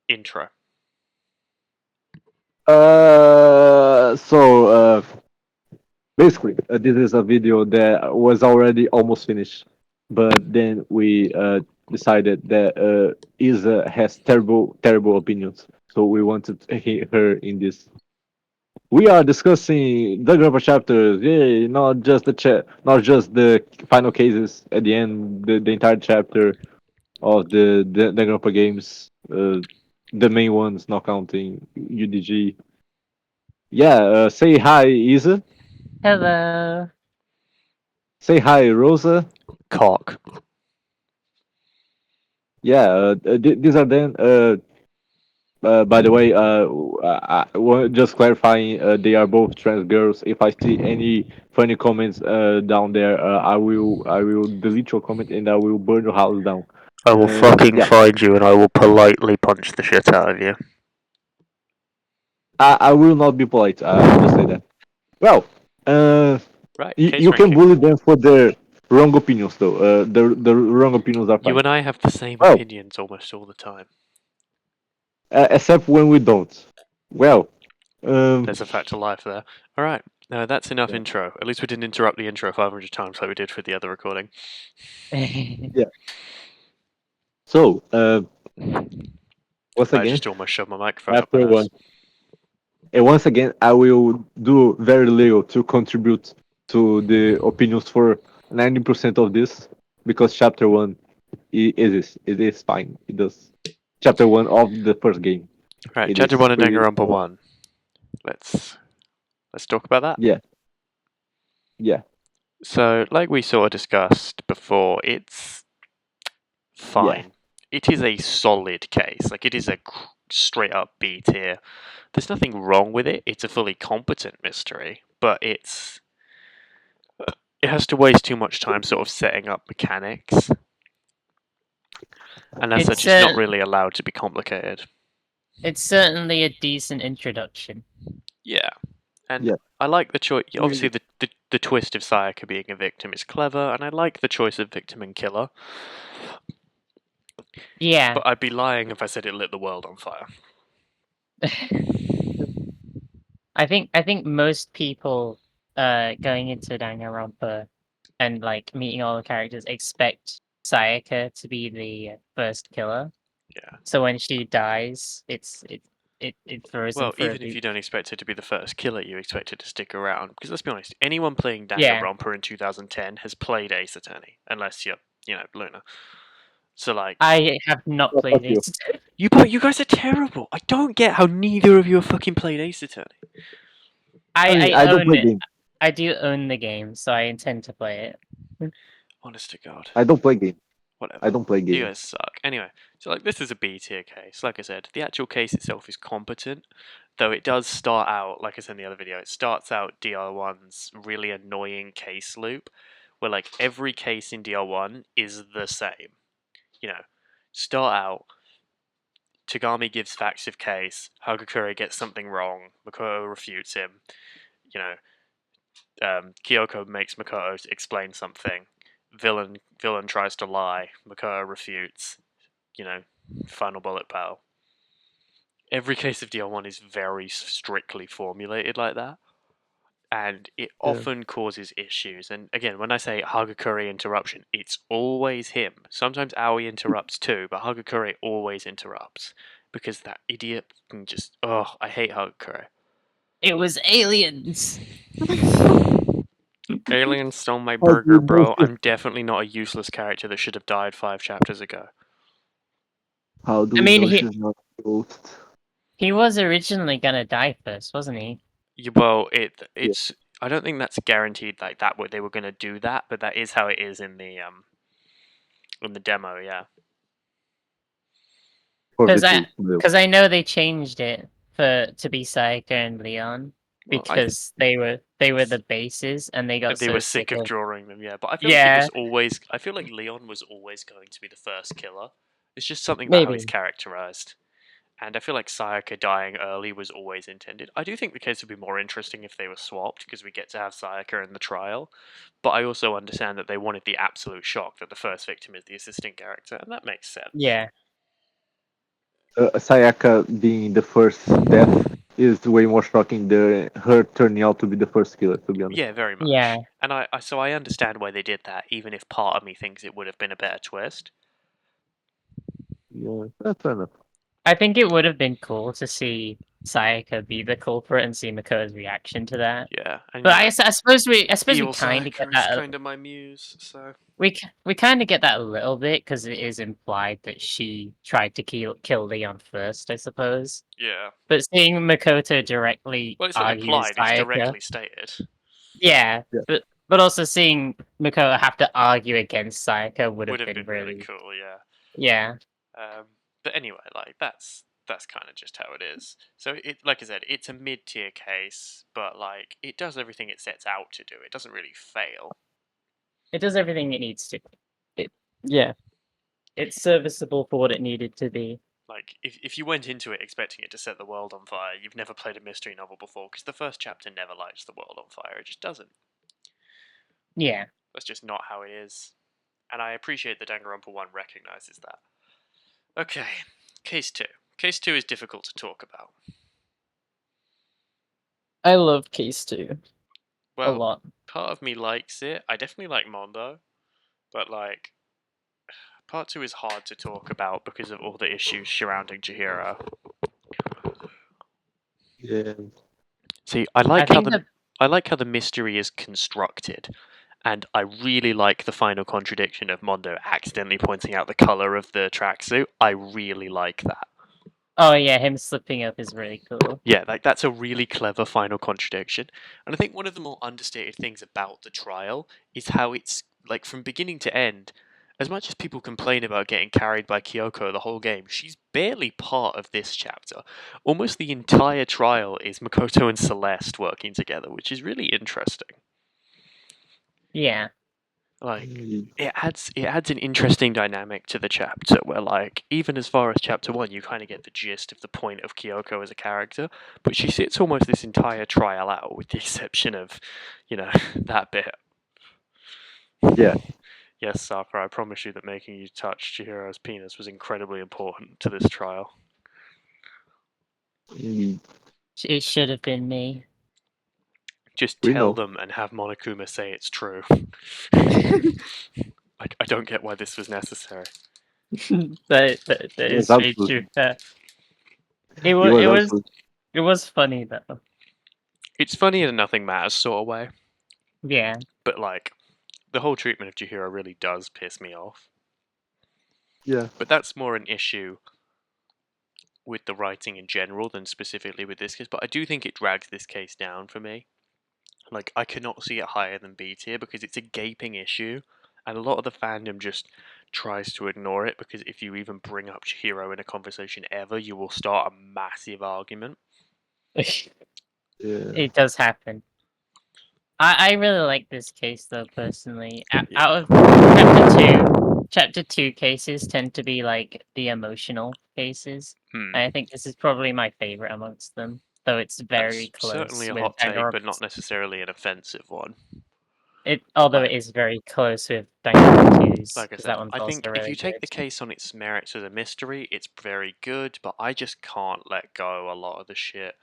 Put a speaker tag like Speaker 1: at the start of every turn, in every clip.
Speaker 1: intro.
Speaker 2: Basically, this is a video that was already almost finished, but then we decided that Isa has terrible opinions, so we wanted to hear her in this. We are discussing the Danganronpa chapters, yay! Not just the final cases at the end, the entire chapter of the Danganronpa games, the main ones, not counting UDG. Yeah, say hi, Isa.
Speaker 3: Hello.
Speaker 2: Say hi, Rosa.
Speaker 1: Cock.
Speaker 2: Yeah, these are then. By the way, just clarifying, they are both trans girls. If I see any funny comments down there, I will delete your comment and I will burn your house down.
Speaker 1: I will
Speaker 2: And
Speaker 1: fucking
Speaker 2: yeah,
Speaker 1: find you and I will politely punch the shit out of you.
Speaker 2: I will not be polite. I will just say that. Well, uh,
Speaker 1: Right, case
Speaker 2: you can
Speaker 1: ranking.
Speaker 2: bully them for their wrong opinions, though. The wrong opinions are
Speaker 1: You
Speaker 2: fine.
Speaker 1: and I have the same
Speaker 2: Well,
Speaker 1: opinions almost all the time.
Speaker 2: except when we don't. Well, um,
Speaker 1: There's a fact of life there. Alright, that's enough
Speaker 2: yeah,
Speaker 1: intro. At least we didn't interrupt the intro 500 times like we did for the other recording.
Speaker 2: yeah. So, once
Speaker 1: I
Speaker 2: again,
Speaker 1: just almost shoved my microphone up my
Speaker 2: after
Speaker 1: nose.
Speaker 2: one. And once again, I will do very little to contribute to the opinions for 90% of this because chapter one it is fine. It does. Chapter one of the first game.
Speaker 1: Right,
Speaker 2: It
Speaker 1: chapter
Speaker 2: is
Speaker 1: 1 of
Speaker 2: pretty.
Speaker 1: Danganronpa 1. Let's talk about that.
Speaker 2: Yeah, yeah,
Speaker 1: So, like we sort of discussed before, it's
Speaker 2: yeah.
Speaker 1: fine. It is a solid case. Like, it is a straight up B tier. There's nothing wrong with it. It's a fully competent mystery, but it has to waste too much time sort of setting up mechanics, and as such,
Speaker 3: it's
Speaker 1: it's not
Speaker 3: a,
Speaker 1: really allowed to be complicated.
Speaker 3: it's certainly a decent introduction.
Speaker 1: Yeah, and
Speaker 2: Yeah.
Speaker 1: I like the choice. Obviously,
Speaker 2: Mm,
Speaker 1: the twist of Sayaka being a victim is clever, and I like the choice of victim and killer.
Speaker 3: Yeah.
Speaker 1: But I'd be lying if I said it lit the world on fire.
Speaker 3: I think most people going into Danganronpa and like meeting all the characters expect Sayaka to be the first killer.
Speaker 1: Yeah.
Speaker 3: So when she dies, it throws them
Speaker 1: Well,
Speaker 3: for a
Speaker 1: even if
Speaker 3: loop.
Speaker 1: you don't expect it to be the first killer, you expect it to stick around. Because let's be honest, anyone playing
Speaker 3: Yeah.
Speaker 1: Danganronpa in 2010 has played Ace Attorney, unless you're, Luna. So like,
Speaker 3: I have not
Speaker 2: oh, fuck
Speaker 3: played
Speaker 2: you.
Speaker 3: this.
Speaker 1: you guys are terrible. I don't get how neither of you have fucking played Ace Attorney.
Speaker 2: I mean,
Speaker 3: I
Speaker 2: I don't
Speaker 3: own
Speaker 2: play
Speaker 3: it.
Speaker 2: games.
Speaker 3: I do own the game, so I intend to play it.
Speaker 1: Honest to God.
Speaker 2: I don't play games. I
Speaker 1: Whatever.
Speaker 2: don't play
Speaker 1: You
Speaker 2: games.
Speaker 1: guys suck. Anyway, so like this is a B tier case. Like I said, the actual case itself is competent, though it does start out, like I said in the other video, it starts out DR1's really annoying case loop, where like every case in DR1 is the same. Start out, Tagami gives facts of case, Hagakure gets something wrong, Makoto refutes him, you know, Kyoko makes Makoto explain something, villain tries to lie, Makoto refutes, final bullet pal. Every case of DR1 is very strictly formulated like that, and it
Speaker 2: Yeah.
Speaker 1: often causes issues. And again, when I say Hagakure interruption, it's always him. Sometimes Aoi interrupts too, but Hagakure always interrupts because that idiot can just. Oh, I hate Hagakure.
Speaker 3: It was aliens.
Speaker 1: Alien stole my
Speaker 2: How do
Speaker 1: burger,
Speaker 2: you know
Speaker 1: bro.
Speaker 2: shit?
Speaker 1: I'm definitely not a useless character that should have died 5 chapters ago.
Speaker 2: How do
Speaker 3: I
Speaker 2: we
Speaker 3: mean,
Speaker 2: know
Speaker 3: he
Speaker 2: she's not a ghost?
Speaker 3: he was originally gonna die first, wasn't he?
Speaker 1: Well,
Speaker 2: Yeah.
Speaker 1: it's. I don't think that's guaranteed like that. They were going to do that, but that is how it is in the demo. Yeah.
Speaker 2: For
Speaker 3: Because
Speaker 2: the two.
Speaker 3: I know they changed it to be Sayaka and Leon
Speaker 1: Well,
Speaker 3: because they were the bases and they got
Speaker 1: they
Speaker 3: so
Speaker 1: were
Speaker 3: sick
Speaker 1: sick of
Speaker 3: of.
Speaker 1: drawing them. Yeah, but I feel like it
Speaker 3: Yeah,
Speaker 1: was always. I feel like Leon was always going to be the first killer. It's just something about how he's
Speaker 3: maybe.
Speaker 1: characterized. And I feel like Sayaka dying early was always intended. I do think the case would be more interesting if they were swapped because we get to have Sayaka in the trial. But I also understand that they wanted the absolute shock that the first victim is the assistant character, and that makes sense.
Speaker 3: Yeah.
Speaker 2: Sayaka being the first death is way more shocking than her turning out to be the first killer. To be honest.
Speaker 1: Yeah, very much.
Speaker 3: Yeah.
Speaker 1: And so I understand why they did that, even if part of me thinks it would have been a better twist.
Speaker 2: Yeah, that's fair enough.
Speaker 3: I think it would have been cool to see Sayaka be the culprit and see Makoto's reaction to that.
Speaker 1: Yeah, and
Speaker 3: But
Speaker 1: you know,
Speaker 3: I suppose we
Speaker 1: evil
Speaker 3: kind of get
Speaker 1: Sayaka is
Speaker 3: that.
Speaker 1: kind of my muse, so
Speaker 3: We kind of get that a little bit because it is implied that she tried to kill Leon first, I suppose.
Speaker 1: yeah.
Speaker 3: But seeing Makoto directly
Speaker 1: Well, it's not
Speaker 3: argue
Speaker 1: implied; it's
Speaker 3: Sayaka,
Speaker 1: directly stated.
Speaker 3: yeah,
Speaker 2: Yeah.
Speaker 3: but also seeing Makoto have to argue against Sayaka would
Speaker 1: Would
Speaker 3: have
Speaker 1: have
Speaker 3: been
Speaker 1: been really
Speaker 3: really,
Speaker 1: cool, yeah.
Speaker 3: yeah,
Speaker 1: But anyway, like that's kind of just how it is. So it, like I said, it's a mid-tier case, but like it does everything it sets out to do. It doesn't really fail.
Speaker 3: it does everything it needs to. Yeah, it's serviceable for what it needed to be.
Speaker 1: Like if you went into it expecting it to set the world on fire, you've never played a mystery novel before because the first chapter never lights the world on fire. It just doesn't.
Speaker 3: Yeah,
Speaker 1: That's just not how it is. And I appreciate that Danganronpa 1 recognizes that. Okay, case 2. Case 2 is difficult to talk about.
Speaker 3: I love Case 2 a
Speaker 1: Well,
Speaker 3: lot.
Speaker 1: part of me likes it. I definitely like Mondo, but like part 2 is hard to talk about because of all the issues surrounding Chihiro.
Speaker 2: Yeah.
Speaker 1: See,
Speaker 3: I think that
Speaker 1: I like how the mystery is constructed, and I really like the final contradiction of Mondo accidentally pointing out the color of the tracksuit. I really like that.
Speaker 3: oh yeah, him slipping up is really cool.
Speaker 1: Yeah, like that's a really clever final contradiction. And I think one of the more understated things about the trial is how it's like from beginning to end, as much as people complain about getting carried by Kyoko the whole game, she's barely part of this chapter. Almost the entire trial is Makoto and Celeste working together, which is really interesting.
Speaker 3: Yeah,
Speaker 1: Like it adds an interesting dynamic to the chapter where like even as far as chapter 1 you kind of get the gist of the point of Kyoko as a character, but she sits almost this entire trial out with the exception of that bit.
Speaker 2: Yeah.
Speaker 1: Yes, Sakura, I promise you that making you touch Chihiro's penis was incredibly important to this trial.
Speaker 2: Indeed.
Speaker 3: it should have been me.
Speaker 1: Just
Speaker 2: We
Speaker 1: tell
Speaker 2: know.
Speaker 1: them and have Monokuma say it's true. I don't get why this was necessary.
Speaker 3: That
Speaker 2: It was
Speaker 3: is very true.
Speaker 2: absolutely.
Speaker 3: It
Speaker 2: It
Speaker 3: was
Speaker 2: was absolutely.
Speaker 3: it was funny though.
Speaker 1: It's funny in a nothing matters sort of way,
Speaker 3: Yeah,
Speaker 1: but like the whole treatment of Chihiro really does piss me off.
Speaker 2: Yeah.
Speaker 1: But that's more an issue with the writing in general than specifically with this case. But I do think it drags this case down for me. Like, I cannot see it higher than B tier because it's a gaping issue, and a lot of the fandom just tries to ignore it because if you even bring up Chihiro in a conversation ever, you will start a massive argument.
Speaker 2: Yeah.
Speaker 3: it does happen. I really like this case though personally. Out
Speaker 1: Yeah.
Speaker 3: of chapter 2 cases tend to be like the emotional cases.
Speaker 1: Hmm.
Speaker 3: And I think this is probably my favorite amongst them, though it's very
Speaker 1: That's certainly
Speaker 3: close
Speaker 1: a
Speaker 3: with
Speaker 1: hot take, but not
Speaker 3: Danganronpa.
Speaker 1: necessarily an offensive one.
Speaker 3: Although it
Speaker 1: Like,
Speaker 3: is very close with Danganronpa 2's,
Speaker 1: like I
Speaker 3: because
Speaker 1: said,
Speaker 3: that one's
Speaker 1: I
Speaker 3: also
Speaker 1: think if you
Speaker 3: really
Speaker 1: take
Speaker 3: good.
Speaker 1: the case on its merits as a mystery, it's very good, but I just can't let go a lot of the shit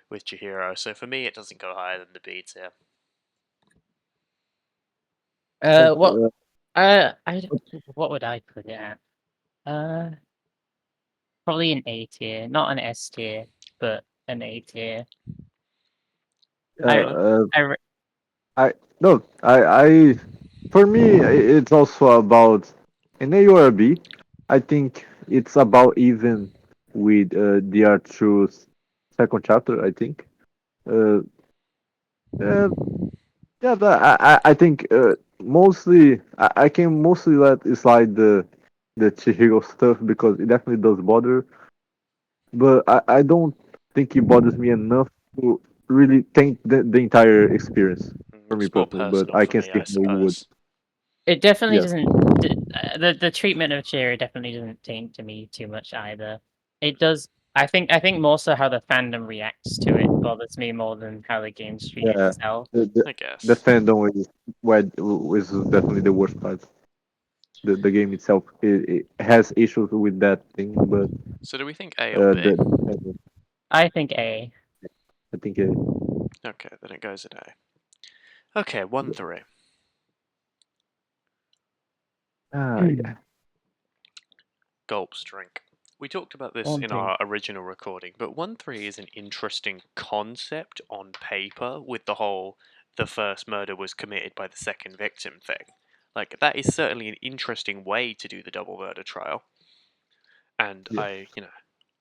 Speaker 1: with Chihiro. So for me, it doesn't go higher than the B tier.
Speaker 3: What what would I put it at? Uh, Probably an A tier, not an S tier, but an A tier.
Speaker 2: Uh,
Speaker 3: I
Speaker 2: uh,
Speaker 3: I re-
Speaker 2: I no. For me, it's also about an A or a B. I think it's about even with the Arthur's second chapter. I think. Uh, uh, yeah, I think mostly I can mostly let it slide the Chihiro stuff because it definitely does bother, but I don't think it bothers me enough to really taint the entire experience for me
Speaker 1: It's more
Speaker 2: personally. But
Speaker 1: personal
Speaker 2: I
Speaker 1: for
Speaker 2: can
Speaker 1: me,
Speaker 2: see
Speaker 1: I
Speaker 2: how you would.
Speaker 1: suppose.
Speaker 3: it definitely
Speaker 2: Yeah,
Speaker 3: doesn't. The treatment of Chihiro definitely doesn't taint to me too much either. It does. I think more so how the fandom reacts to it bothers me more than how the game's treated
Speaker 2: yeah.
Speaker 3: itself.
Speaker 2: The, the,
Speaker 1: I
Speaker 2: the
Speaker 1: guess.
Speaker 2: fandom is definitely the worst part. the game itself it has issues with that thing, but
Speaker 1: So do we think A or B?
Speaker 3: I think A.
Speaker 2: I think
Speaker 1: Okay, then it goes at A. Okay, 1-3.
Speaker 2: yeah.
Speaker 1: Gulps drink. We talked about this
Speaker 3: One
Speaker 1: in
Speaker 3: thing.
Speaker 1: our original recording, but 1-3 is an interesting concept on paper with the whole the first murder was committed by the second victim thing. Like, that is certainly an interesting way to do the double murder trial. And
Speaker 2: Yeah.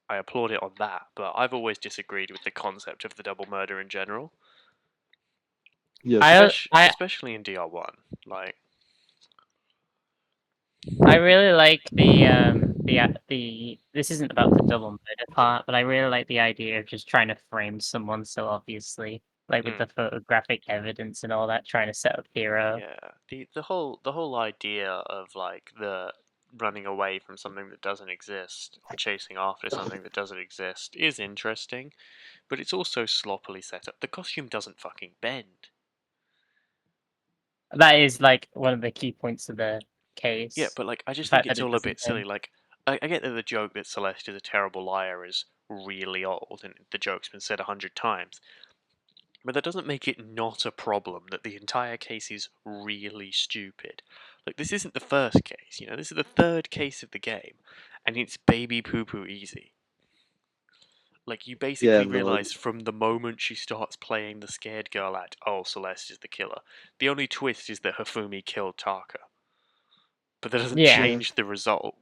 Speaker 1: I applaud it on that, but I've always disagreed with the concept of the double murder in general,
Speaker 2: Yes.
Speaker 1: especially in DR1. Like,
Speaker 3: I really like the this isn't about the double murder part, but I really like the idea of just trying to frame someone so obviously, like with
Speaker 1: mm,
Speaker 3: the photographic evidence and all that, trying to set up hero.
Speaker 1: yeah, the whole idea of like the running away from something that doesn't exist or chasing after something that doesn't exist is interesting, but it's also sloppily set up. The costume doesn't fucking bend.
Speaker 3: That is like one of the key points of the
Speaker 1: Yeah,
Speaker 3: case.
Speaker 1: but like I
Speaker 3: The
Speaker 1: just think
Speaker 3: fact that
Speaker 1: it's
Speaker 3: it
Speaker 1: all a
Speaker 3: doesn't
Speaker 1: bit silly.
Speaker 3: bend.
Speaker 1: Like I get that the joke that Celeste is a terrible liar is really old, and the joke's been said 100 times. But that doesn't make it not a problem that the entire case is really stupid. Like, this isn't the first case, this is the third case of the game, and it's baby poo poo easy. Like, you
Speaker 2: Yeah.
Speaker 1: basically
Speaker 2: No.
Speaker 1: realize from the moment she starts playing the scared girl act, oh, Celeste is the killer. The only twist is that Hifumi killed Taka. But that doesn't
Speaker 3: Yeah.
Speaker 2: Yeah.
Speaker 1: change the result.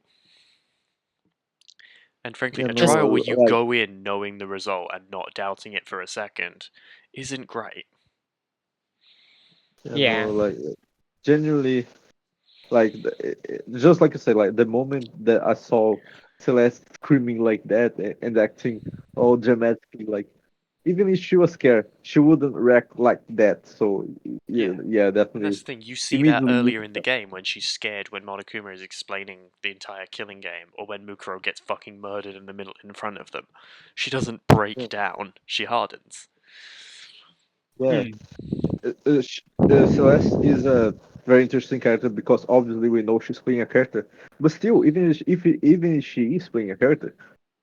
Speaker 1: And frankly,
Speaker 2: Yeah.
Speaker 1: a
Speaker 3: Just
Speaker 1: trial
Speaker 2: No.
Speaker 1: where you
Speaker 2: Like.
Speaker 1: go in knowing the result and not doubting it for a second isn't great.
Speaker 2: Yeah.
Speaker 3: yeah.
Speaker 2: No. Like. Genuinely. Like just like you said, like the moment that I saw Celeste screaming like that and acting all dramatically, like even if she was scared, she wouldn't react like that. So
Speaker 1: Yeah.
Speaker 2: yeah,
Speaker 1: And that's
Speaker 2: definitely.
Speaker 1: the thing, you see that
Speaker 2: Immediately,
Speaker 1: earlier in the game when she's scared when Monokuma is explaining the entire killing game, or when Mukuro gets fucking murdered in front of them. She doesn't break
Speaker 2: yeah,
Speaker 1: down, she hardens.
Speaker 2: yeah.
Speaker 3: Hmm.
Speaker 2: Celeste is a very interesting character because obviously we know she's playing a character, but still, even if she is playing a character,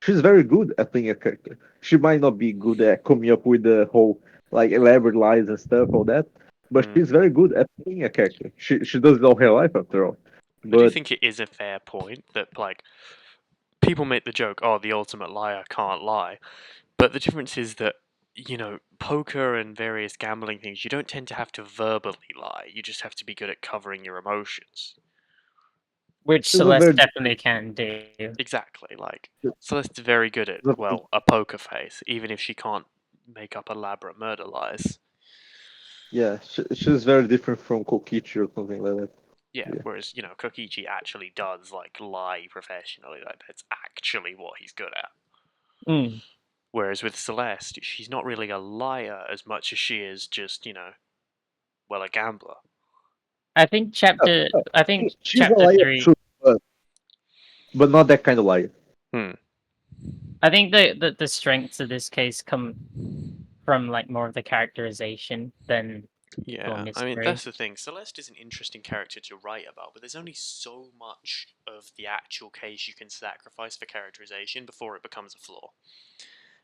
Speaker 2: she's very good at playing a character. She might not be good at coming up with the whole like elaborate lies and stuff, all that, but
Speaker 1: Mm.
Speaker 2: she's very good at playing a character. She does it all her life after all.
Speaker 1: I do
Speaker 2: But
Speaker 1: think it is a fair point that, like, people make the joke, oh, the ultimate liar can't lie. But the difference is that, poker and various gambling things, you don't tend to have to verbally lie. You just have to be good at covering your emotions.
Speaker 3: Which
Speaker 2: she's a
Speaker 3: Celeste
Speaker 2: very
Speaker 3: definitely can do.
Speaker 1: Exactly. Like, Celeste's very good at, well, a poker face, even if she can't make up elaborate murder lies.
Speaker 2: yeah, she's very different from Kokichi or something like that.
Speaker 1: Yeah,
Speaker 2: Yeah,
Speaker 1: whereas, Kokichi actually does, like, lie professionally. Like, that's actually what he's good at.
Speaker 3: Mm.
Speaker 1: Whereas with Celeste, she's not really a liar as much as she is just, well, a gambler.
Speaker 3: I think
Speaker 2: she's a
Speaker 3: chapter
Speaker 2: liar,
Speaker 3: 3.
Speaker 2: true, but not that kind of liar.
Speaker 1: Hmm.
Speaker 3: I think the strengths of this case come from like more of the characterization than the
Speaker 1: Yeah, I mean,
Speaker 3: mystery.
Speaker 1: that's the thing. Celeste is an interesting character to write about, but there's only so much of the actual case you can sacrifice for characterization before it becomes a flaw.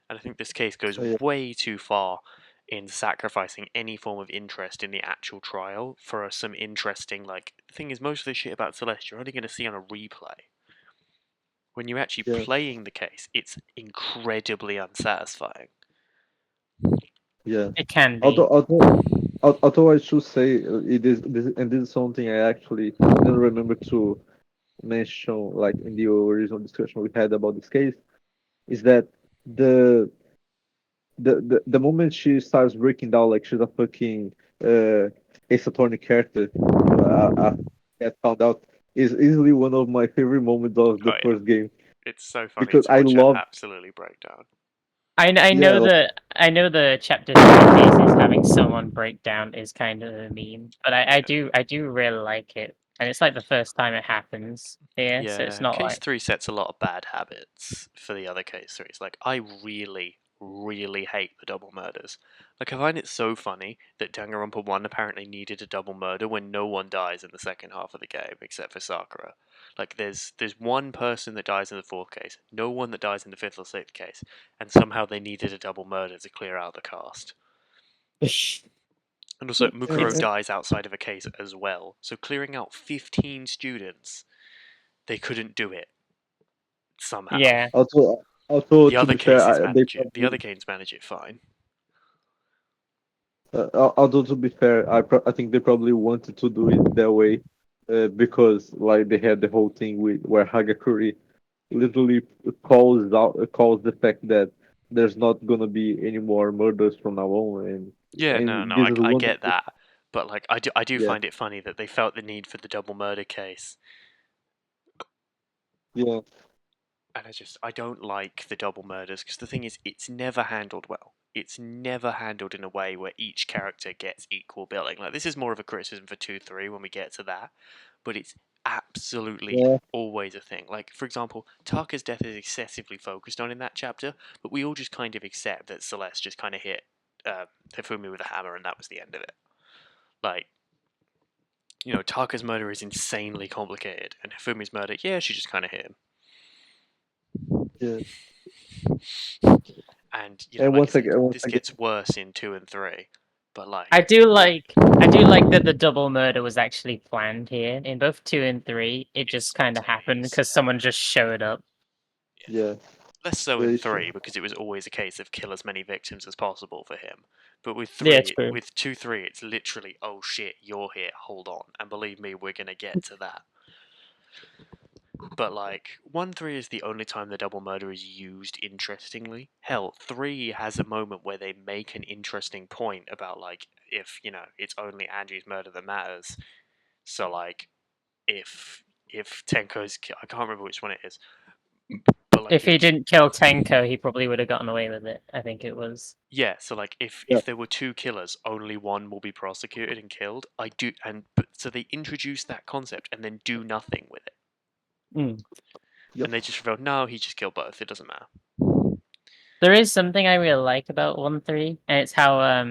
Speaker 1: And I think this case goes
Speaker 2: So yeah,
Speaker 1: way too far in sacrificing any form of interest in the actual trial for some interesting, like, the thing is, most of the shit about Celeste you're only going to see on a replay. When you're actually
Speaker 2: yeah,
Speaker 1: playing the case, it's incredibly unsatisfying.
Speaker 2: yeah.
Speaker 3: It can
Speaker 2: Although,
Speaker 3: be.
Speaker 2: although, although I should say it is this, and this is something I actually didn't remember to mention, like in the original discussion we had about this case, is that the the moment she starts breaking down like she's a fucking Ace Attorney character, I get found out is easily one of my favorite moments of the
Speaker 1: Oh yeah,
Speaker 2: first game
Speaker 1: it's so funny
Speaker 2: because
Speaker 1: to
Speaker 2: I
Speaker 1: watch her
Speaker 2: love
Speaker 1: absolutely break down.
Speaker 3: I
Speaker 2: yeah
Speaker 3: know the chapter 3 cases having someone break down is kind of a meme, but
Speaker 1: Yeah.
Speaker 3: I do really like it, and it's like the first time it happens here, so it's
Speaker 1: Yeah,
Speaker 3: not
Speaker 1: case
Speaker 3: like
Speaker 1: 3 sets a lot of bad habits for the other case 3s. Like, I really, really hate the double murders. Like, I find it so funny that Danganronpa 1 apparently needed a double murder when no one dies in the second half of the game except for Sakura. Like, there's one person that dies in the fourth case, no one that dies in the fifth or sixth case, and somehow they needed a double murder to clear out the cast. And also, Mukuro dies outside of a case as well, so clearing out 15 students, they couldn't do it somehow.
Speaker 3: Yeah.
Speaker 2: Also,
Speaker 1: The
Speaker 2: to
Speaker 1: other
Speaker 2: be fair,
Speaker 1: cases
Speaker 2: they
Speaker 1: manage it. The other
Speaker 2: probably.
Speaker 1: games manage it fine.
Speaker 2: Although to be fair, I think they probably wanted to do it that way, because like they had the whole thing with where Hagakure literally calls the fact that there's not gonna be any more murders from now on,
Speaker 1: Yeah, no,
Speaker 2: and
Speaker 1: no,
Speaker 2: this is
Speaker 1: I
Speaker 2: one of
Speaker 1: get that, but like I do
Speaker 2: yeah
Speaker 1: find it funny that they felt the need for the double murder case,
Speaker 2: yeah
Speaker 1: and I don't like the double murders because the thing is, it's never handled well. It's never handled in a way where each character gets equal billing. Like, this is more of a criticism for 2-3 when we get to that, but it's absolutely
Speaker 2: yeah
Speaker 1: always a thing. Like, for example, Taka's death is excessively focused on in that chapter, but we all just kind of accept that Celeste just kind of hit Hifumi with a hammer and that was the end of it. Like, Taka's murder is insanely complicated, and Hifumi's murder, yeah, she just kind of hit him.
Speaker 2: yeah.
Speaker 1: And
Speaker 2: And
Speaker 1: like I said,
Speaker 2: once
Speaker 1: this
Speaker 2: again,
Speaker 1: gets worse in 2 and 3, but
Speaker 3: I
Speaker 1: like,
Speaker 3: do like that the double murder was actually planned here. In both 2 and 3, it
Speaker 1: it's
Speaker 3: just kind of happened
Speaker 1: spontaneous.
Speaker 3: because someone just showed up.
Speaker 2: yeah,
Speaker 1: Less so in
Speaker 2: very
Speaker 1: 3
Speaker 2: true.
Speaker 1: because it was always a case of kill as many victims as possible for him. But with
Speaker 3: Yeah,
Speaker 1: 3,
Speaker 3: true.
Speaker 1: with 2-3, it's literally, oh shit, you're here, hold on, and believe me, we're gonna get to that. But like 1-3 is the only time the double murder is used interestingly. Hell, 3 has a moment where they make an interesting point about like if it's only Angie's murder that matters. So like if Tenko's I can't remember which one it is, but like
Speaker 3: If he didn't kill Tenko, he probably would have gotten away with it. I think it was.
Speaker 1: yeah, so like if
Speaker 2: Yeah,
Speaker 1: there were 2 killers, only one will be prosecuted and killed. So they introduce that concept and then do nothing with it,
Speaker 3: Mm.
Speaker 2: yep,
Speaker 1: and they just reveal no, he just killed both. It doesn't matter.
Speaker 3: There is something I really like about 1-3, and it's how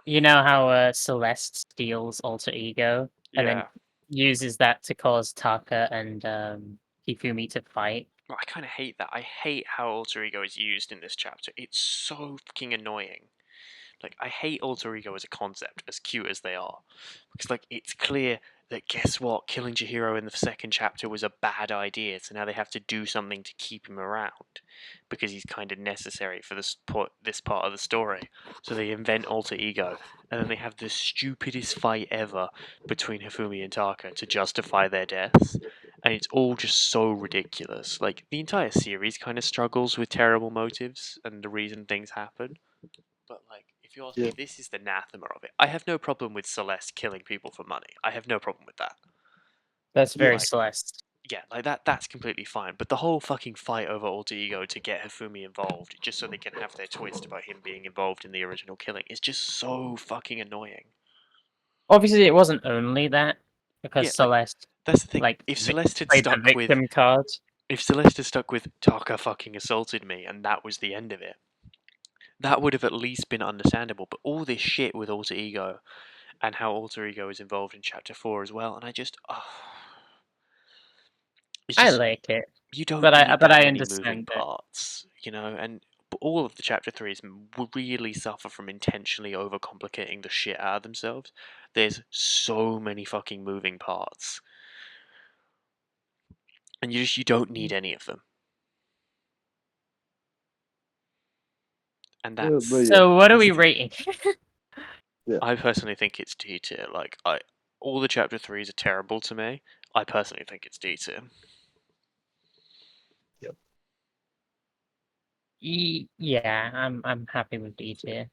Speaker 3: you know how Celeste steals alter ego and then
Speaker 1: Yeah.
Speaker 3: uses that to cause Taka and Hifumi to fight.
Speaker 1: I kind of hate that. I hate how alter ego is used in this chapter. It's so fucking annoying. Like, I hate alter ego as a concept, as cute as they are, because like it's clear that guess what, killing Chihiro in the second chapter was a bad idea. So now they have to do something to keep him around, because he's kind of necessary for this part of the story. So they invent alter ego, and then they have the stupidest fight ever between Hifumi and Taka to justify their deaths. And it's all just so ridiculous. Like, the entire series kind of struggles with terrible motives and the reason things happen. But like, if you ask
Speaker 2: yeah.
Speaker 1: me, this is the anathema of it. I have no problem with Celeste killing people for money. I have no problem with that.
Speaker 3: That's
Speaker 2: Yeah.
Speaker 3: very
Speaker 1: Like,
Speaker 3: Celeste.
Speaker 1: yeah, like that's completely fine. But the whole fucking fight over alter ego to get Hifumi involved, just so they can have their twist about him being involved in the original killing, is just so fucking annoying.
Speaker 3: Obviously, it wasn't only that because
Speaker 1: Yeah, like
Speaker 3: Celeste
Speaker 1: that's the thing.
Speaker 3: like
Speaker 1: If Celeste had
Speaker 3: played the
Speaker 1: stuck with,
Speaker 3: victim card.
Speaker 1: if Celeste had stuck with Taka fucking assaulted me, and that was the end of it, that would have at least been understandable. But all this shit with alter ego and how alter ego is involved in chapter 4 as well, and it's
Speaker 3: I
Speaker 1: just
Speaker 3: like it,
Speaker 1: you don't
Speaker 3: but I
Speaker 1: need
Speaker 3: but
Speaker 1: that
Speaker 3: I
Speaker 1: many moving
Speaker 3: understand it.
Speaker 1: parts, and all of the chapter threes really suffer from intentionally overcomplicating the shit out of themselves. There's so many fucking moving parts, and you don't need any of them, and
Speaker 2: But
Speaker 1: that's
Speaker 2: yeah,
Speaker 3: So what are
Speaker 1: that's
Speaker 3: we
Speaker 1: the thing.
Speaker 3: rating?
Speaker 2: yeah,
Speaker 1: I personally think it's D tier. Like, all the chapter threes are terrible to me. I personally think it's D tier.
Speaker 2: yep.
Speaker 3: Yeah, I'm happy with D tier.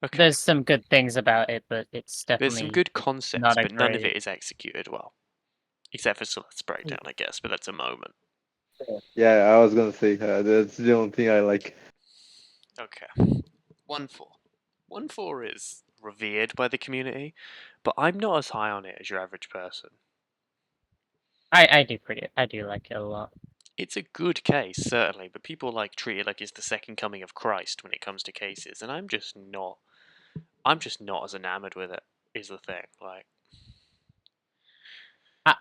Speaker 1: Okay,
Speaker 3: There's some good things about it, but it's
Speaker 1: there's some
Speaker 3: definitely
Speaker 1: good concepts,
Speaker 3: not a
Speaker 1: but none of
Speaker 3: great.
Speaker 1: it is executed well, except for Celeste's breakdown, I guess. But that's a moment.
Speaker 2: Yeah, I was gonna say that's the only thing I like.
Speaker 1: Okay. 1-4. 1-4 is revered by the community, but I'm not as high on it as your average person.
Speaker 3: I do like it a lot.
Speaker 1: it's a good case, certainly, but people like treat it like it's the second coming of Christ when it comes to cases, and I'm just not. I'm just not as enamored with it. Is the thing like?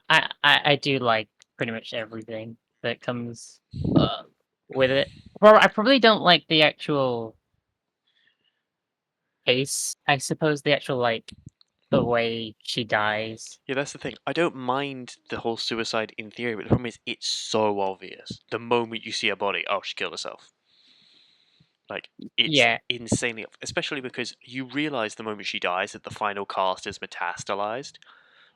Speaker 3: I do like pretty much everything that comes uh, with it. Well, I probably don't like the actual case. I suppose the actual like the way she dies.
Speaker 1: Yeah, that's the thing. I don't mind the whole suicide in theory, but the problem is it's so obvious. The moment you see a body, oh, she killed herself. Like, it's
Speaker 3: Yeah,
Speaker 1: insanely, especially because you realize the moment she dies that the final cast is metastasized.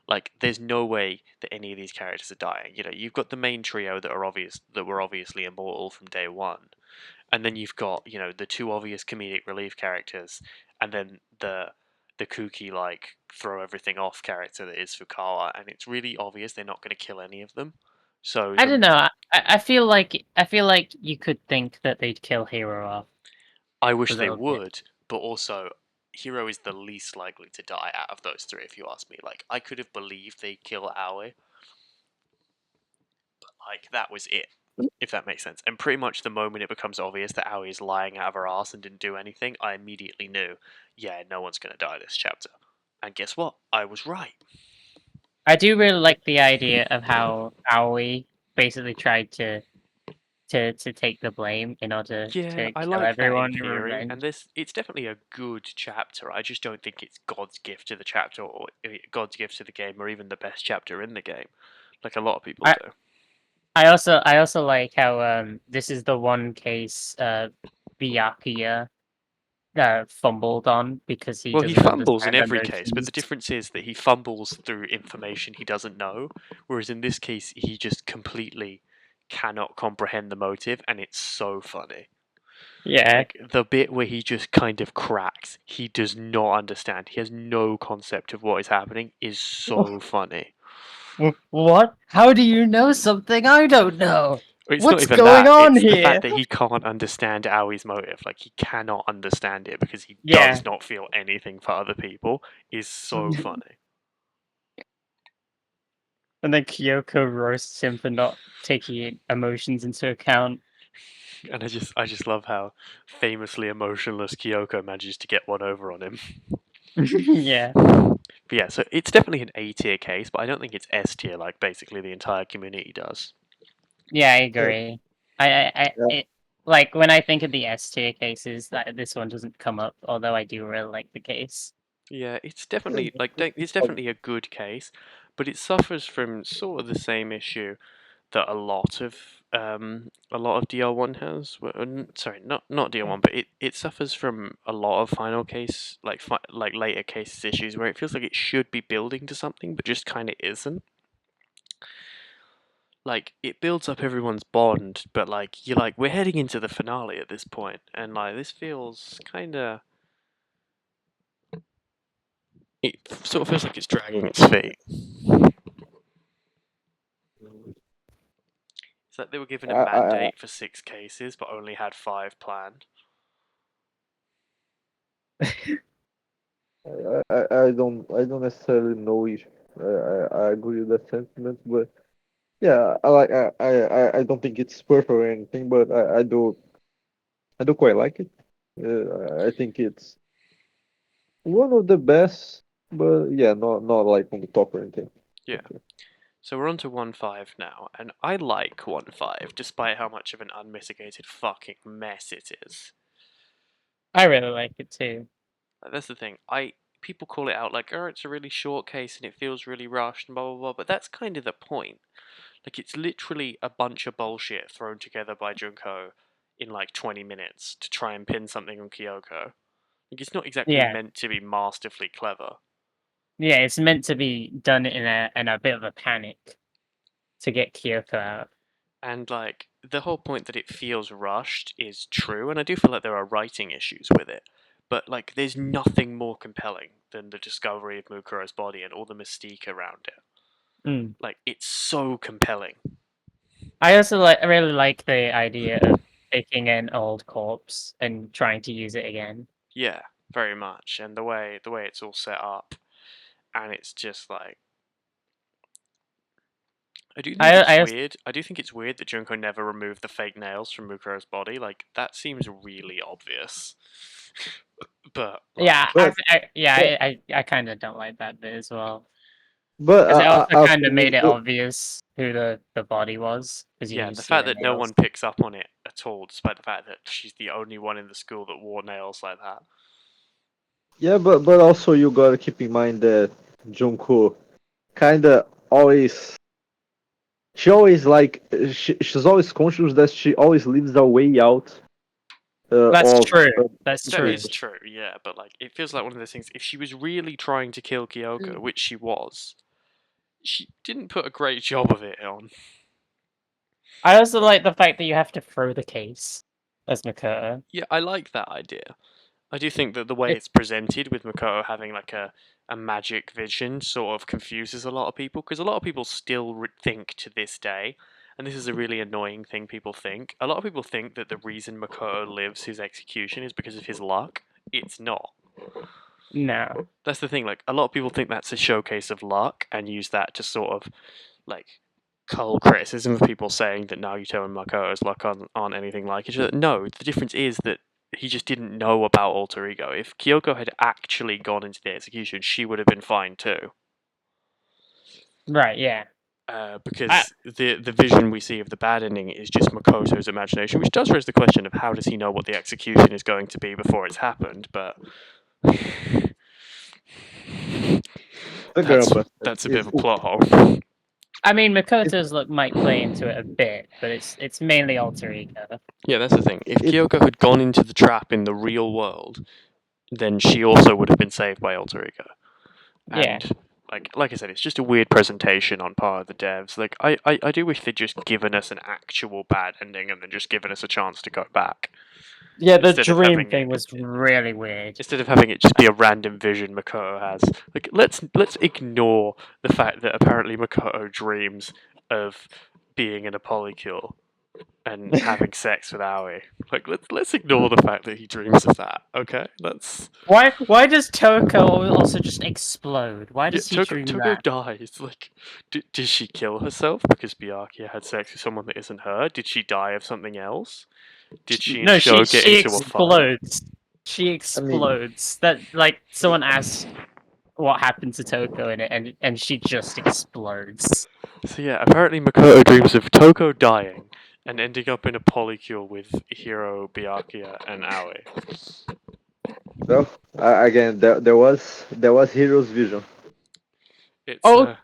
Speaker 1: Like, there's no way that any of these characters are dying. You know, you've got the main trio that were obviously immortal from day one, and then you've got the two obvious comedic relief characters, and then the kooky like throw everything off character that is Fukawa, and it's really obvious they're not going to kill any of them. So
Speaker 3: I don't know. I feel like you could think that they'd kill Hero off
Speaker 1: I
Speaker 3: a
Speaker 1: wish they
Speaker 3: little bit.
Speaker 1: would, but also Hiro is the least likely to die out of those three, if you ask me. Like, I could have believed they'd kill Aoi, but like that was it. If that makes sense. And pretty much the moment it becomes obvious that Aoi is lying out of her ass and didn't do anything, I immediately knew, yeah, no one's going to die this chapter. And guess what? I was right.
Speaker 3: I do really like the idea of how Aoi basically tried to take the blame in order
Speaker 1: Yeah,
Speaker 3: to
Speaker 1: I
Speaker 3: kill
Speaker 1: like that in
Speaker 3: everyone in
Speaker 1: theory,
Speaker 3: revenge.
Speaker 1: and it's definitely a good chapter. I just don't think it's God's gift to the chapter or God's gift to the game or even the best chapter in the game, like a lot of people
Speaker 3: I
Speaker 1: do.
Speaker 3: I also like how this is the one case Byakuya fumbled on because he
Speaker 1: Well, he
Speaker 3: doesn't
Speaker 1: fumbles in
Speaker 3: understand
Speaker 1: every case, but
Speaker 3: emotions.
Speaker 1: the difference is that he fumbles through information he doesn't know, whereas in this case, he just completely cannot comprehend the motive, and it's so funny.
Speaker 3: Yeah.
Speaker 1: Like, the bit where he just kind of cracks, he does not understand, he has no concept of what is happening, is so funny.
Speaker 3: What? How do you know something I don't know?
Speaker 1: It's not
Speaker 3: What's
Speaker 1: even
Speaker 3: going
Speaker 1: that,
Speaker 3: on
Speaker 1: it's the
Speaker 3: here?
Speaker 1: fact that he can't understand Aoi's motive. Like, he cannot understand it because he
Speaker 3: Yeah.
Speaker 1: does not feel anything for other people, is so funny.
Speaker 3: And then Kyoko roasts him for not taking emotions into account.
Speaker 1: And I just love how famously emotionless Kyoko manages to get one over on him.
Speaker 3: Yeah.
Speaker 1: But yeah, so it's definitely an A tier case, but I don't think it's S tier like basically the entire community does.
Speaker 3: Yeah, I
Speaker 2: Yeah,
Speaker 3: agree.
Speaker 2: yeah,
Speaker 3: Like when I think of the S tier cases, that this one doesn't come up, although I do really like the case.
Speaker 1: Yeah, it's
Speaker 2: yeah,
Speaker 1: definitely like it's definitely a good case, but it suffers from sort of the same issue that a lot of DR1 has. Sorry, not DR1, but it suffers from a lot of final case like later cases issues where it feels like it should be building to something, but just kind of isn't. Like, it builds up everyone's bond, but like you're like we're heading into the finale at this point, and like this feels kind of it sort of feels like it's dragging its feet. It's like they were given a
Speaker 2: I,
Speaker 1: mandate for 6 cases, but only had 5 planned.
Speaker 2: I don't necessarily know if I agree with that sentiment, but yeah, I don't think it's perfect or anything, but I do quite like it. I think it's one of the best, but yeah, not like on the top or anything.
Speaker 1: Yeah. So we're on to 1.5 now, and I like 1.5, despite how much of an unmitigated fucking mess it is.
Speaker 3: I really like it too.
Speaker 1: Like, that's the thing. People call it out like, oh, it's a really short case and it feels really rushed and blah blah blah, but that's kind of the point. Like, it's literally a bunch of bullshit thrown together by Junko in like 20 minutes to try and pin something on Kyoko. Like, it's not exactly
Speaker 3: Yeah.
Speaker 1: meant to be masterfully clever.
Speaker 3: Yeah, it's meant to be done in a bit of a panic to get Kyoko out.
Speaker 1: And like the whole point that it feels rushed is true, and I do feel like there are writing issues with it. But like, there's nothing more compelling than the discovery of Mukuro's body and all the mystique around it.
Speaker 3: Mm.
Speaker 1: Like, it's so compelling.
Speaker 3: I really like the idea of taking an old corpse and trying to use it again.
Speaker 1: Yeah, very much. And the way it's all set up, and it's just like I do think it's
Speaker 3: I
Speaker 1: weird. I do think it's weird that Junko never removed the fake nails from Mukuro's body. Like that seems really obvious. But
Speaker 3: yeah,
Speaker 1: like,
Speaker 2: But
Speaker 3: I kind of don't like that bit as well
Speaker 2: but
Speaker 3: because it also kind
Speaker 2: for
Speaker 3: of made
Speaker 2: me,
Speaker 3: it obvious who the body was because
Speaker 1: yeah,
Speaker 3: you
Speaker 1: the
Speaker 3: see
Speaker 1: fact
Speaker 3: the
Speaker 1: that no
Speaker 3: nails.
Speaker 1: one picks up on it at all, despite the fact that she's the only one in the school that wore nails like that.
Speaker 2: yeah, but also you gotta keep in mind that Junko kinda always she always like she's always conscious that she always leaves a way out
Speaker 3: That's
Speaker 2: of
Speaker 3: true. That's
Speaker 1: That
Speaker 3: true.
Speaker 1: is true, yeah, but like it feels like one of those things. If she was really trying to kill Kyoko, which she was, she didn't put a great job of it on.
Speaker 3: I also like the fact that you have to throw the case as Makoto.
Speaker 1: Yeah, I like that idea. I do think that the way
Speaker 3: It,
Speaker 1: it's presented with Makoto having like a magic vision sort of confuses a lot of people because a lot of people still think to this day, and this is a really annoying thing people think. A lot of people think that the reason Makoto lives his execution is because of his luck. It's not.
Speaker 3: no.
Speaker 1: That's the thing. Like a lot of people think that's a showcase of luck and use that to sort of like cull criticism of people saying that Naruto and Makoto's luck aren't anything like each other. No, the difference is that he just didn't know about alter ego. If Kyoko had actually gone into the execution, she would have been fine too.
Speaker 3: Right, yeah. I,
Speaker 1: Because the vision we see of the bad ending is just Makoto's imagination, which does raise the question of how does he know what the execution is going to be before it's happened. But
Speaker 2: the girl
Speaker 1: that's
Speaker 2: buster
Speaker 1: that's a bit
Speaker 2: is
Speaker 1: of a plot hole.
Speaker 3: I mean,
Speaker 2: it's
Speaker 3: Makoto's look might play into it a bit, but it's mainly alter ego.
Speaker 1: Yeah, that's the thing. If
Speaker 2: it's
Speaker 1: Kyoko had gone into the trap in the real world, then she also would have been saved by alter ego.
Speaker 3: Yeah.
Speaker 1: And like I said, it's just a weird presentation on part of the devs. Like I do wish they'd just given us an actual bad ending and then just given us a chance to go back
Speaker 3: Yeah, the
Speaker 1: instead of
Speaker 3: dream
Speaker 1: having
Speaker 3: thing
Speaker 1: it
Speaker 3: was really weird.
Speaker 1: just be a random vision Makoto has. Like let's ignore the fact that apparently Makoto dreams of being in a polycule and having sex with Aoi. Like let's ignore the fact that he dreams of that. Okay, that's
Speaker 3: Why does Toko also just explode? Why
Speaker 1: yeah.
Speaker 3: does he
Speaker 1: Toko
Speaker 3: dream
Speaker 1: Toko
Speaker 3: that?
Speaker 1: dies. Like, did she kill herself because Byakuya had sex with someone that isn't her? Did she die of something else? Did she and
Speaker 3: No,
Speaker 1: Sho get
Speaker 3: she
Speaker 1: into a fight?
Speaker 3: explodes. She
Speaker 2: I mean
Speaker 3: explodes. That like someone asks what happened to Toko in it, and she just explodes.
Speaker 1: So yeah, apparently Makoto dreams of Toko dying and ending up in a polycule with Hiro, Byakuya, and Aoi.
Speaker 2: well again there was Hero's vision.
Speaker 1: It's
Speaker 3: Oh,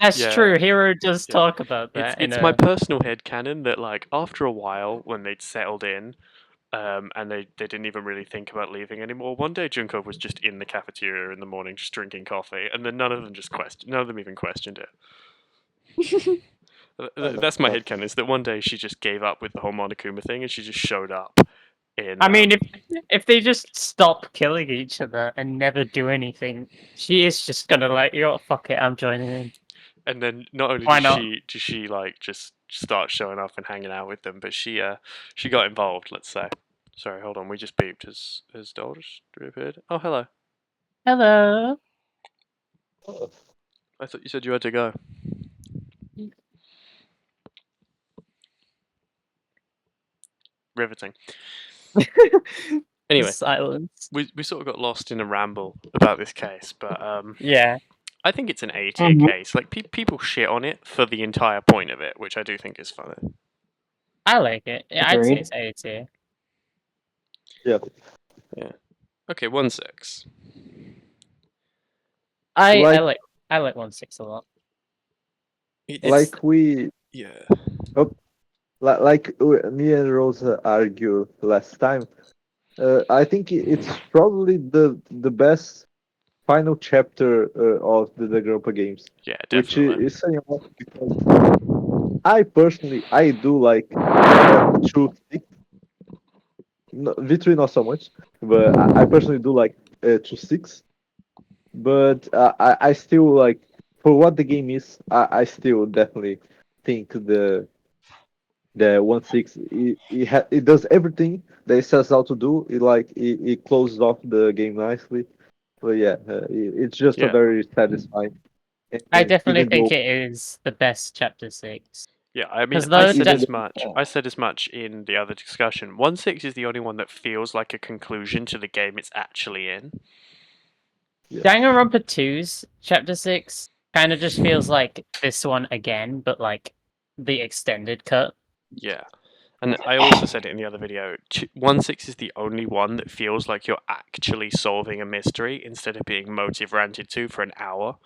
Speaker 3: that's
Speaker 1: yeah.
Speaker 3: true. Hero does
Speaker 1: Yeah.
Speaker 3: talk about that in
Speaker 1: It's my
Speaker 3: a.
Speaker 1: personal headcanon that like after a while when they'd settled in, and they didn't even really think about leaving anymore. One day Junko was just in the cafeteria in the morning just drinking coffee, and then none of them even questioned it. That's my
Speaker 2: No.
Speaker 1: headcanon, is that one day she just gave up with the whole Monokuma thing and she just showed up in
Speaker 3: I mean, if they just stop killing each other and never do anything, she is just gonna like, you know, what, fuck it, I'm joining in.
Speaker 1: and then not only
Speaker 3: Why not?
Speaker 1: does she like just start showing up and hanging out with them, but she got involved, let's say. Sorry, hold on, we just beeped. Has Doll just reappeared? Oh hello.
Speaker 3: Hello.
Speaker 1: I thought you said you had to go. Riveting.
Speaker 3: The
Speaker 1: Anyway,
Speaker 3: silence.
Speaker 1: we sort of got lost in a ramble about this case, but
Speaker 3: Yeah.
Speaker 1: I think it's an A tier
Speaker 3: Mhm.
Speaker 1: case. Like people shit on it for the entire point of it, which I do think is funny.
Speaker 3: I like it. Yeah, I'd say
Speaker 4: Agreed.
Speaker 3: it's A tier.
Speaker 2: Yeah.
Speaker 1: Yeah. Okay, 1-6.
Speaker 3: I I
Speaker 2: Like
Speaker 3: like I like 1/6 a lot. It's
Speaker 2: like we
Speaker 1: Yeah.
Speaker 2: oh, me and Rosa argued last time. I think it's probably the best final chapter of the Danganronpa games,
Speaker 1: Yeah,
Speaker 2: which
Speaker 1: definitely.
Speaker 2: is saying a lot because I do like 2-6. No, V3 not so much, but I personally do like 2-6. But I still like for what the game is. I still definitely think the 1-6 it does everything that it sets out to do. It closes off the game nicely. But yeah, it's just a
Speaker 1: Yeah.
Speaker 2: very satisfying.
Speaker 3: I definitely
Speaker 2: even
Speaker 3: think
Speaker 2: though
Speaker 3: it is the best chapter 6.
Speaker 1: Yeah, I mean,
Speaker 3: 'Cause
Speaker 1: I
Speaker 3: though
Speaker 1: said
Speaker 3: that-
Speaker 1: as much. I said as much in the other discussion. 1.6 is the only one that feels like a conclusion to the game it's actually in.
Speaker 3: Danganronpa 2's chapter 6 kind of just feels like this one again, but like the extended cut.
Speaker 1: Yeah. And I also said it in the other video. 1.6 is the only one that feels like you're actually solving a mystery instead of being motive ranted to for an hour.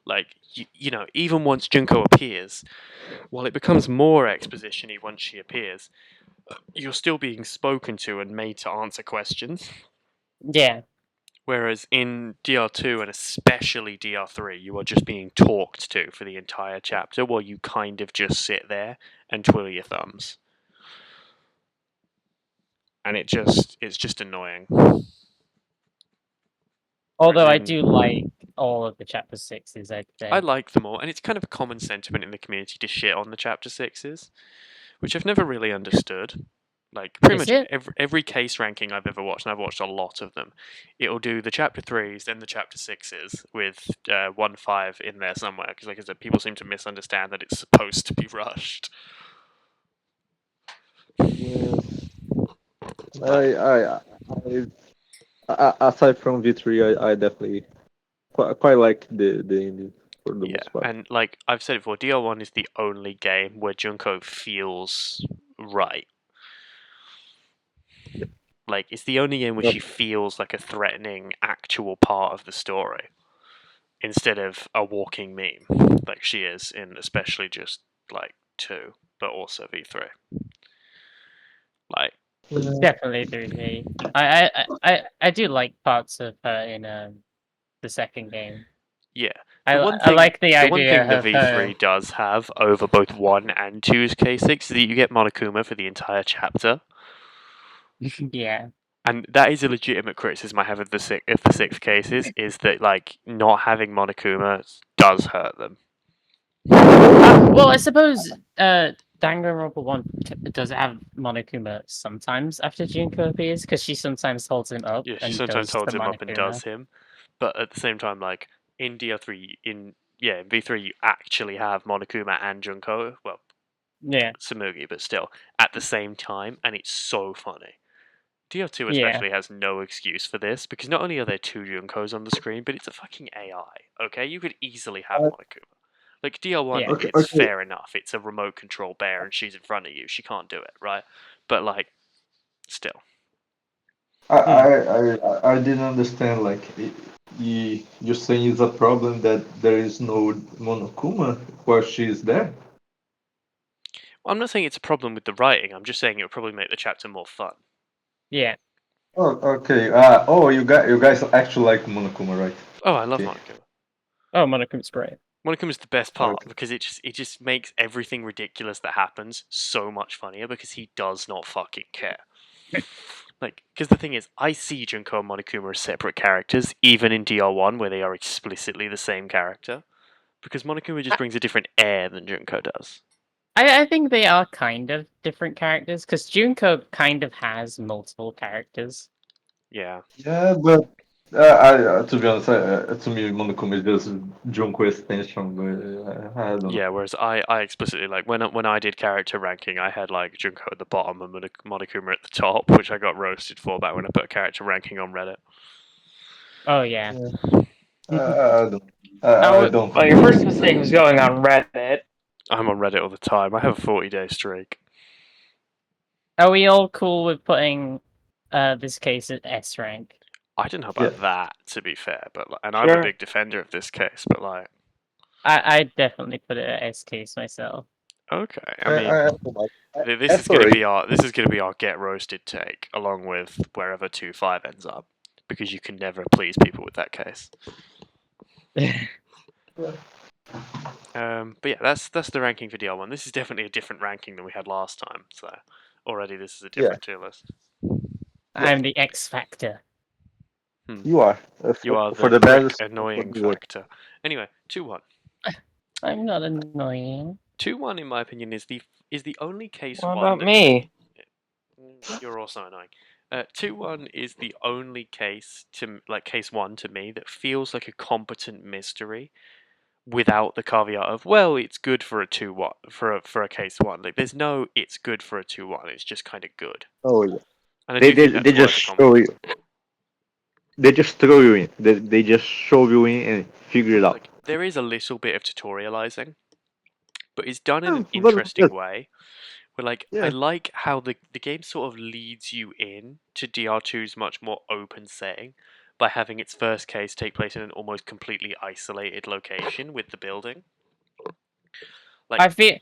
Speaker 1: Like, you know, even once Junko appears, while it becomes more exposition-y once she appears, you're still being spoken to and made to answer questions.
Speaker 3: Yeah.
Speaker 1: Whereas in DR2 and especially DR3, you are just being talked to for the entire chapter while you kind of just sit there and twiddle your thumbs. And it's just annoying.
Speaker 3: Although I
Speaker 1: in-
Speaker 3: do like all of the chapter 6s, I'd say.
Speaker 1: I like them all, and it's kind of a common sentiment in the community to shit on the chapter 6s, which I've never really understood. Like, pretty
Speaker 3: Is
Speaker 1: much
Speaker 3: it?
Speaker 1: every case ranking I've ever watched, and I've watched a lot of them, it'll do the chapter 3s, then the chapter 6s, with 1.5 in there somewhere, because like I said, people seem to misunderstand that it's supposed to be rushed.
Speaker 2: yeah, aside from V3, I definitely quite like the ending for the
Speaker 1: Yeah,
Speaker 2: most part.
Speaker 1: and like I've said before, DR1 is the only game where Junko feels right. Like, it's the only game where
Speaker 2: Yep.
Speaker 1: she feels like a threatening, actual part of the story, instead of a walking meme, like she is in especially just like 2, but also V3. Like,
Speaker 3: Definitely 3D. I do like parts of her in the second game.
Speaker 1: yeah,
Speaker 3: I like the
Speaker 1: the one
Speaker 3: idea
Speaker 1: thing the
Speaker 3: of her.
Speaker 1: V3 does have over both 1 and 2's K6 is that you get Monokuma for the entire chapter.
Speaker 3: Yeah.
Speaker 1: And that is a legitimate criticism I have of the six cases, is that like not having Monokuma does hurt them.
Speaker 3: Well, I suppose Danganronpa 1 does have Monokuma sometimes after Junko appears, because she sometimes holds him up
Speaker 1: Yeah, she
Speaker 3: and
Speaker 1: sometimes
Speaker 3: does
Speaker 1: holds
Speaker 3: the
Speaker 1: him up and
Speaker 3: Monokuma.
Speaker 1: does him, but at the same time, like in DR3, in V3, you actually have Monokuma and Junko. Well,
Speaker 3: Yeah.
Speaker 1: Samugi, but still at the same time, and it's so funny. DR2
Speaker 3: Yeah.
Speaker 1: especially has no excuse for this, because not only are there 2 Junkos on the screen, but it's a fucking AI. Okay, you could easily have Monokuma. Like DR1,
Speaker 3: Yeah.
Speaker 2: Okay,
Speaker 1: it's
Speaker 2: okay.
Speaker 1: fair enough. It's a remote control bear, and she's in front of you. She can't do it, right? But like, still,
Speaker 2: I didn't understand. Like, you're saying it's a problem that there is no Monokuma while she's there.
Speaker 1: well, I'm not saying it's a problem with the writing. I'm just saying it would probably make the chapter more fun.
Speaker 3: Yeah.
Speaker 2: Oh, okay. Oh, you guys actually like Monokuma, right?
Speaker 1: Oh, I love
Speaker 2: Okay.
Speaker 1: Monokuma.
Speaker 3: Oh, Monokuma's great.
Speaker 1: Monikuma's the best part
Speaker 2: Okay.
Speaker 1: because it just makes everything ridiculous that happens so much funnier because he does not fucking care. Like, because the thing is, I see Junko and Monokuma as separate characters, even in DR1 where they are explicitly the same character, because Monokuma just brings a different air than Junko does.
Speaker 3: I think they are kind of different characters, because Junko kind of has multiple characters.
Speaker 1: Yeah.
Speaker 2: Yeah, but to be honest, to me, Monokuma is just Junko extension. But I don't know.
Speaker 1: Yeah, whereas I explicitly, like, when I did character ranking, I had, like, Junko at the bottom and Monokuma at the top, which I got roasted for back when I put a character ranking on Reddit.
Speaker 3: Oh yeah.
Speaker 2: I don't. I
Speaker 3: Oh,
Speaker 2: don't
Speaker 3: well,
Speaker 2: think
Speaker 3: your
Speaker 2: so.
Speaker 3: first mistake was going on Reddit.
Speaker 1: I'm on Reddit all the time. I have a 40-day streak.
Speaker 3: Are we all cool with putting this case at S rank?
Speaker 1: I don't know
Speaker 2: Yeah.
Speaker 1: about that, to be fair, but like, and I'm a big defender of this case, but like,
Speaker 3: I'd definitely put it at S case myself.
Speaker 1: okay. I mean,
Speaker 2: I don't like.
Speaker 1: this is
Speaker 2: That's
Speaker 1: gonna
Speaker 2: alright.
Speaker 1: be our get roasted take, along with wherever 2.5 ends up, because you can never please people with that case. But yeah, that's the ranking for DR1. This is definitely a different ranking than we had last time, so already this is a
Speaker 2: Yeah,
Speaker 1: different tier list.
Speaker 3: I'm the X Factor.
Speaker 2: you are
Speaker 1: You are
Speaker 2: for
Speaker 1: the
Speaker 2: the
Speaker 1: prick
Speaker 2: best for
Speaker 1: annoying
Speaker 2: the worst.
Speaker 1: factor. Anyway, 2.1.
Speaker 3: I'm not annoying.
Speaker 1: 2.1, in my opinion, is the only case
Speaker 4: What
Speaker 1: one
Speaker 4: about
Speaker 1: that
Speaker 4: me?
Speaker 1: you're also annoying. 2-1 is the only case case 1 to me that feels like a competent mystery without the caveat of, well, it's good for a 2-1 for a case 1. Like there's no it's good for a 2-1. It's just kind of good.
Speaker 2: Oh yeah.
Speaker 1: And I do think
Speaker 2: They
Speaker 1: that's
Speaker 2: just
Speaker 1: worth a
Speaker 2: show you.
Speaker 1: compliment.
Speaker 2: They just throw you in. They just shove you in and figure it out.
Speaker 1: Like there is a little bit of tutorializing, but it's done in
Speaker 2: Yeah,
Speaker 1: an
Speaker 2: but
Speaker 1: interesting way. Where like I
Speaker 2: yeah,
Speaker 1: like how the game sort of leads you in to DR2's much more open setting by having its first case take place in an almost completely isolated location with the building.
Speaker 3: I
Speaker 1: Like
Speaker 3: feel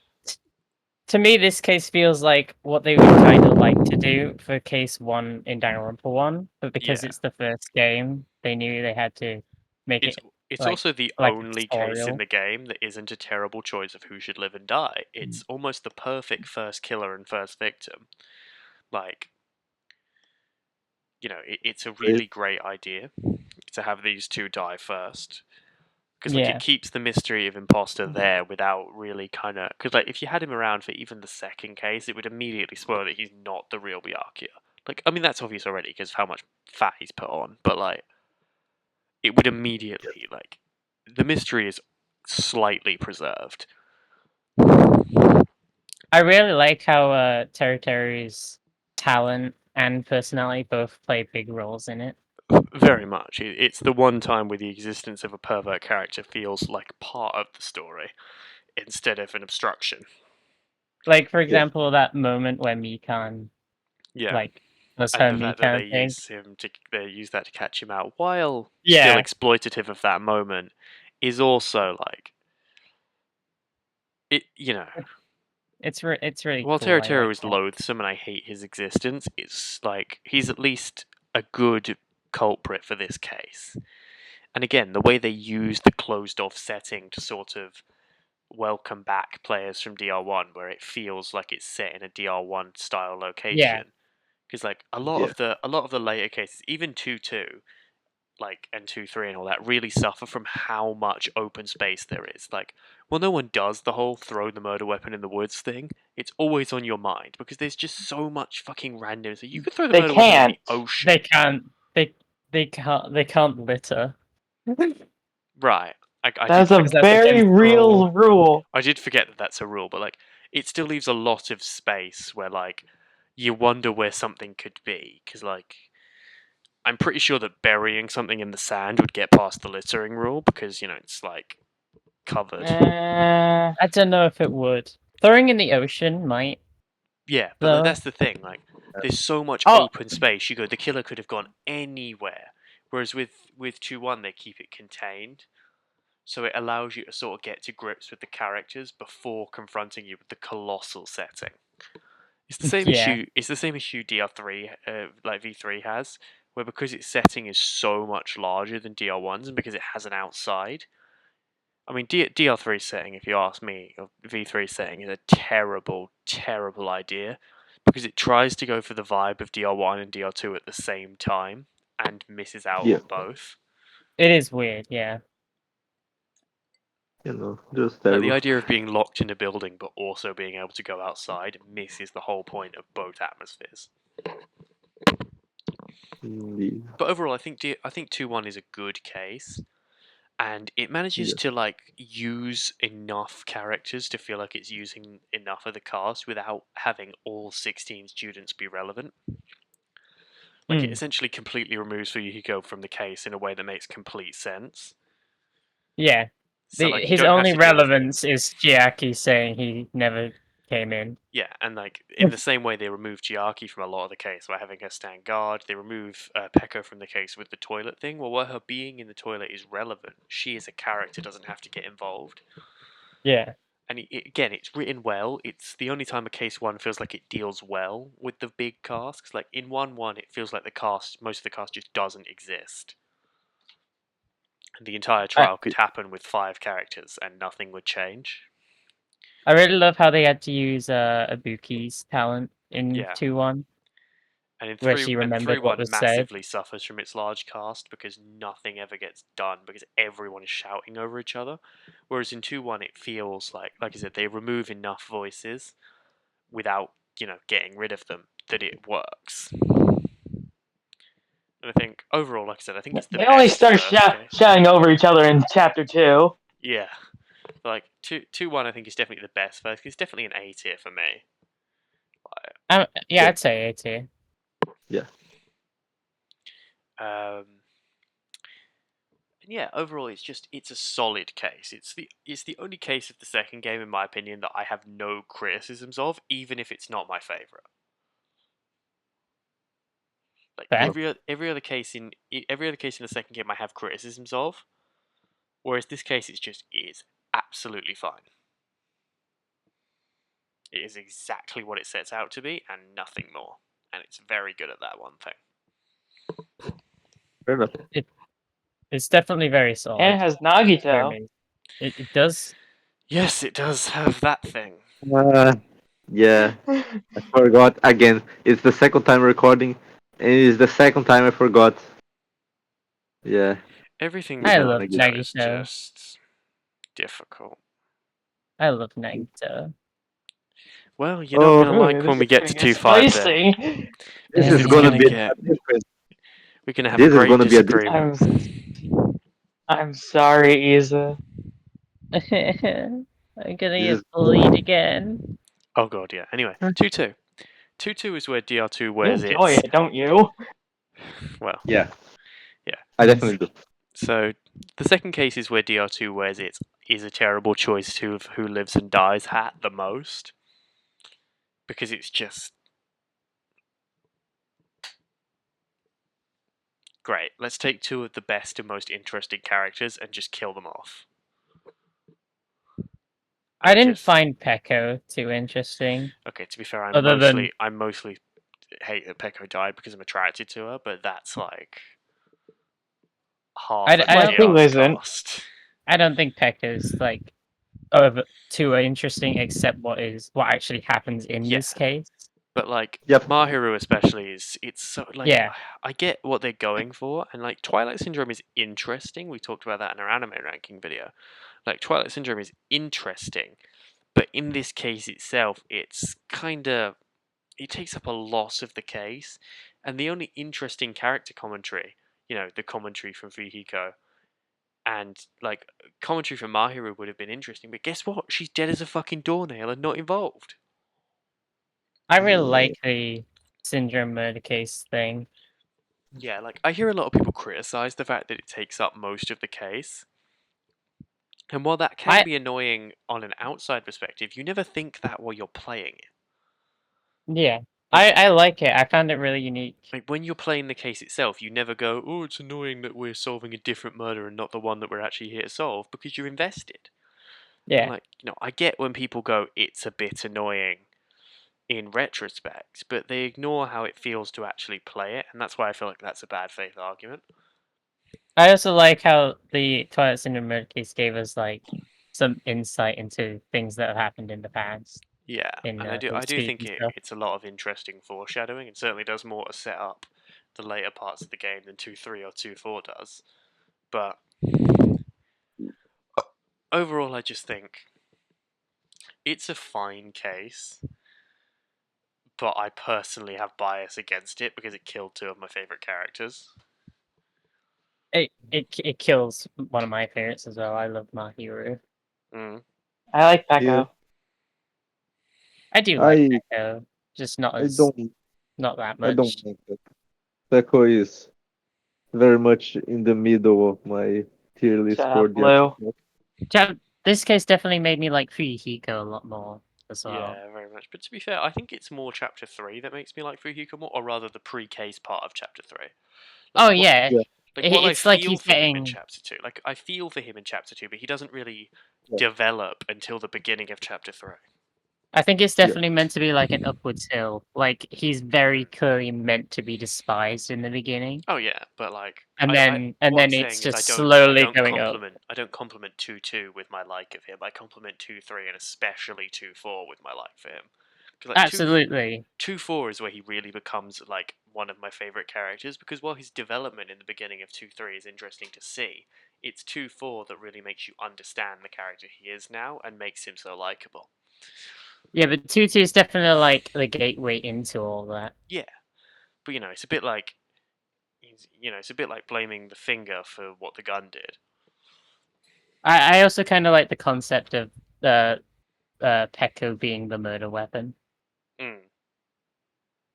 Speaker 3: to me this case feels like what they would kind of like to do for case 1 in Danganronpa 1, but because
Speaker 1: yeah,
Speaker 3: it's the first game, they knew they had to make
Speaker 1: it's
Speaker 3: it
Speaker 1: it's
Speaker 3: like
Speaker 1: also the
Speaker 3: like a
Speaker 1: only case in
Speaker 3: tutorial.
Speaker 1: the game that isn't a terrible choice of who should live and die. It's almost the perfect first killer and first victim. Like it's a really great idea to have these two die first. Because like it
Speaker 3: Yeah.
Speaker 1: keeps the mystery of imposter there without really kind of because like if you had him around for even the second case, it would immediately spoil that he's not the real Byakuya. Like I mean that's obvious already because of how much fat he's put on, but like it would immediately like the mystery is slightly preserved.
Speaker 3: I really like how Terry's talent and personality both play big roles in it.
Speaker 1: Very much. It's the one time where the existence of a pervert character feels like part of the story instead of an obstruction.
Speaker 3: Like for
Speaker 2: yeah,
Speaker 3: example, that moment where Mikan
Speaker 1: Yeah.
Speaker 3: like was
Speaker 1: And
Speaker 3: her
Speaker 1: the fact that
Speaker 3: Mikan thing.
Speaker 1: they use that to catch him out while still
Speaker 3: Yeah,
Speaker 1: exploitative of that moment is also like it
Speaker 3: it's really
Speaker 1: while
Speaker 3: cool. I
Speaker 1: Terra
Speaker 3: like
Speaker 1: is
Speaker 3: that.
Speaker 1: loathsome and I hate his existence, it's like he's at least a good culprit for this case. And again, the way they use the closed off setting to sort of welcome back players from DR1 where it feels like it's set in a DR1 style
Speaker 3: Yeah,
Speaker 1: location. Because like
Speaker 2: yeah.
Speaker 1: a lot of the later cases, even 2-2, like and 2-3 and all that really suffer from how much open space there is. Like, well, no one does the whole throw the murder weapon in the woods thing. It's always on your mind because there's just so much fucking random. So you could throw the
Speaker 4: They
Speaker 1: murder weapon in the
Speaker 4: can't.
Speaker 1: ocean,
Speaker 3: they can't. They can't litter
Speaker 1: right? I did
Speaker 4: That's a
Speaker 3: because
Speaker 1: forget.
Speaker 3: that's
Speaker 4: very
Speaker 3: against the
Speaker 4: real
Speaker 3: rule.
Speaker 4: rule.
Speaker 1: I did forget that that's a rule, but like, it still leaves a lot of space where like you wonder where something could be because like. I'm pretty sure that burying something in the sand would get past the littering rule because it's like covered.
Speaker 3: I don't know if it would. Throwing in the ocean might
Speaker 1: Yeah, but like
Speaker 3: though.
Speaker 1: that's the thing. Like, there's so much
Speaker 3: Oh,
Speaker 1: open space. The killer could have gone anywhere. Whereas with 2-1, they keep it contained, so it allows you to sort of get to grips with the characters before confronting you with the colossal setting. It's the same
Speaker 3: yeah,
Speaker 1: issue. It's the same issue DR3, like V3 has, where because its setting is so much larger than DR1's, and because it has an outside. I mean, DR3 setting, if you ask me, or V3 setting is a terrible, terrible idea because it tries to go for the vibe of DR1 and DR2 at the same time and misses out
Speaker 2: Yeah,
Speaker 1: on both.
Speaker 3: it is weird. Yeah,
Speaker 2: just
Speaker 1: Like the
Speaker 2: terrible.
Speaker 1: idea of being locked in a building but also being able to go outside misses the whole point of both atmospheres.
Speaker 2: Indeed.
Speaker 1: But overall, I think 2-1 is a good case. And it manages
Speaker 2: Yeah,
Speaker 1: to like use enough characters to feel like it's using enough of the cast without having all 16 students be relevant. Like it
Speaker 3: mm.
Speaker 1: essentially completely removes Fuyuhiko from the case in a way that makes complete sense.
Speaker 3: Yeah.
Speaker 1: So like you
Speaker 3: His
Speaker 1: don't have
Speaker 3: only
Speaker 1: to deal with
Speaker 3: relevance is Chiaki saying he never came in.
Speaker 1: yeah, and like in the same way they remove Chiaki from a lot of the case by having her stand guard, they remove Pekko from the case with the toilet thing. Well, where her being in the toilet is relevant, she as a character doesn't have to get involved.
Speaker 3: Yeah.
Speaker 1: And again, it's written well. It's the only time a case 1 feels like it deals well with the big cast. 'Cause like in 1-1, it feels like most of the cast just doesn't exist. And the entire
Speaker 3: I
Speaker 1: trial could happen with 5 characters and nothing would change.
Speaker 3: I really love how they had to use Ibuki's talent in
Speaker 1: Yeah.
Speaker 3: 2-1,
Speaker 1: And in
Speaker 3: where
Speaker 1: 3
Speaker 3: she
Speaker 1: and
Speaker 3: remembered what
Speaker 1: 3-1
Speaker 3: was said.
Speaker 1: massively suffers from its large cast because nothing ever gets done because everyone is shouting over each other. Whereas in 2-1 it feels like I said, they remove enough voices without, getting rid of them that it works. And I think overall, like I said, I think it's the
Speaker 4: They only
Speaker 1: best
Speaker 4: start
Speaker 1: first case.
Speaker 4: shouting over each other in chapter 2.
Speaker 1: Yeah, like 2-1, I think is definitely the best first case. It's definitely an A tier for me.
Speaker 3: Yeah,
Speaker 2: Yeah.
Speaker 3: I'd say A tier.
Speaker 1: And yeah, overall, it's a solid case. It's the only case of the second game, in my opinion, that I have no criticisms of, even if it's not my favorite. Like
Speaker 3: Fair.
Speaker 1: every other case in the second game, I have criticisms of, whereas this case is absolutely fine. It is exactly what it sets out to be, and nothing more. And it's very good at that one thing.
Speaker 2: Fair enough.
Speaker 3: It's definitely very solid.
Speaker 4: And it has
Speaker 3: Very
Speaker 4: Nagito.
Speaker 3: amazing. It does.
Speaker 1: Yes, it does have that thing.
Speaker 2: Yeah, I forgot again. It's the second time recording, and it is the second time I forgot. Yeah.
Speaker 1: Everything
Speaker 3: I
Speaker 1: about
Speaker 3: love
Speaker 1: Nagito is
Speaker 3: Nagito.
Speaker 1: just difficult.
Speaker 3: I love Nagito.
Speaker 1: Well, you're not gonna
Speaker 4: Ooh,
Speaker 1: like
Speaker 4: this
Speaker 1: when we
Speaker 4: is
Speaker 1: get
Speaker 4: gonna
Speaker 1: to
Speaker 4: get
Speaker 1: 2-5 then.
Speaker 4: spicy.
Speaker 2: This
Speaker 1: This
Speaker 2: is
Speaker 1: is
Speaker 2: gonna
Speaker 1: gonna
Speaker 2: be
Speaker 1: get-
Speaker 2: a different.
Speaker 1: We're gonna have
Speaker 2: This
Speaker 1: a
Speaker 2: is
Speaker 1: great
Speaker 2: gonna be a
Speaker 1: disagreement.
Speaker 4: I'm sorry, Isa.
Speaker 3: I'm gonna
Speaker 2: This
Speaker 3: get
Speaker 2: is
Speaker 3: bullied again.
Speaker 1: Oh god, yeah. Anyway, 2-2. 2-2 is where DR2
Speaker 4: You
Speaker 1: wears
Speaker 4: enjoy
Speaker 1: its.
Speaker 4: it, don't you?
Speaker 1: Well,
Speaker 2: yeah.
Speaker 1: Yeah.
Speaker 2: I definitely do.
Speaker 1: So the second case is where DR2 wears its is a terrible choice to of who lives and dies hat the most, because it's just great. Let's take two of the best and most interesting characters and just kill them off.
Speaker 3: I didn't find Peko too interesting.
Speaker 1: Okay, to be fair,
Speaker 3: Other than
Speaker 1: I mostly hate that Peko died because I'm attracted to her, but that's like half of
Speaker 3: I
Speaker 1: the
Speaker 3: don't
Speaker 4: Who
Speaker 1: DR's
Speaker 4: isn't?
Speaker 1: cost.
Speaker 3: I don't think Peko's like too interesting, except what actually happens in
Speaker 1: Yeah.
Speaker 3: this case.
Speaker 1: But like
Speaker 2: Yep.
Speaker 1: Mahiru especially it's so like
Speaker 3: Yeah.
Speaker 1: I get what they're going for, and like Twilight Syndrome is interesting. We talked about that in our anime ranking video. Like Twilight Syndrome is interesting, but in this case itself, it's kinda it takes up a lot of the case, and the only interesting character commentary, the commentary from Fuyuhiko, and like commentary from Mahiru would have been interesting, but guess what? She's dead as a fucking doornail and not involved.
Speaker 3: I really
Speaker 2: Yeah.
Speaker 3: like the Syndrome murder case thing.
Speaker 1: Yeah, like I hear a lot of people criticize the fact that it takes up most of the case. And while that can be annoying on an outside perspective, you never think that while you're playing it.
Speaker 3: Yeah. I like it. I found it really unique.
Speaker 1: Like when you're playing the case itself, you never go, "Oh, it's annoying that we're solving a different murder and not the one that we're actually here to solve," because you're invested.
Speaker 3: Yeah.
Speaker 1: Like, I get when people go, "It's a bit annoying," in retrospect, but they ignore how it feels to actually play it, and that's why I feel like that's a bad faith argument.
Speaker 3: I also like how the Twilight Syndrome murder case gave us like some insight into things that have happened in the past.
Speaker 1: Yeah,
Speaker 3: In
Speaker 1: and I
Speaker 3: the
Speaker 1: do
Speaker 3: speed
Speaker 1: think
Speaker 3: and stuff.
Speaker 1: it's a lot of interesting foreshadowing, and certainly does more to set up the later parts of the game than 2-3 or 2-4 does. But overall, I just think it's a fine case, but I personally have bias against it because it killed two of my favorite characters.
Speaker 3: It kills one of my favorites as well. I love Mahiru.
Speaker 1: Mm.
Speaker 4: I like Peko.
Speaker 2: Yeah.
Speaker 3: I do like Peko, just not
Speaker 2: I
Speaker 3: as
Speaker 2: don't.
Speaker 3: not that
Speaker 2: I don't
Speaker 3: much.
Speaker 2: like it. Peko is very much in the middle of my tier list
Speaker 4: Shut
Speaker 2: for
Speaker 4: up,
Speaker 2: the.
Speaker 4: Blue.
Speaker 3: This case definitely made me like Fuyuhiko a lot more as well.
Speaker 1: Yeah, very much. But to be fair, I think it's more Chapter 3 that makes me like Fuyuhiko more, or rather the pre-case part of Chapter 3.
Speaker 3: Oh
Speaker 1: Like,
Speaker 3: yeah,
Speaker 2: Yeah.
Speaker 1: Like, while I
Speaker 3: it's like
Speaker 1: feel
Speaker 3: he's
Speaker 1: for him in
Speaker 3: getting.
Speaker 1: Chapter 2, like, I feel for him in Chapter 2, but he doesn't really
Speaker 2: Yeah.
Speaker 1: develop until the beginning of Chapter 3.
Speaker 3: I think it's
Speaker 2: Yeah.
Speaker 3: definitely meant to be like an upwards hill. Like he's very clearly meant to be despised in the beginning,
Speaker 1: Oh yeah, but like,
Speaker 3: and
Speaker 1: what
Speaker 3: then
Speaker 1: I'm
Speaker 3: it's
Speaker 1: saying is
Speaker 3: just slowly
Speaker 1: I
Speaker 3: going up.
Speaker 1: don't compliment 2-2 with my like of him. I compliment 2-3 and especially 2-4 with my like for him. 'Cause, like,
Speaker 3: Absolutely.
Speaker 1: 2-4 is where he really becomes like one of my favorite characters, because while his development in the beginning of 2-3 is interesting to see, it's 2-4 that really makes you understand the character he is now and makes him so likable.
Speaker 3: Yeah, but 2-2 is definitely like the gateway into all that.
Speaker 1: Yeah, but it's a bit like it's a bit like blaming the finger for what the gun did.
Speaker 3: I also kind of like the concept of Pecco being the murder weapon.
Speaker 1: Mm.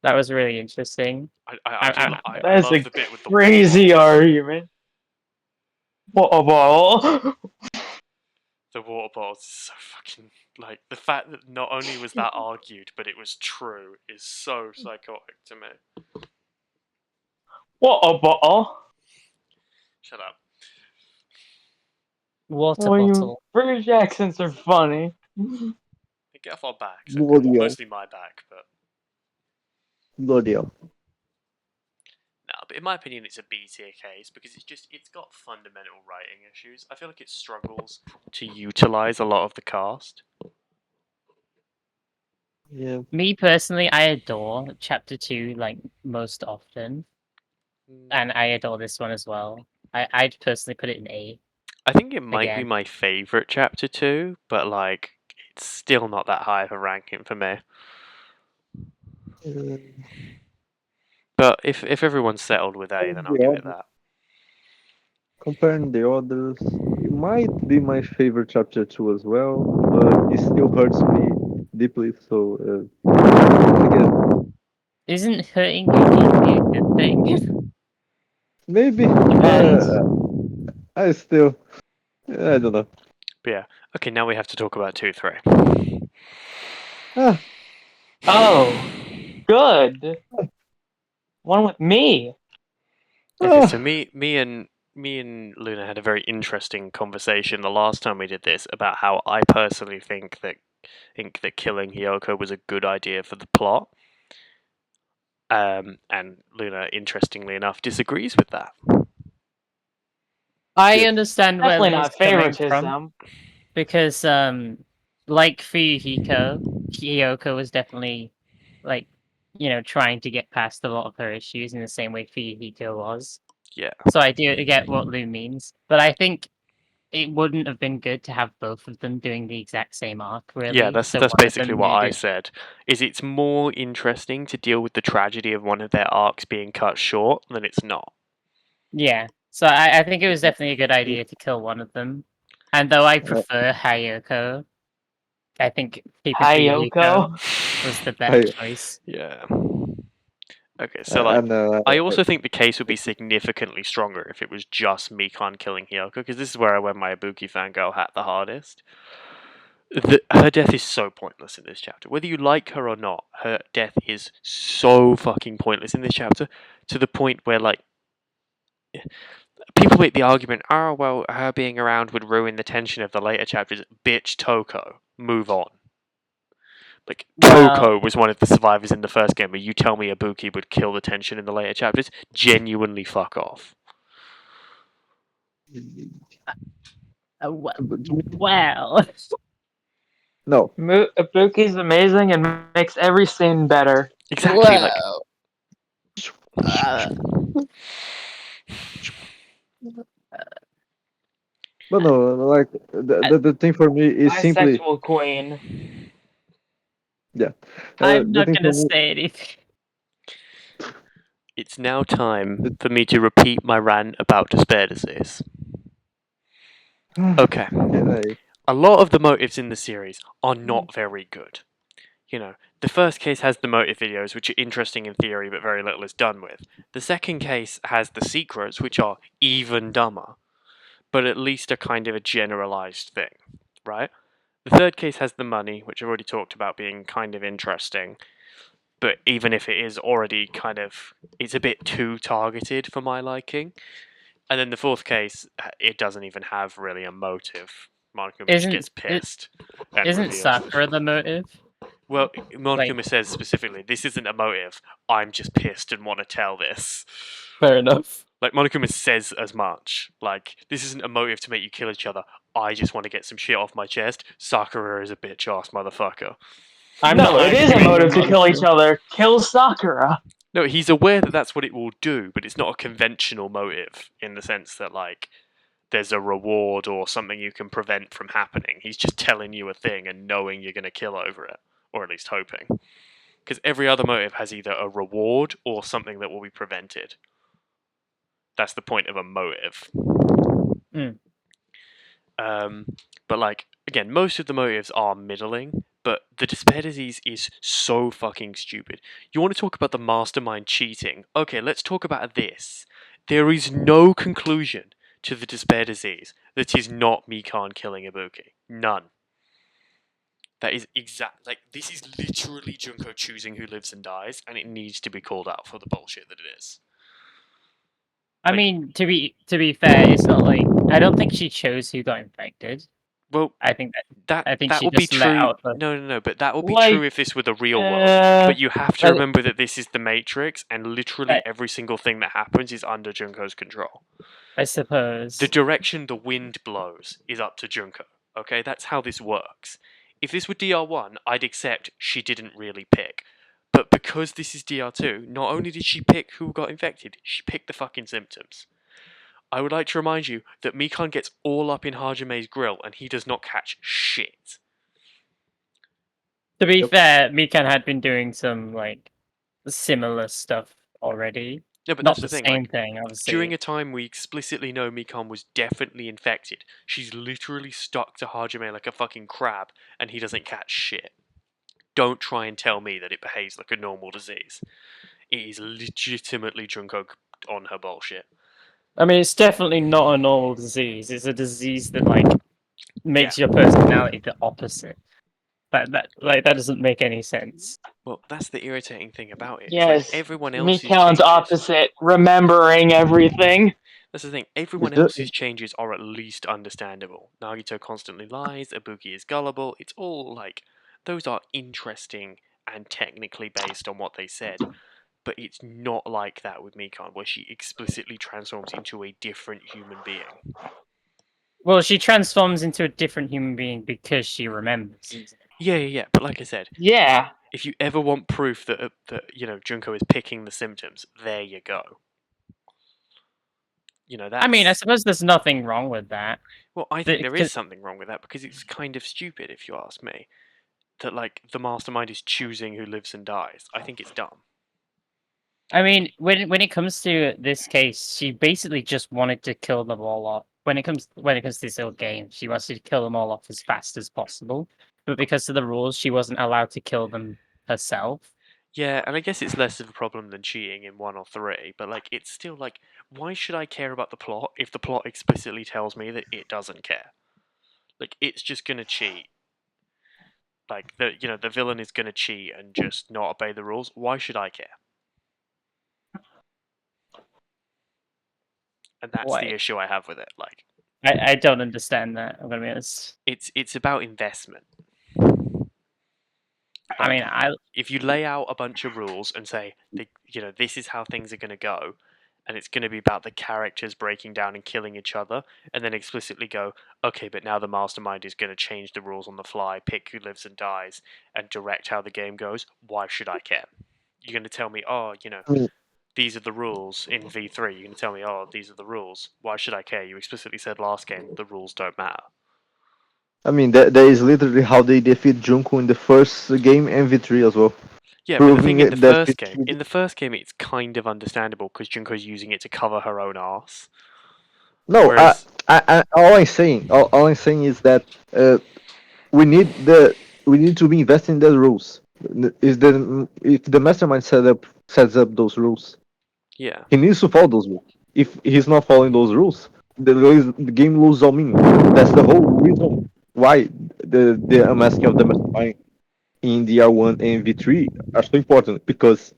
Speaker 3: That was really interesting.
Speaker 1: I
Speaker 4: That's
Speaker 1: love
Speaker 4: a
Speaker 1: the bit with the
Speaker 4: crazy
Speaker 1: water bottle.
Speaker 4: argument. What a ball!
Speaker 1: The water bottles is so fucking like the fact that not only was that argued, but it was true is so psychotic to me.
Speaker 4: What a ball!
Speaker 1: Shut up.
Speaker 3: Water
Speaker 4: Well, you
Speaker 3: bottle.
Speaker 4: British accents are funny.
Speaker 1: Get off our backs, okay?
Speaker 2: Bloody hell.
Speaker 1: Mostly my back, but
Speaker 2: Bloody hell.
Speaker 1: no. But in my opinion, it's a B tier case because it's got fundamental writing issues. I feel like it struggles to utilize a lot of the cast.
Speaker 2: Yeah.
Speaker 3: Me personally, I adore chapter 2 like most often, and I adore this one as well. I'd personally put it in A.
Speaker 1: I think it might be
Speaker 3: Again.
Speaker 1: my favorite chapter 2, but like it's still not that high of a ranking for me. But if everyone's settled with A, then I'll give it that.
Speaker 2: Comparing the others, it might be my favorite chapter 2 as well, but it still hurts me deeply. So I guess
Speaker 3: Isn't hurting you deeply a good thing?
Speaker 2: maybe,
Speaker 4: Depends.
Speaker 2: but I still I don't know.
Speaker 1: But yeah. Okay, now we have to talk about 2, 3.
Speaker 2: Ah,
Speaker 4: Oh, good. One with me.
Speaker 1: Okay, so
Speaker 2: ah.
Speaker 1: me and Luna had a very interesting conversation the last time we did this about how I personally think that killing Hiyoko was a good idea for the plot. And Luna, interestingly enough, disagrees with that.
Speaker 3: I
Speaker 2: Yes.
Speaker 3: understand where
Speaker 4: Definitely
Speaker 3: Luna's
Speaker 4: not
Speaker 3: coming from
Speaker 4: favoritism.
Speaker 3: because like Fuyuhiko, Hiyoko was definitely like trying to get past a lot of her issues in the same way Fuyuhiko was.
Speaker 1: Yeah.
Speaker 3: So I do get what Lu means, but I think it wouldn't have been good to have both of them doing the exact same arc, really.
Speaker 1: Yeah, that's
Speaker 3: So
Speaker 1: that's
Speaker 3: one of
Speaker 1: basically
Speaker 3: them
Speaker 1: what I
Speaker 3: needed.
Speaker 1: said. Is it's more interesting to deal with the tragedy of one of their arcs being cut short than it's not.
Speaker 3: Yeah. So I think it was definitely a good idea to kill one of them. And though I prefer Hayoko, I think keeping
Speaker 4: Hayoko.
Speaker 3: Fuyuhiko was the better choice.
Speaker 1: Yeah. Okay, so like
Speaker 2: And
Speaker 1: I also think the case would be significantly stronger if it was just Mikan killing Hiyoko, because this is where I wear my Ibuki fangirl hat the hardest. Her death is so pointless in this chapter. Whether you like her or not, her death is so fucking pointless in this chapter, to the point where like people make the argument, oh well, her being around would ruin the tension of the later chapters. Bitch, Toko, move on. Like
Speaker 3: Well,
Speaker 1: Toko was one of the survivors in the first game, but you tell me Ibuki would kill the tension in the later chapters? Genuinely fuck off.
Speaker 3: well.
Speaker 2: no.
Speaker 4: Ibuki's amazing and makes every scene better.
Speaker 1: Exactly, like
Speaker 3: Well. Uh,
Speaker 2: But no, like the thing for me is simply
Speaker 4: Bisexual queen.
Speaker 2: yeah.
Speaker 3: I'm
Speaker 2: The
Speaker 3: not
Speaker 2: thing for
Speaker 3: gonna
Speaker 2: me.
Speaker 3: say anything.
Speaker 1: it's now time for me to repeat my rant about despair disease. Okay.
Speaker 2: Okay,
Speaker 1: A lot of the motives in the series are not very good. The first case has the motive videos, which are interesting in theory, but very little is done with. The second case has the secrets, which are even dumber, but at least are kind of a generalized thing, right? The third case has the money, which I've already talked about being kind of interesting, but even if it is already it's a bit too targeted for my liking. And then the fourth case, it doesn't even have really a motive. Monokuma just gets pissed and
Speaker 3: Isn't
Speaker 1: reveals.
Speaker 3: Sakura the motive?
Speaker 1: Well,
Speaker 3: Like,
Speaker 1: Monokuma says specifically, this isn't a motive. I'm just pissed and want to tell this.
Speaker 3: fair enough.
Speaker 1: Like, Monokuma says as much. Like, this isn't a motive to make you kill each other. I just want to get some shit off my chest. Sakura is a bitch ass motherfucker.
Speaker 3: I'm
Speaker 4: No,
Speaker 3: not
Speaker 4: it is a
Speaker 3: arguing
Speaker 4: motive
Speaker 3: with
Speaker 4: to kill each
Speaker 3: Monokuma.
Speaker 4: other. Kill Sakura.
Speaker 1: No, he's aware that that's what it will do, but it's not a conventional motive in the sense that, like, there's a reward or something you can prevent from happening. He's just telling you a thing and knowing you're going to kill over it, or at least hoping. Because every other motive has either a reward or something that will be prevented. That's the point of a motive.
Speaker 3: Mm.
Speaker 1: But like again, most of the motives are middling. But the despair disease is so fucking stupid. You want to talk about the mastermind cheating? Okay, let's talk about this. There is no conclusion to the despair disease that is not Mikan killing Ibuki. None. That is exact. Like this is literally Junko choosing who lives and dies, and it needs to be called out for the bullshit that it is.
Speaker 3: I
Speaker 1: Like-
Speaker 3: mean, to be fair, it's not like I don't think she chose who got infected.
Speaker 1: Well,
Speaker 3: I think I think
Speaker 1: that
Speaker 3: she
Speaker 1: will be
Speaker 3: just let
Speaker 1: true.
Speaker 3: out the
Speaker 1: No. But that will be
Speaker 4: Like,
Speaker 1: true if this were the real world. But you have to
Speaker 4: like-
Speaker 1: remember that this is the Matrix, and literally
Speaker 3: Right.
Speaker 1: every single thing that happens is under Junko's control.
Speaker 3: I suppose.
Speaker 1: The direction the wind blows is up to Junko. Okay, that's how this works. If this were DR1, I'd accept she didn't really pick. But because this is DR2, not only did she pick who got infected, she picked the fucking symptoms. I would like to remind you that Mikan gets all up in Hajame's grill and he does not catch shit.
Speaker 3: To be
Speaker 2: Yep.
Speaker 3: fair, Mikan had been doing some like similar stuff already.
Speaker 1: No, but
Speaker 3: Not
Speaker 1: that's
Speaker 3: the
Speaker 1: the thing.
Speaker 3: same
Speaker 1: Like,
Speaker 3: thing, obviously.
Speaker 1: during a time we explicitly know Mikan was definitely infected, she's literally stuck to Hajime like a fucking crab and he doesn't catch shit. Don't try and tell me that it behaves like a normal disease. It is legitimately Junko on her bullshit.
Speaker 3: I mean, it's definitely not a normal disease. It's a disease that like makes your personality the opposite. That doesn't make any sense.
Speaker 1: Well, that's the irritating thing about it. It's
Speaker 4: yes,
Speaker 1: like everyone else's
Speaker 4: Mikan's
Speaker 1: changes.
Speaker 4: opposite, remembering everything.
Speaker 1: That's the thing. Everyone
Speaker 2: the-
Speaker 1: else's changes are at least understandable. Nagito constantly lies. Ibuki is gullible. It's all like those are interesting and technically based on what they said. But it's not like that with Mikan, where she explicitly transforms into a different human being.
Speaker 3: Well, she transforms into a different human being because she remembers.
Speaker 1: Yeah. But like I said,
Speaker 4: Yeah.
Speaker 1: if you ever want proof that Junko is picking the symptoms, there you go. That's.
Speaker 3: I mean, I suppose there's nothing wrong with that.
Speaker 1: Well, I think there is something wrong with that because it's kind of stupid, if you ask me. That like the mastermind is choosing who lives and dies. I think it's dumb.
Speaker 3: I mean, when it comes to this case, she basically just wanted to kill them all off. When it comes to this whole game, she wanted to kill them all off as fast as possible. But because of the rules, she wasn't allowed to kill them herself.
Speaker 1: Yeah, and I guess it's less of a problem than cheating in 1 or 3, but like it's still like, why should I care about the plot if the plot explicitly tells me that it doesn't care? Like it's just gonna cheat. Like the villain is gonna cheat and just not obey the rules. Why should I care? And that's the
Speaker 3: Why?
Speaker 1: issue I have with it. Like
Speaker 3: I don't understand that. I'm gonna be honest.
Speaker 1: it's about investment.
Speaker 3: I mean,
Speaker 1: If you lay out a bunch of rules and say, this is how things are going to go, and it's going to be about the characters breaking down and killing each other, and then explicitly go, okay, but now the mastermind is going to change the rules on the fly, pick who lives and dies, and direct how the game goes, why should I care? You're going to tell me,
Speaker 2: I mean,
Speaker 1: these are the rules in V3. You're going to tell me, these are the rules. Why should I care? You explicitly said last game, the rules don't matter.
Speaker 2: that is literally how they defeat Junko in the first game and V3 as well.
Speaker 1: Yeah, but the thing
Speaker 2: Proving
Speaker 1: in the
Speaker 2: that
Speaker 1: first game, it's kind of understandable because Junko's using it to cover her own ass.
Speaker 2: No,
Speaker 1: Whereas,
Speaker 2: all I'm saying is that we need to be investing in the rules. Is the if the mastermind sets up those rules,
Speaker 1: yeah,
Speaker 2: he needs to follow those rules. If he's not following those rules, the game loses all meaning. That's the whole reason why the unmasking of the mastermind in DR1 and V3 are so important because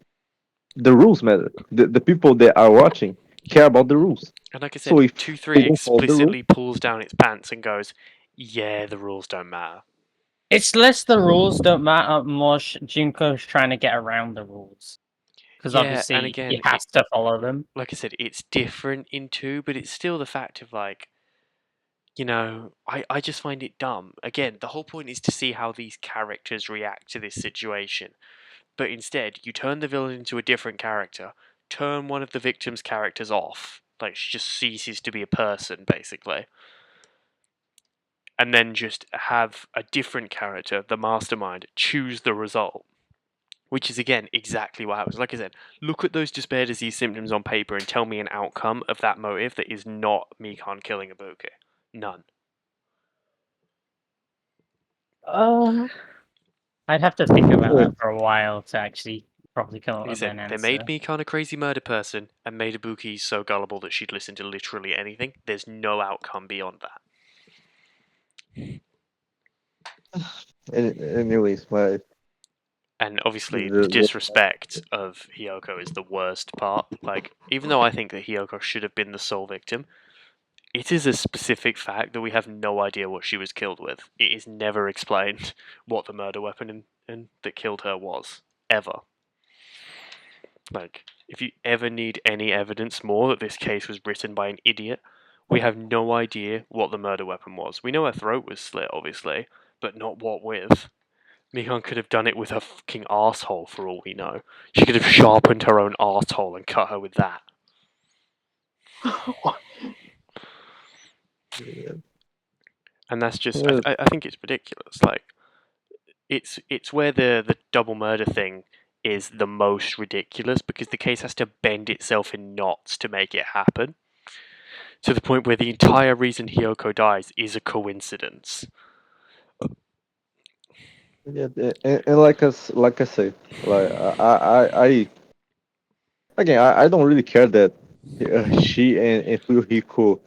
Speaker 2: the rules matter. The people that are watching care about the rules.
Speaker 1: and like I
Speaker 2: So
Speaker 1: said,
Speaker 2: if
Speaker 1: 2-3
Speaker 2: they don't follow the rules,
Speaker 1: explicitly pulls down its pants and goes, "Yeah, the rules don't matter."
Speaker 3: it's less the rules don't matter, more Junko's trying to get around the rules because
Speaker 1: Yeah, and
Speaker 3: obviously he
Speaker 1: again,
Speaker 3: has to follow them.
Speaker 1: like I said, it's different in 2, but it's still the fact of like, I just find it dumb. Again, the whole point is to see how these characters react to this situation. But instead, you turn the villain into a different character, turn one of the victim's characters off, like she just ceases to be a person, basically, and then just have a different character, the mastermind, choose the result. Which is, again, exactly what happens. Like I said, look at those despair disease symptoms on paper and tell me an outcome of that motive that is not Mikan killing Ibuki. None.
Speaker 3: I'd have to think about that for a while to actually probably come up
Speaker 1: Like I
Speaker 3: with
Speaker 1: said,
Speaker 3: an
Speaker 1: they
Speaker 3: answer.
Speaker 1: made Mikan a crazy murder person and made Ibuki so gullible that she'd listen to literally anything. There's no outcome beyond that.
Speaker 2: Anyways,
Speaker 1: And obviously, the
Speaker 2: the
Speaker 1: disrespect of Hiyoko is the worst part. Like, even though I think that Hiyoko should have been the sole victim, it is a specific fact that we have no idea what she was killed with. It is never explained what the murder weapon and that killed her was. Ever. Like, if you ever need any evidence more that this case was written by an idiot, we have no idea what the murder weapon was. We know her throat was slit, obviously, but not what with. Mikan could have done it with her fucking arsehole for all we know. She could have sharpened her own arsehole and cut her with that. And that's just, I think it's ridiculous. Like, it's where the double murder thing is the most ridiculous because the case has to bend itself in knots to make it happen. To the point where the entire reason Hiyoko dies is a coincidence.
Speaker 2: yeah, and like I say, like I again, I don't really care that she and Fuyuhiko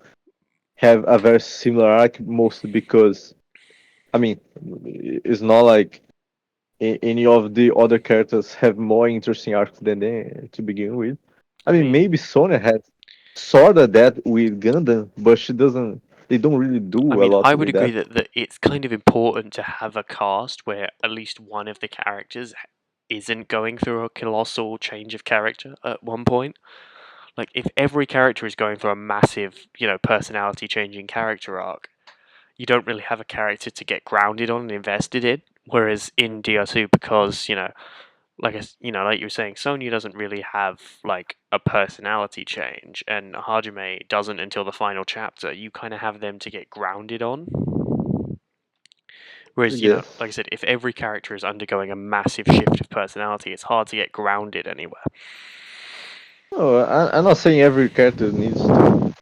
Speaker 2: have a very similar arc, mostly because I mean, it's not like any of the other characters have more interesting arcs than they to begin with. I
Speaker 1: I
Speaker 2: mean,
Speaker 1: mean,
Speaker 2: maybe Sonya has sort of that with Gundam, but she doesn't. They don't really do a lot
Speaker 1: I would
Speaker 2: with
Speaker 1: agree
Speaker 2: that.
Speaker 1: that it's kind of important to have a cast where at least one of the characters isn't going through a colossal change of character at one point. Like, if every character is going through a massive, personality changing character arc, you don't really have a character to get grounded on and invested in. Whereas in DR2, because, like you were saying, Sonya doesn't really have like a personality change, and Hajime doesn't until the final chapter. You kind of have them to get grounded on.
Speaker 2: I
Speaker 1: Whereas,
Speaker 2: guess.
Speaker 1: like I said, if every character is undergoing a massive shift of personality, it's hard to get grounded anywhere.
Speaker 2: No, I'm not saying every character needs to,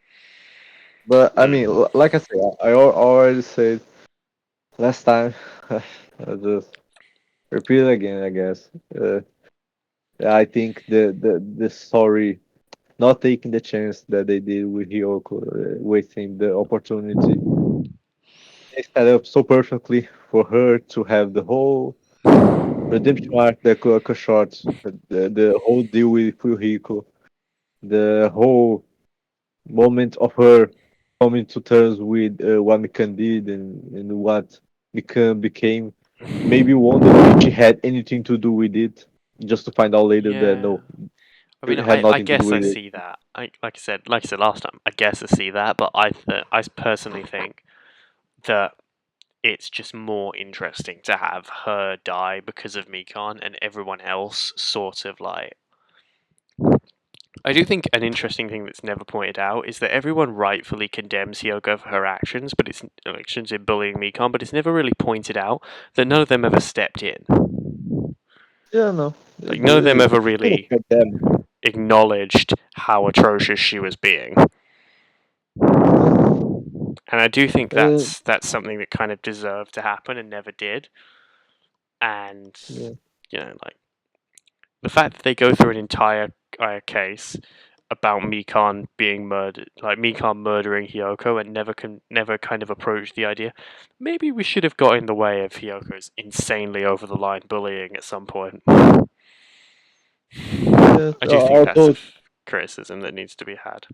Speaker 2: but I mean,
Speaker 1: Mm.
Speaker 2: like I said, already said last time. I'll just repeat it again, I guess. I think the story not taking the chance that they did with Hyoko, wasting the opportunity. They set up so perfectly for her to have the whole redemption arc that cut short, the whole deal with Hyoko, the whole moment of her coming to terms with what Mikan did and what Mikan became. Maybe wonder if she had anything to do with it, just to find out later that
Speaker 1: Yeah.
Speaker 2: no,
Speaker 1: I mean,
Speaker 2: it had
Speaker 1: I
Speaker 2: nothing to do
Speaker 1: guess I
Speaker 2: with it.
Speaker 1: see that. Like I said last time, I guess I see that, but I personally think that it's just more interesting to have her die because of Mikan and everyone else sort of like. I do think an interesting thing that's never pointed out is that everyone rightfully condemns Hyoko for her actions, but it's actions in bullying Mikan, but it's never really pointed out that none of them ever stepped in.
Speaker 2: Yeah, no,
Speaker 1: Like, none of them ever
Speaker 2: kind of
Speaker 1: really
Speaker 2: felt bad.
Speaker 1: acknowledged how atrocious she was being.
Speaker 2: Yeah,
Speaker 1: And I do think
Speaker 2: uh,
Speaker 1: that's something that kind of deserved to happen and never did. And
Speaker 2: yeah.
Speaker 1: like the fact that they go through an entire case about Mikan being murdered, like Mikan murdering Hyoko, and never kind of approach the idea. Maybe we should have got in the way of Hyoko's insanely over the line bullying at some point.
Speaker 2: Yeah,
Speaker 1: I do think that's a
Speaker 2: although
Speaker 1: criticism that needs to be had.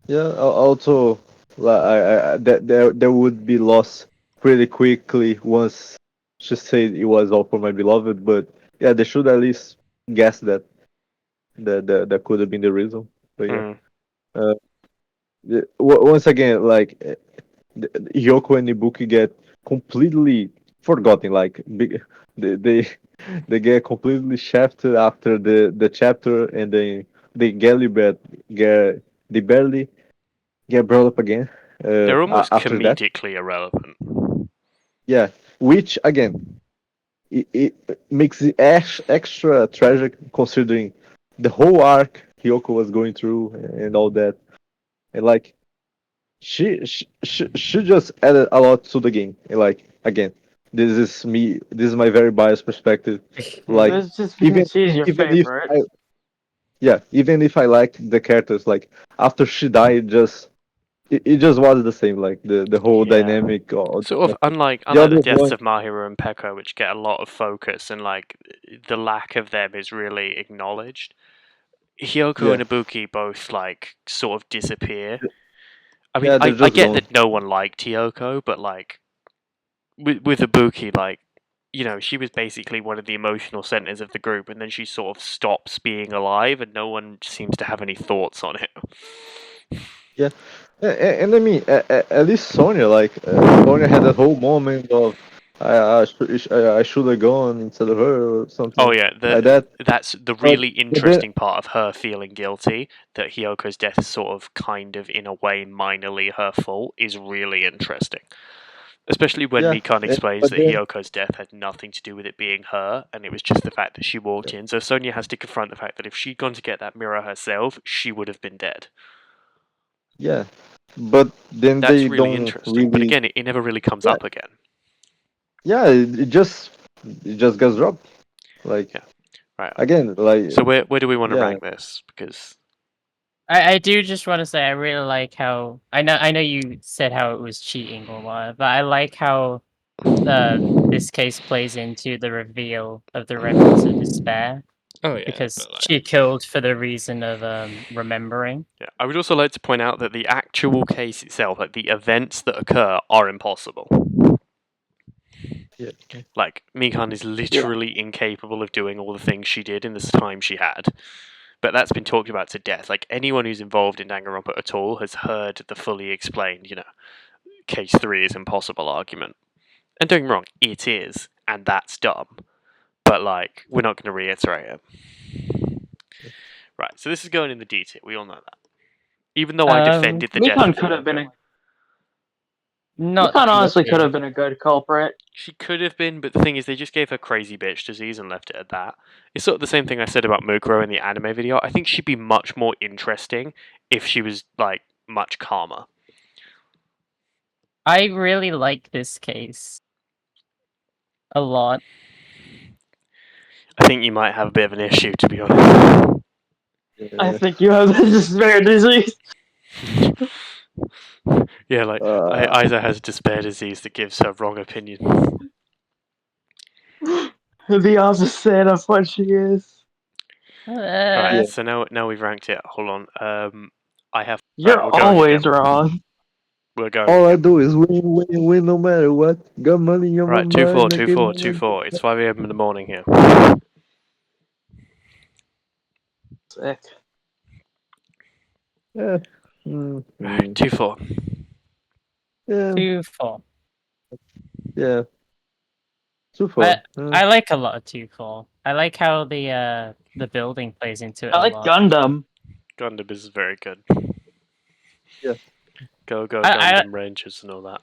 Speaker 2: yeah, also like that would be lost pretty quickly once she said it was all for my beloved. But yeah, they should at least guess that could have been the reason. But yeah,
Speaker 1: Mm.
Speaker 2: uh, once again, like Yoko and Ibuki get completely forgotten. Like they they get completely shafted after the chapter, and they get they barely get brought up again
Speaker 1: They're almost
Speaker 2: after that.
Speaker 1: comedically irrelevant.
Speaker 2: Yeah, which again, it makes it extra tragic considering the whole arc Hyoko was going through and all that. And like she just added a lot to the game. And like again, this is my very biased perspective. Like
Speaker 4: It's just
Speaker 2: even
Speaker 4: because she's your
Speaker 2: even if
Speaker 4: favorite.
Speaker 2: I yeah, even if I like the characters, like after she died, just it just was the same. Like the whole
Speaker 1: Yeah.
Speaker 2: dynamic. Or
Speaker 1: Sort of unlike
Speaker 2: the
Speaker 1: the
Speaker 2: other
Speaker 1: deaths
Speaker 2: one,
Speaker 1: of Mahiro and Pekka, which get a lot of focus, and like the lack of them is really acknowledged. Hyoko
Speaker 2: yeah,
Speaker 1: and Ibuki both like sort of disappear. I mean,
Speaker 2: yeah, they're
Speaker 1: I
Speaker 2: just
Speaker 1: get
Speaker 2: gone.
Speaker 1: that no one liked Hyoko, but like with Ibuki, like she was basically one of the emotional centers of the group, and then she sort of stops being alive, and no one seems to have any thoughts on it.
Speaker 2: Yeah, and I mean, at least Sonya, like Sonya had a whole moment of I should have gone instead of her or
Speaker 1: Oh
Speaker 2: something
Speaker 1: yeah,
Speaker 2: like that.
Speaker 1: that's the
Speaker 2: But
Speaker 1: really
Speaker 2: but then
Speaker 1: interesting part of her feeling guilty that Hyoko's death is sort of kind of in a way minorly her fault is really interesting. Especially when
Speaker 2: yeah,
Speaker 1: Mikan explains
Speaker 2: but
Speaker 1: that
Speaker 2: then
Speaker 1: Hyoko's death had nothing to do with it being her, and it was just the fact that she walked in. So Sonya has to confront the fact that if she'd gone to get that mirror herself, she would have been dead.
Speaker 2: yeah, but then
Speaker 1: That's
Speaker 2: they
Speaker 1: really
Speaker 2: don't
Speaker 1: interesting. But
Speaker 2: really.
Speaker 1: again, it never really comes
Speaker 2: Yeah,
Speaker 1: up again.
Speaker 2: yeah, it just gets dropped. Like
Speaker 1: Yeah. Right.
Speaker 2: again, like
Speaker 1: So where do we want to
Speaker 2: yeah,
Speaker 1: rank this? Because
Speaker 3: I do just want to say I really like how I know you said how it was cheating or whatever, but I like how this case plays into the reveal of the remnants of despair
Speaker 1: oh yeah,
Speaker 3: because
Speaker 1: but like
Speaker 3: she killed for the reason of remembering.
Speaker 1: yeah, I would also like to point out that the actual case itself, like the events that occur, are impossible.
Speaker 2: yeah,
Speaker 1: Like Mikan is
Speaker 2: yeah,
Speaker 1: literally incapable of doing all the things she did in the time she had. But that's been talked about to death. Like anyone who's involved in Danganronpa at all has heard the fully explained, case 3 is impossible argument. And don't get me wrong, it is, and that's dumb. But like, we're not going to reiterate it. Right, so this is going in the D tier. We all know that. Even though I defended the death
Speaker 4: Mikan
Speaker 1: of
Speaker 4: could have been
Speaker 1: Hiyoko,
Speaker 4: a
Speaker 3: Not
Speaker 4: Mikan honestly could
Speaker 3: really.
Speaker 4: have been a good culprit.
Speaker 1: she could have been, but the thing is, they just gave her crazy bitch disease and left it at that. It's sort of the same thing I said about Mukuro in the anime video. I think she'd be much more interesting if she was like much calmer.
Speaker 3: I really like this case a lot.
Speaker 1: I think you might have a bit of an issue, to be honest.
Speaker 4: I
Speaker 2: yeah.
Speaker 4: think you have the despair disease.
Speaker 1: Yeah, like
Speaker 2: Uh,
Speaker 1: Isa has despair disease that gives her wrong opinion.
Speaker 4: The opposite of what she is.
Speaker 1: Right,
Speaker 2: yeah.
Speaker 1: so now we've ranked it. Hold on. I have. Right,
Speaker 4: You're
Speaker 1: we're going
Speaker 4: always
Speaker 1: again.
Speaker 4: wrong.
Speaker 1: We're going
Speaker 2: All I
Speaker 1: again.
Speaker 2: do is win no matter what. Got money on my
Speaker 1: Right, 2-4,
Speaker 2: mind. I get
Speaker 1: 2-4,
Speaker 2: money.
Speaker 1: 2-4. It's 5 a.m. in the morning here.
Speaker 4: Sick.
Speaker 2: Yeah.
Speaker 1: Right, 2-4.
Speaker 2: Yeah.
Speaker 3: 2-4.
Speaker 2: Yeah. Too
Speaker 3: I
Speaker 2: far.
Speaker 3: I like a lot of 2-4. I like how the building plays into it
Speaker 4: I
Speaker 3: a
Speaker 4: like
Speaker 3: lot.
Speaker 4: Gundam.
Speaker 1: Gundam is very good.
Speaker 2: Yeah.
Speaker 1: Go
Speaker 3: I
Speaker 1: Gundam Rangers and all that.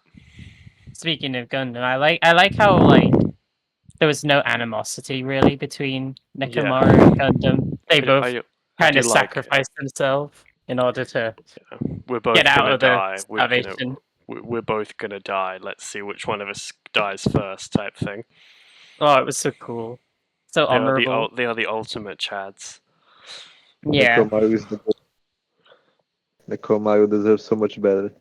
Speaker 3: Speaking of Gundam, I like how like there was no animosity really between
Speaker 1: Yeah,
Speaker 3: Nekomaru and Gundam. They both
Speaker 1: I
Speaker 3: kind
Speaker 1: do
Speaker 3: of
Speaker 1: like it.
Speaker 3: sacrificed themselves in order to
Speaker 1: We're
Speaker 3: get
Speaker 1: both
Speaker 3: out
Speaker 1: gonna
Speaker 3: of the
Speaker 1: die.
Speaker 3: starvation.
Speaker 1: We're both gonna die. Let's see which one of us dies first, type thing.
Speaker 3: Oh, it was so cool, so honorable.
Speaker 1: They are the ultimate Chads.
Speaker 3: Yeah,
Speaker 2: Nekomaru is the Nekomaru deserves so much better.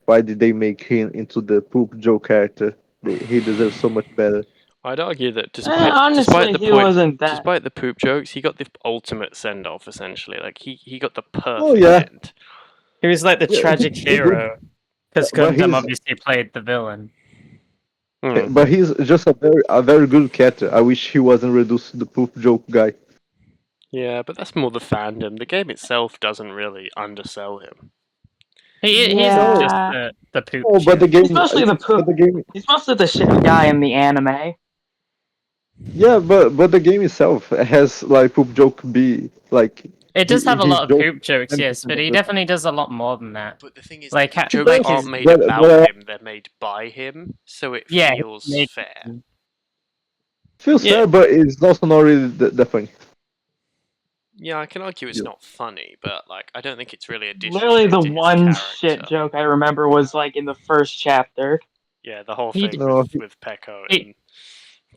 Speaker 2: Why did they make him into the poop joke character? He deserves so much better.
Speaker 1: I'd argue that
Speaker 4: Honestly, he wasn't that.
Speaker 1: despite the poop jokes, he got the ultimate send off. Essentially, like he got the
Speaker 2: Oh
Speaker 1: perfect
Speaker 2: yeah,
Speaker 1: end.
Speaker 3: he was like the
Speaker 2: yeah,
Speaker 3: tragic hero because
Speaker 2: but
Speaker 3: Gundam
Speaker 2: he's
Speaker 3: obviously played the villain.
Speaker 2: but
Speaker 1: Hmm.
Speaker 2: he's just a very good character. I wish he wasn't reduced to the poop joke guy.
Speaker 1: Yeah, but that's more the fandom. The game itself doesn't really undersell him.
Speaker 3: He's just
Speaker 4: Yeah.
Speaker 3: the poop
Speaker 2: Oh, but the
Speaker 3: joke.
Speaker 2: game,
Speaker 4: He's mostly the
Speaker 2: but
Speaker 4: poop.
Speaker 2: the game,
Speaker 4: He's mostly the shit guy in the anime.
Speaker 2: yeah, but the game itself has like poop joke be like
Speaker 3: It does have a
Speaker 2: his
Speaker 3: lot of
Speaker 2: joke.
Speaker 3: poop jokes, yes, but he definitely does a lot more than that.
Speaker 1: But the thing is, the
Speaker 3: Like,
Speaker 1: poop jokes
Speaker 3: like
Speaker 2: Does,
Speaker 1: aren't
Speaker 3: his
Speaker 1: made
Speaker 2: but
Speaker 1: about
Speaker 2: but
Speaker 1: him; they're made by him, so it
Speaker 3: yeah,
Speaker 1: feels
Speaker 3: he
Speaker 1: fair.
Speaker 3: made-
Speaker 2: feels
Speaker 1: Yeah.
Speaker 2: fair, but it's also not really that funny.
Speaker 1: Yeah, I can argue it's
Speaker 2: Yeah.
Speaker 1: not funny, but like I don't think it's really a
Speaker 4: Literally, the
Speaker 1: disrespect to his
Speaker 4: one
Speaker 1: character.
Speaker 4: shit joke I remember was like in the first chapter.
Speaker 1: Yeah, the whole
Speaker 3: He
Speaker 1: thing
Speaker 2: No,
Speaker 1: with Pecco
Speaker 3: he-
Speaker 1: in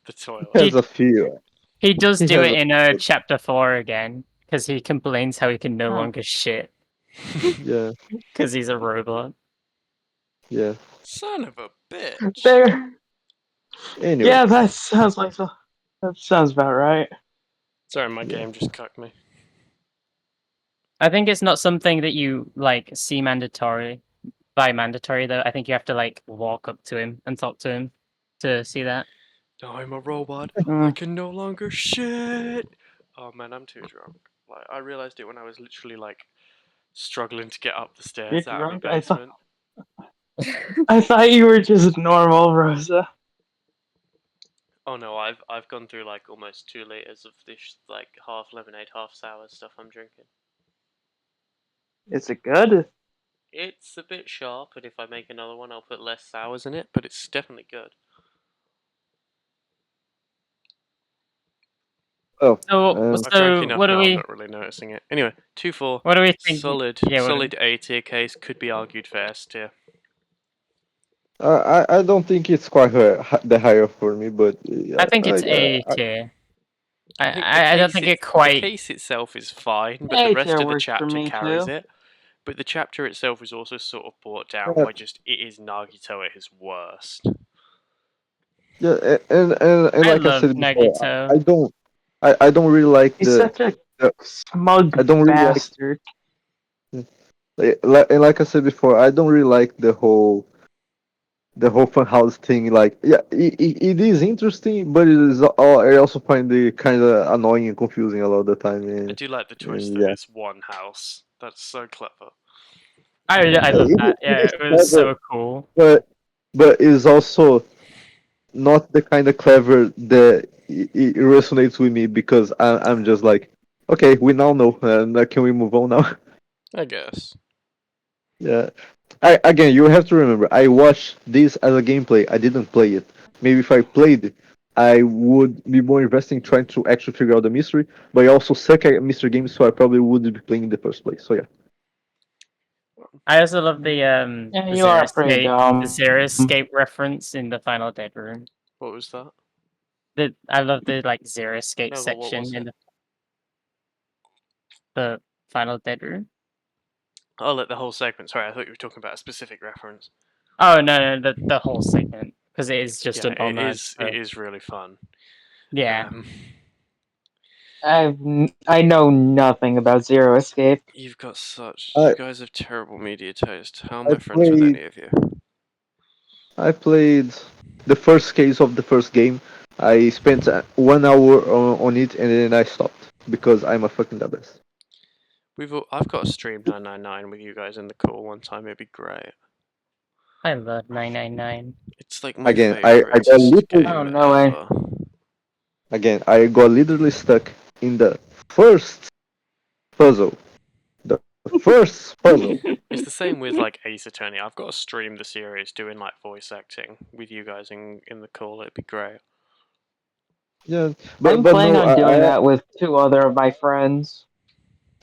Speaker 1: the toilet.
Speaker 2: he has a few.
Speaker 3: He does
Speaker 2: He
Speaker 3: do
Speaker 2: has
Speaker 3: it
Speaker 2: a
Speaker 3: in
Speaker 2: few.
Speaker 3: chapter 4 again because he complains how he can no
Speaker 4: Huh.
Speaker 3: longer shit
Speaker 2: Yeah,
Speaker 3: because he's a robot.
Speaker 2: yeah.
Speaker 1: Son of a bitch.
Speaker 4: There.
Speaker 2: Anyway,
Speaker 4: Yeah, that sounds like so. That sounds about right.
Speaker 1: Sorry, my
Speaker 2: Yeah.
Speaker 1: game just cucked me.
Speaker 3: I think it's not something that you like see mandatory by mandatory though. I think you have to like walk up to him and talk to him to see that.
Speaker 1: I'm a robot. I
Speaker 4: Mm.
Speaker 1: can no longer shit. Oh man, I'm too drunk. Like I realized it when I was literally like struggling to get up the
Speaker 4: You're
Speaker 1: stairs out of
Speaker 4: drunk.
Speaker 1: my basement.
Speaker 4: I thought you were just normal, Rosa.
Speaker 1: Oh no, I've gone through like almost 2 liters of this like half lemonade, half sour stuff I'm drinking.
Speaker 4: Is it good?
Speaker 1: It's a bit sharp, and if I make another one, I'll put less sours in it. But it's definitely good.
Speaker 2: oh,
Speaker 1: I've drank
Speaker 3: So
Speaker 1: enough
Speaker 3: what do
Speaker 1: now. I'm
Speaker 3: we
Speaker 1: not really noticing it. Anyway, 2-4.
Speaker 3: what do we think?
Speaker 1: Solid,
Speaker 3: Yeah, what do
Speaker 1: solid A tier case. Could be argued for S tier.
Speaker 2: I don't think it's quite the higher for me, but
Speaker 3: I think it's
Speaker 2: yeah,
Speaker 3: A tier.
Speaker 1: I think the
Speaker 3: I don't think it
Speaker 1: the
Speaker 3: quite.
Speaker 1: case itself is fine, but the
Speaker 4: A
Speaker 1: rest
Speaker 4: tier
Speaker 1: of the
Speaker 4: works for
Speaker 1: chapter
Speaker 4: me
Speaker 1: carries
Speaker 4: too.
Speaker 1: it. But the chapter itself is also sort of brought down
Speaker 2: Yeah.
Speaker 1: by just it is Nagito at his worst.
Speaker 2: Yeah, and
Speaker 3: I
Speaker 2: like I
Speaker 3: love
Speaker 2: said before,
Speaker 3: Nagito.
Speaker 2: I don't really like
Speaker 4: He's such a
Speaker 2: the
Speaker 4: smug
Speaker 2: I don't really like
Speaker 4: bastard.
Speaker 2: and like I said before, I don't really like the whole fun house thing. Like, yeah, it is interesting, but it is I also find it kind of annoying and confusing a lot of the time.
Speaker 1: I do like the twist
Speaker 2: And
Speaker 1: that
Speaker 2: yeah,
Speaker 1: it's one house. That's so clever.
Speaker 3: I love that.
Speaker 2: it
Speaker 3: Yeah,
Speaker 2: is
Speaker 3: it was
Speaker 2: clever,
Speaker 3: so cool.
Speaker 2: but it is also not the kind of clever that it resonates with me because I'm just like, okay, we now know, and can we move on now?
Speaker 1: I guess.
Speaker 2: Yeah. Again, you have to remember, I watched this as a gameplay. I didn't play it. Maybe if I played it, I would be more invested in trying to actually figure out the mystery. But I also suck at mystery games, so I probably wouldn't be playing in the first place. So yeah.
Speaker 3: I also love the
Speaker 4: Yeah,
Speaker 3: the
Speaker 4: you are pretty dumb.
Speaker 3: Zero Escape reference in the final dead room.
Speaker 1: What was that?
Speaker 3: I love the like Zero Escape
Speaker 1: No, but what was
Speaker 3: section in
Speaker 1: it?
Speaker 3: the final dead room.
Speaker 1: Oh, like the whole segment. Sorry, I thought you were talking about a specific reference.
Speaker 3: Oh no, the whole segment because it is just
Speaker 1: Yeah,
Speaker 3: an homage.
Speaker 1: It is really fun.
Speaker 3: Yeah,
Speaker 4: I know nothing about Zero Escape.
Speaker 1: You've got such.
Speaker 2: I
Speaker 1: You guys have terrible media taste. How am
Speaker 2: I
Speaker 1: I friends with
Speaker 2: played
Speaker 1: any of you?
Speaker 2: I played the first case of the first game. I spent 1 hour on it and then I stopped because I'm a fucking dumbass.
Speaker 1: I've got a stream 999 with you guys in the call one time. It'd be great.
Speaker 3: I love 999.
Speaker 1: It's like my
Speaker 2: Again, I got
Speaker 1: favoriteest
Speaker 2: little
Speaker 4: I
Speaker 1: game
Speaker 4: don't know.
Speaker 1: ever.
Speaker 2: again I got literally stuck in the first puzzle. The first puzzle.
Speaker 1: It's the same with like Ace Attorney. I've got to stream the series doing like voice acting with you guys in the call. It'd be great.
Speaker 2: Yeah,
Speaker 4: I'm
Speaker 2: but
Speaker 4: planning
Speaker 2: no,
Speaker 4: on doing that with two other of my friends.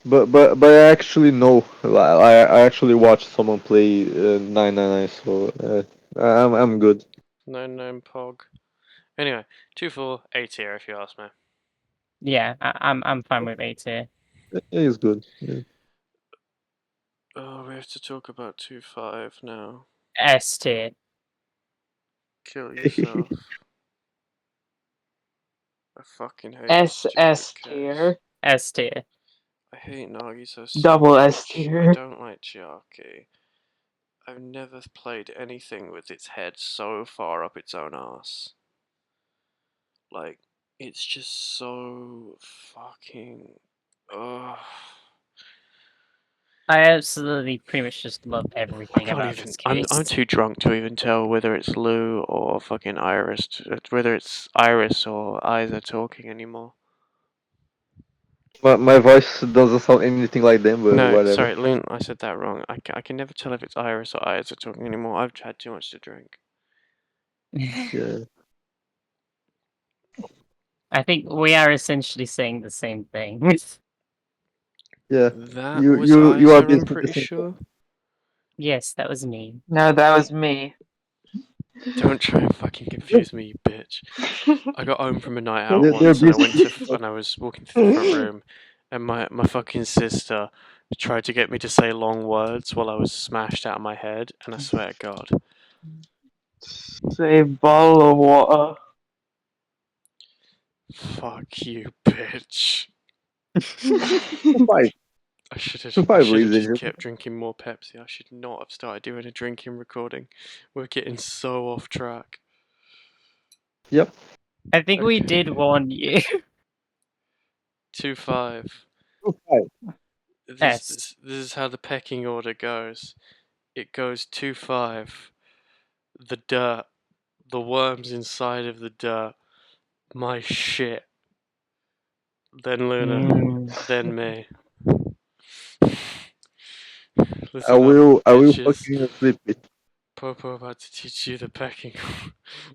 Speaker 2: but I actually know. I actually watched someone play 999, so I'm good.
Speaker 1: No known pog. Anyway, 2-4, A tier if you ask me.
Speaker 3: Yeah, I'm fine with A tier.
Speaker 2: It's good. Yeah.
Speaker 1: Oh, we have to talk about 2-5 now.
Speaker 3: S tier.
Speaker 1: Kill yourself. I fucking hate this stupid
Speaker 4: SS
Speaker 1: case.
Speaker 4: tier.
Speaker 3: S tier.
Speaker 1: I hate Nagito so
Speaker 4: Double S
Speaker 1: much. I
Speaker 4: tier.
Speaker 1: don't like Chiaki. I've never played anything with its head so far up its own ass. Like, it's just so fucking. Ugh.
Speaker 3: I absolutely pretty much just love
Speaker 1: I
Speaker 3: everything
Speaker 1: can't
Speaker 3: about
Speaker 1: even.
Speaker 3: this
Speaker 1: I'm
Speaker 3: case.
Speaker 1: too drunk to even tell whether it's Lou or fucking Iris. Whether it's Iris or Isa talking anymore.
Speaker 2: My voice doesn't sound anything like them, but
Speaker 1: No,
Speaker 2: whatever.
Speaker 1: sorry, Lynn, I said that wrong. I can never tell if it's Iris or Isa talking anymore. I've had too much to drink.
Speaker 2: Yeah.
Speaker 3: I think we are essentially saying the same thing.
Speaker 2: Yeah.
Speaker 1: That
Speaker 2: You
Speaker 1: was
Speaker 2: you you are
Speaker 1: Isa, I'm
Speaker 2: basically the
Speaker 1: pretty
Speaker 2: same.
Speaker 1: sure.
Speaker 3: Yes, that was me.
Speaker 4: No, that was me.
Speaker 1: Don't try and fucking confuse me, you bitch. I got home from a night out
Speaker 2: They're
Speaker 1: once, and I went to
Speaker 2: basically.
Speaker 1: and I was walking through the front room, and my fucking sister tried to get me to say long words while I was smashed out of my head, and I swear to God,
Speaker 4: Say bottle of water.
Speaker 1: fuck you, bitch.
Speaker 2: Five.
Speaker 1: I
Speaker 2: Five
Speaker 1: should have just
Speaker 2: reasons.
Speaker 1: kept drinking more Pepsi. I should not have started doing a drinking recording. We're getting so off track.
Speaker 2: Yep.
Speaker 3: I think we
Speaker 1: Okay.
Speaker 3: did warn you.
Speaker 1: 2-5.
Speaker 2: Five.
Speaker 1: This is how the pecking order goes. It goes 2-5. The dirt, the worms inside of the dirt, my shit. Then Luna, then me.
Speaker 2: I
Speaker 1: Listen up,
Speaker 2: will
Speaker 1: bitches.
Speaker 2: fucking flip it.
Speaker 1: Popo about to teach you the pecking.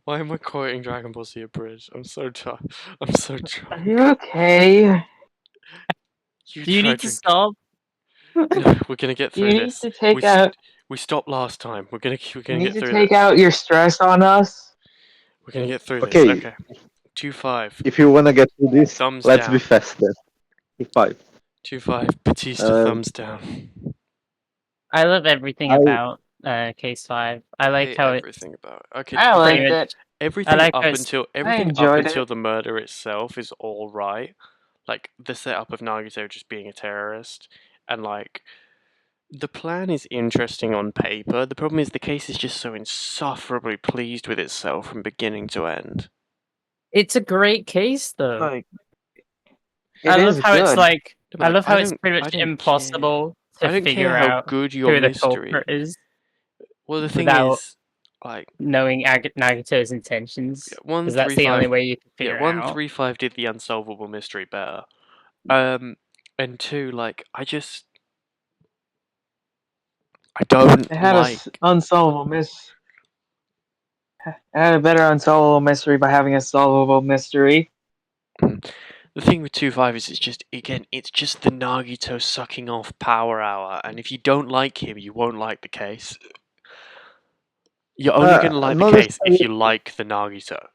Speaker 1: Why am I quoting Dragon Ball Z Abridged? I'm so tired. I'm so
Speaker 4: Are
Speaker 1: drunk.
Speaker 4: you okay?
Speaker 1: You
Speaker 3: Do you
Speaker 1: try
Speaker 3: need to
Speaker 1: drink.
Speaker 3: stop?
Speaker 1: No, we're gonna get
Speaker 4: You
Speaker 1: through
Speaker 4: need
Speaker 1: this.
Speaker 4: to take out.
Speaker 1: We stopped last time. We're gonna
Speaker 4: You need
Speaker 1: get
Speaker 4: to
Speaker 1: through
Speaker 4: take
Speaker 1: this.
Speaker 4: out your stress on us.
Speaker 1: We're gonna get through this.
Speaker 2: Okay,
Speaker 1: Okay. 2-5.
Speaker 2: if you wanna get through this,
Speaker 1: Thumbs
Speaker 2: let's be
Speaker 1: down.
Speaker 2: fast then. 5.
Speaker 1: 2-5. Batista
Speaker 2: Um,
Speaker 1: thumbs down.
Speaker 3: I love everything
Speaker 2: I
Speaker 3: about Case 5. I
Speaker 1: I
Speaker 3: like
Speaker 1: hate
Speaker 3: how it
Speaker 1: everything about it. Okay, to
Speaker 4: I
Speaker 1: be
Speaker 3: pretty
Speaker 1: fair,
Speaker 4: liked
Speaker 3: much.
Speaker 4: it.
Speaker 3: I like how it's.
Speaker 4: I
Speaker 1: everything up
Speaker 4: enjoyed
Speaker 1: until
Speaker 4: it.
Speaker 1: the murder itself is all right. Like the setup of Nagito just being a terrorist, and like the plan is interesting on paper. The problem is the case is just so insufferably pleased with itself from beginning to end.
Speaker 3: It's a great case, though.
Speaker 4: Like
Speaker 3: I
Speaker 4: it
Speaker 3: love
Speaker 4: is
Speaker 3: how it's
Speaker 4: good.
Speaker 3: like.
Speaker 1: No, but
Speaker 3: I
Speaker 1: like
Speaker 3: love how it's pretty
Speaker 1: I
Speaker 3: much
Speaker 1: don't care.
Speaker 3: impossible to
Speaker 1: I don't care
Speaker 3: figure
Speaker 1: how
Speaker 3: out
Speaker 1: good your
Speaker 3: who the
Speaker 1: mystery.
Speaker 3: culprit is
Speaker 1: Well, the thing
Speaker 3: without
Speaker 1: is, like
Speaker 3: knowing Nagito's intentions,
Speaker 1: one
Speaker 3: because that's
Speaker 1: three
Speaker 3: the only
Speaker 1: five,
Speaker 3: way you can
Speaker 1: yeah,
Speaker 3: figure it out.
Speaker 1: 135 did the unsolvable mystery better. And two, like I don't
Speaker 4: It had a
Speaker 1: like.
Speaker 4: unsolvable miss. It had a better unsolvable mystery by having a solvable mystery.
Speaker 1: The thing with 2-5 is it's just the Nagito sucking off Power Hour, and if you don't like him, you won't like the case. You're only gonna like the
Speaker 2: not
Speaker 1: case if
Speaker 2: necessarily,
Speaker 1: you like the Nagito.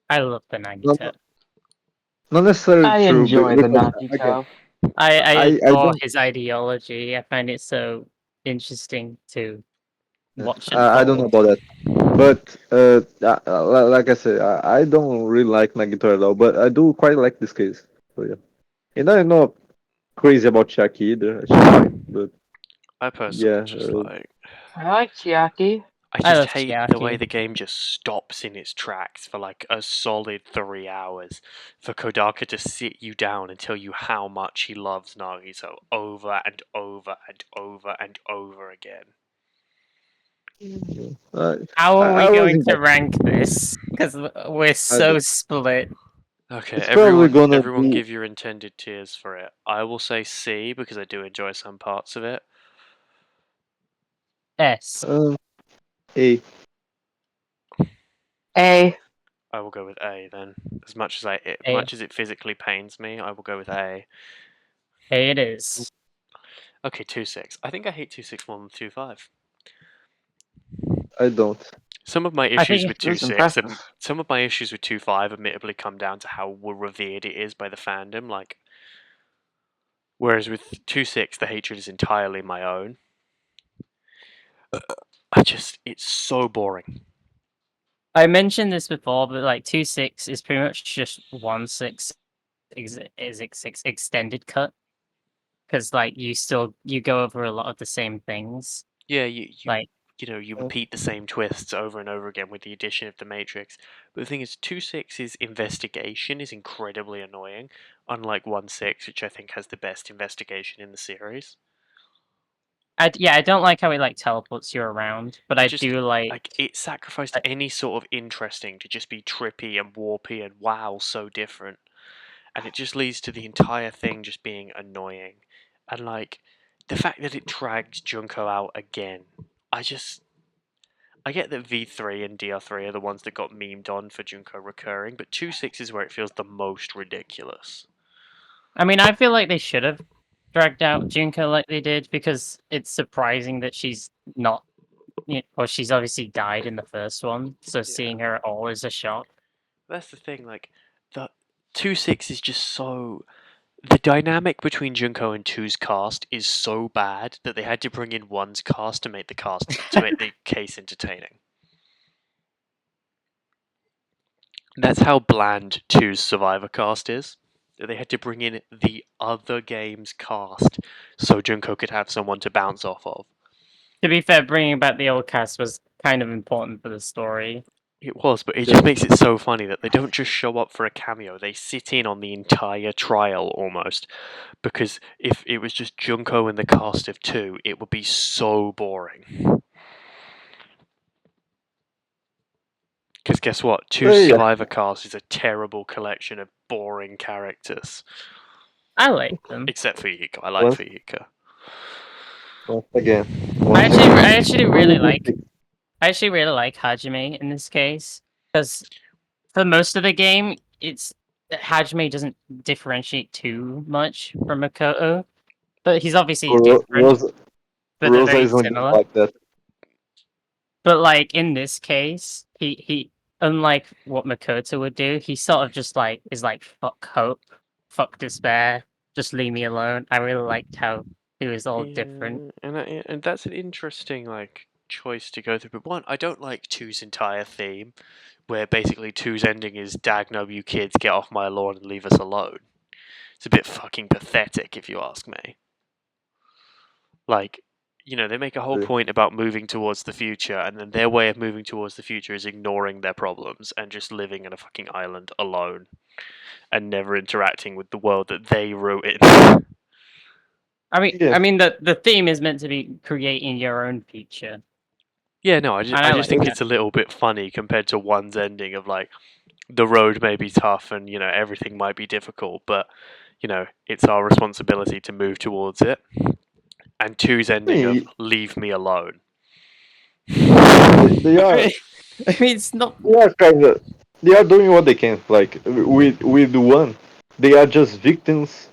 Speaker 3: I love the
Speaker 2: not,
Speaker 3: Nagito.
Speaker 2: not necessarily
Speaker 4: I
Speaker 2: true
Speaker 4: enjoy the
Speaker 2: because again,
Speaker 4: Nagito.
Speaker 3: I
Speaker 2: I
Speaker 3: adore
Speaker 2: don't
Speaker 3: his ideology. I find it so interesting to watch it
Speaker 2: I don't know
Speaker 3: unfold.
Speaker 2: about that. But like I said, I don't really like Nagito at all. But I do quite like this case. So yeah, and I'm not crazy about Chucky either. She's fine, but
Speaker 1: I personally
Speaker 2: yeah,
Speaker 1: just like.
Speaker 4: I like Chiaki.
Speaker 1: I
Speaker 3: I
Speaker 1: just
Speaker 3: love
Speaker 1: hate the way
Speaker 3: Chiaki.
Speaker 1: the game just stops in its tracks for like a solid 3 hours for Kodaka to sit you down and tell you how much he loves Nagito over and over and over and over again.
Speaker 2: uh,
Speaker 3: How are
Speaker 2: I
Speaker 3: we going
Speaker 2: wasn't
Speaker 3: to
Speaker 2: that.
Speaker 3: rank this? Because we're
Speaker 2: I
Speaker 3: so
Speaker 2: don't-
Speaker 3: split.
Speaker 1: Okay,
Speaker 2: It's probably gonna
Speaker 1: everyone
Speaker 2: be
Speaker 1: give your intended tiers for it. I will say C because I do enjoy some parts of it.
Speaker 3: S.
Speaker 2: A.
Speaker 4: A.
Speaker 1: I will go with A then. As
Speaker 3: A.
Speaker 1: much as it physically pains me, I will go with A.
Speaker 3: A it is.
Speaker 1: Okay, 2-6. I think I hate 2-6 more than 2-5.
Speaker 2: I don't.
Speaker 1: Some of my
Speaker 3: I
Speaker 1: issues
Speaker 3: think
Speaker 1: with
Speaker 4: It was
Speaker 1: 2-6
Speaker 4: impressive.
Speaker 1: and some of my issues with 2-5 admittedly come down to how revered it is by the fandom. Like, whereas with 2-6, the hatred is entirely my own. It's so boring.
Speaker 3: I mentioned this before, but like 2.6 is pretty much just 1.6 extended cut. Because like you go over a lot of the same things.
Speaker 1: Yeah,
Speaker 3: Like
Speaker 1: you repeat the same twists over and over again with the addition of the Matrix. But the thing is, 2-6's investigation is incredibly annoying, unlike 1-6, which I think has the best investigation in the series.
Speaker 3: I don't like how it like teleports you around, but
Speaker 1: It
Speaker 3: I
Speaker 1: just
Speaker 3: do like
Speaker 1: it sacrificed
Speaker 3: I-
Speaker 1: any sort of interesting to just be trippy and warpy and wow, so different. And it just leads to the entire thing just being annoying. And like the fact that it dragged Junko out again, I I get that V3 and DR3 are the ones that got memed on for Junko recurring, but 2-6 is where it feels the most ridiculous.
Speaker 3: I mean, I feel like they should have dragged out Junko like they did because it's surprising that she's not. Well, she's obviously died in the first one, so seeing her at all is a shock.
Speaker 1: That's the thing, like, the 2-6 is just so... The dynamic between Junko and 2's cast is so bad that they had to bring in 1's cast to make the case entertaining. That's how bland 2's Survivor cast is. They had to bring in the other game's cast so Junko could have someone to bounce off of.
Speaker 3: To be fair, bringing back the old cast was kind of important for the story.
Speaker 1: It was, but it just makes it so funny that they don't just show up for a cameo, they sit in on the entire trial almost. Because if it was just Junko and the cast of 2, it would be so boring. Because guess what? 2's Survivor cast is a terrible collection of boring characters.
Speaker 3: I like them.
Speaker 1: Except for Yuka. I like for Yuka.
Speaker 2: Once again.
Speaker 3: I actually really like Hajime in this case because for most of the game, Hajime doesn't differentiate too much from Makoto, but he's obviously different.
Speaker 2: Rosa
Speaker 3: But they're very
Speaker 2: isn't
Speaker 3: similar.
Speaker 2: like that.
Speaker 3: But like in this case, he unlike what Makoto would do, he sort of just like is like fuck hope, fuck despair, just leave me alone. I really liked how he was all different.
Speaker 1: And that's an interesting like choice to go through. But one, I don't like 2's entire theme, where basically 2's ending is "Dag no, you kids, get off my lawn and leave us alone." It's a bit fucking pathetic, if you ask me. Like, you know, they make a whole point about moving towards the future, and then their way of moving towards the future is ignoring their problems and just living in a fucking island alone and never interacting with the world that they ruined.
Speaker 3: I mean the theme is meant to be creating your own future.
Speaker 1: Yeah, no, I just think it's a little bit funny compared to 1's ending of like the road may be tough and you know everything might be difficult, but you know it's our responsibility to move towards it. And 2's ending of leave me alone.
Speaker 2: They are.
Speaker 3: I mean, it's not.
Speaker 2: They are doing what they can. Like with 1, they are just victims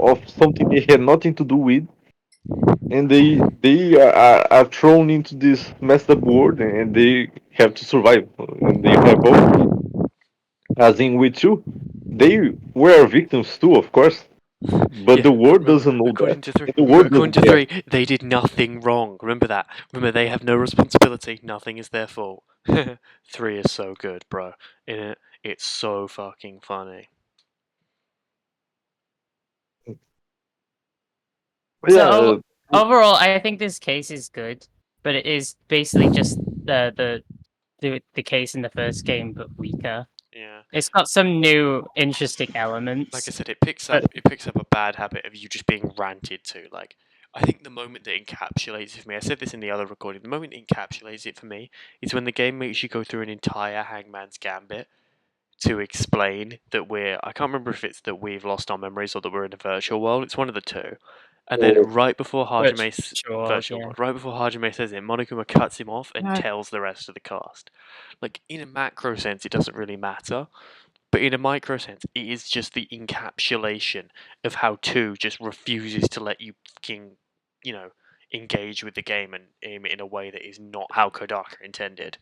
Speaker 2: of something they had nothing to do with, and they are thrown into this messed up world, and they have to survive. And they have both. As in with 2, they were victims too, of course. But the world doesn't know
Speaker 1: according
Speaker 2: that.
Speaker 1: To 3,
Speaker 2: the world
Speaker 1: according to 3, they did nothing wrong. Remember that. Remember, they have no responsibility. Nothing is their fault. 3 is so good, bro. In it, it's so fucking funny.
Speaker 3: So overall, I think this case is good, but it is basically just the case in the first game, but weaker.
Speaker 1: Yeah,
Speaker 3: it's got some new interesting elements.
Speaker 1: Like I said, it picks up a bad habit of you just being ranted to. Like, I think the moment that encapsulates it for me, I said this in the other recording, the moment it encapsulates it for me is when the game makes you go through an entire Hangman's Gambit to explain that I can't remember if it's that we've lost our memories or that we're in a virtual world. It's one of the two. And then right before Hajime says it, Monokuma cuts him off and tells the rest of the cast. Like, in a macro sense, it doesn't really matter. But in a micro sense, it is just the encapsulation of how 2 just refuses to let you fucking, you know, engage with the game and in a way that is not how Kodaka intended.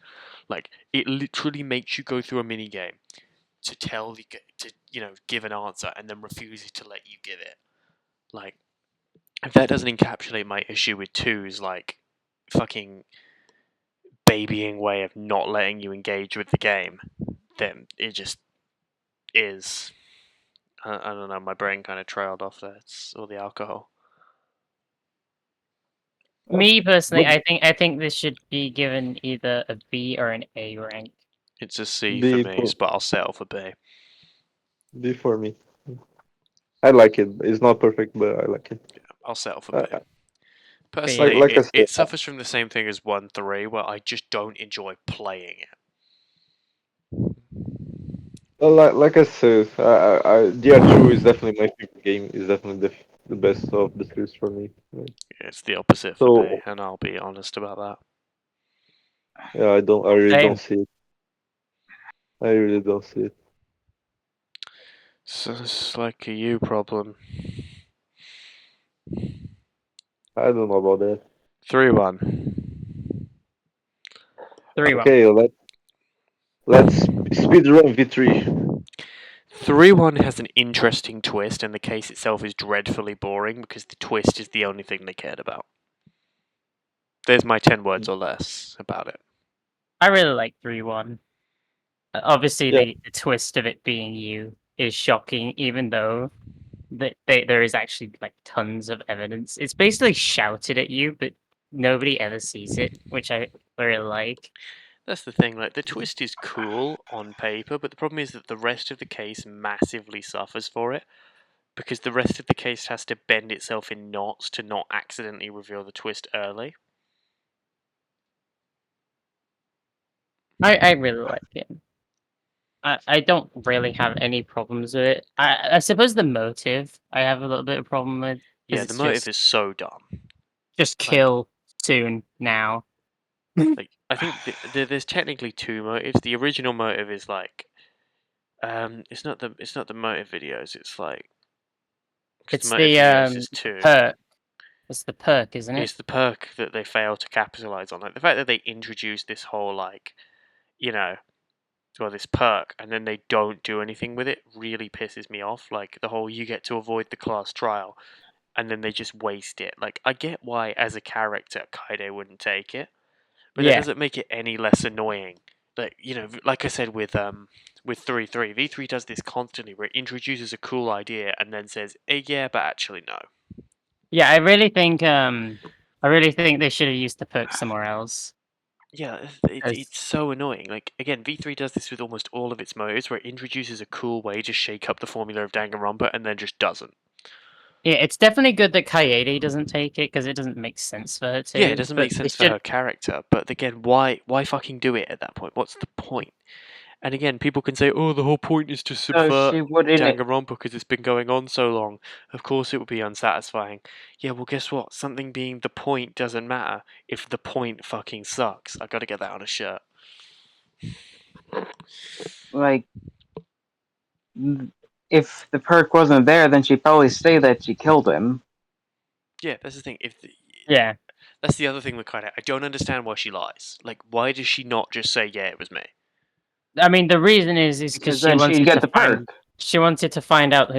Speaker 1: Like, it literally makes you go through a mini game to give an answer and then refuses to let you give it. Like, if that doesn't encapsulate my issue with 2's like fucking babying way of not letting you engage with the game, then it just is. I don't know. My brain kind of trailed off there. It's all the alcohol.
Speaker 3: Me personally, I think this should be given either a B or an A rank.
Speaker 1: It's a C for me, but I'll settle for B.
Speaker 2: B for me. I like it. It's not perfect, but I like it.
Speaker 1: Yeah, I'll settle for B. Personally, it suffers from the same thing as 1-3, where I just don't enjoy playing it.
Speaker 2: Like I said, DR2 is definitely my favorite game. It's definitely the best of the series for me.
Speaker 1: It's the opposite for me, and I'll be honest about that.
Speaker 2: Yeah, I don't. I really
Speaker 3: Same.
Speaker 2: don't see it. I really don't see it.
Speaker 1: So it's like a you problem.
Speaker 2: I don't know about that.
Speaker 1: 3-1.
Speaker 3: 3-1.
Speaker 2: Okay, let's speedrun V3.
Speaker 1: 3-1 has an interesting twist, and the case itself is dreadfully boring because the twist is the only thing they cared about. There's my 10 words or less about it.
Speaker 3: I really like 3-1. Obviously,
Speaker 2: Yeah.
Speaker 3: the twist of it being you is shocking, even though there is actually like tons of evidence. It's basically shouted at you, but nobody ever sees it, which I really like.
Speaker 1: That's the thing, like, the twist is cool on paper, but the problem is that the rest of the case massively suffers for it, because the rest of the case has to bend itself in knots to not accidentally reveal the twist early.
Speaker 3: I really like it. I don't really have any problems with it. I suppose the motive I have a little bit of problem with
Speaker 1: Yeah,
Speaker 3: because
Speaker 1: the
Speaker 3: it's
Speaker 1: motive is so dumb.
Speaker 3: just
Speaker 1: Like,
Speaker 3: kill soon now.
Speaker 1: I think there's technically two motives. The original motive is like, it's not the motive videos. It's like, because the
Speaker 3: It's
Speaker 1: motive videos is
Speaker 3: the
Speaker 1: two.
Speaker 3: perk. It's the perk, isn't it?
Speaker 1: It's the perk that they fail to capitalize on. Like the fact that they introduce this whole like, you know, well, this perk, and then they don't do anything with it really pisses me off. Like the whole you get to avoid the class trial, and then they just waste it. Like I get why, as a character, Kaide wouldn't take it, but that
Speaker 3: Yeah.
Speaker 1: doesn't make it any less annoying. Like like I said with 3-3, V3 does this constantly, where it introduces a cool idea and then says, yeah, but actually no.
Speaker 3: Yeah, I really think they should have used the perk somewhere else.
Speaker 1: Yeah,
Speaker 3: As
Speaker 1: it's so annoying. Like again, V3 does this with almost all of its modes, where it introduces a cool way to shake up the formula of Danganronpa and then just doesn't.
Speaker 3: yeah, it's definitely good that Kaede doesn't take it because it doesn't make sense for her
Speaker 1: Yeah, it
Speaker 3: to.
Speaker 1: doesn't
Speaker 3: But
Speaker 1: make
Speaker 3: they
Speaker 1: sense for
Speaker 3: should.
Speaker 1: her character, but again, why fucking do it at that point? What's the point? And again, people can say, "Oh, the whole point is to
Speaker 4: So
Speaker 1: subvert
Speaker 4: she wouldn't.
Speaker 1: Danganronpa because it's been going on so long. Of course, it would be unsatisfying." Yeah, well, guess what? Something being the point doesn't matter if the point fucking sucks. I got to get that on a shirt.
Speaker 4: Like, if the perk wasn't there, then she'd probably say that she killed him.
Speaker 1: Yeah, that's the thing.
Speaker 3: Yeah,
Speaker 1: That's the other thing with Kaide. I don't understand why she lies. Like, why does she not just say, "Yeah, it was me"?
Speaker 3: I mean the reason is because
Speaker 4: Because then she'd get the perk.
Speaker 3: she wanted to find out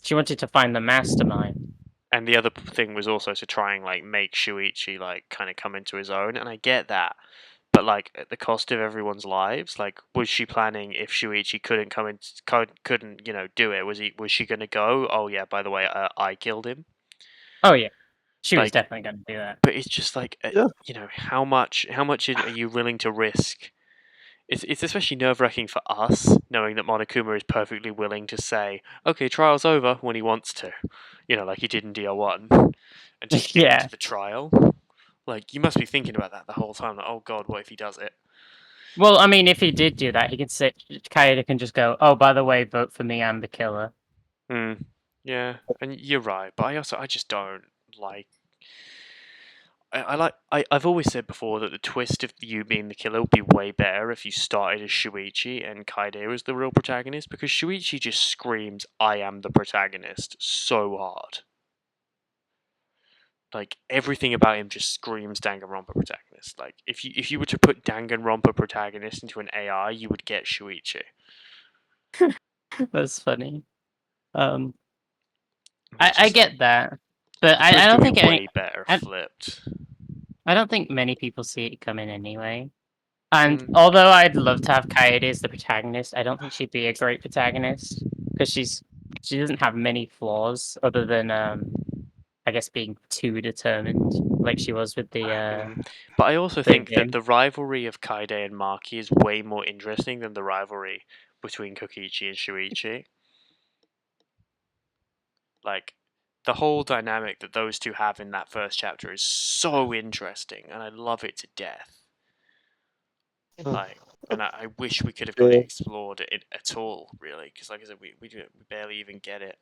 Speaker 3: she wanted to find the mastermind.
Speaker 1: And the other thing was also to try and like make Shuichi like kind of come into his own, and I get that, but like at the cost of everyone's lives. Like, was she planning if Shuichi couldn't come in, couldn't do it? Was she gonna go? Oh yeah, by the way, I killed him.
Speaker 3: Oh yeah, she was
Speaker 1: Like,
Speaker 3: definitely going to do that.
Speaker 1: but it's just like
Speaker 2: Yeah.
Speaker 1: how much are you willing to risk? It's especially nerve wracking for us knowing that Monokuma is perfectly willing to say, "Okay, trial's over" when he wants to, like he did in DR1, and just get
Speaker 3: Yeah.
Speaker 1: into the trial. Like, you must be thinking about that the whole time. Like, oh god, what if he does it?
Speaker 3: Well, I mean, if he did do that, he could say Kaede can just go, "Oh, by the way, vote for me. I'm the killer."
Speaker 1: Hmm. Yeah, and you're right, but I just don't like. I've always said before that the twist of you being the killer would be way better if you started as Shuichi and Kaide was the real protagonist, because Shuichi just screams, "I am the protagonist" so hard. Like, everything about him just screams Danganronpa protagonist. Like, if you were to put Danganronpa protagonist into an AI, you would get Shuichi.
Speaker 3: That's funny. Um,
Speaker 1: It's
Speaker 3: I
Speaker 1: just like
Speaker 3: get that, but
Speaker 1: the twist
Speaker 3: I
Speaker 1: would
Speaker 3: don't
Speaker 1: be
Speaker 3: think
Speaker 1: way better
Speaker 3: I,
Speaker 1: flipped.
Speaker 3: I don't think many people see it coming anyway. And
Speaker 1: Mm.
Speaker 3: although I'd love to have Kaede as the protagonist, I don't think she'd be a great protagonist because she doesn't have many flaws other than I guess being too determined, like she was with
Speaker 1: But I also
Speaker 3: the
Speaker 1: think that
Speaker 3: game.
Speaker 1: the rivalry of Kaide and Maki is way more interesting than the rivalry between Kokichi and Shuichi. Like, the whole dynamic that those two have in that first chapter is so interesting, and I love it to death. Like, and I wish we could have got it
Speaker 2: Yeah.
Speaker 1: explored at all, really, because like I said, we barely even get it.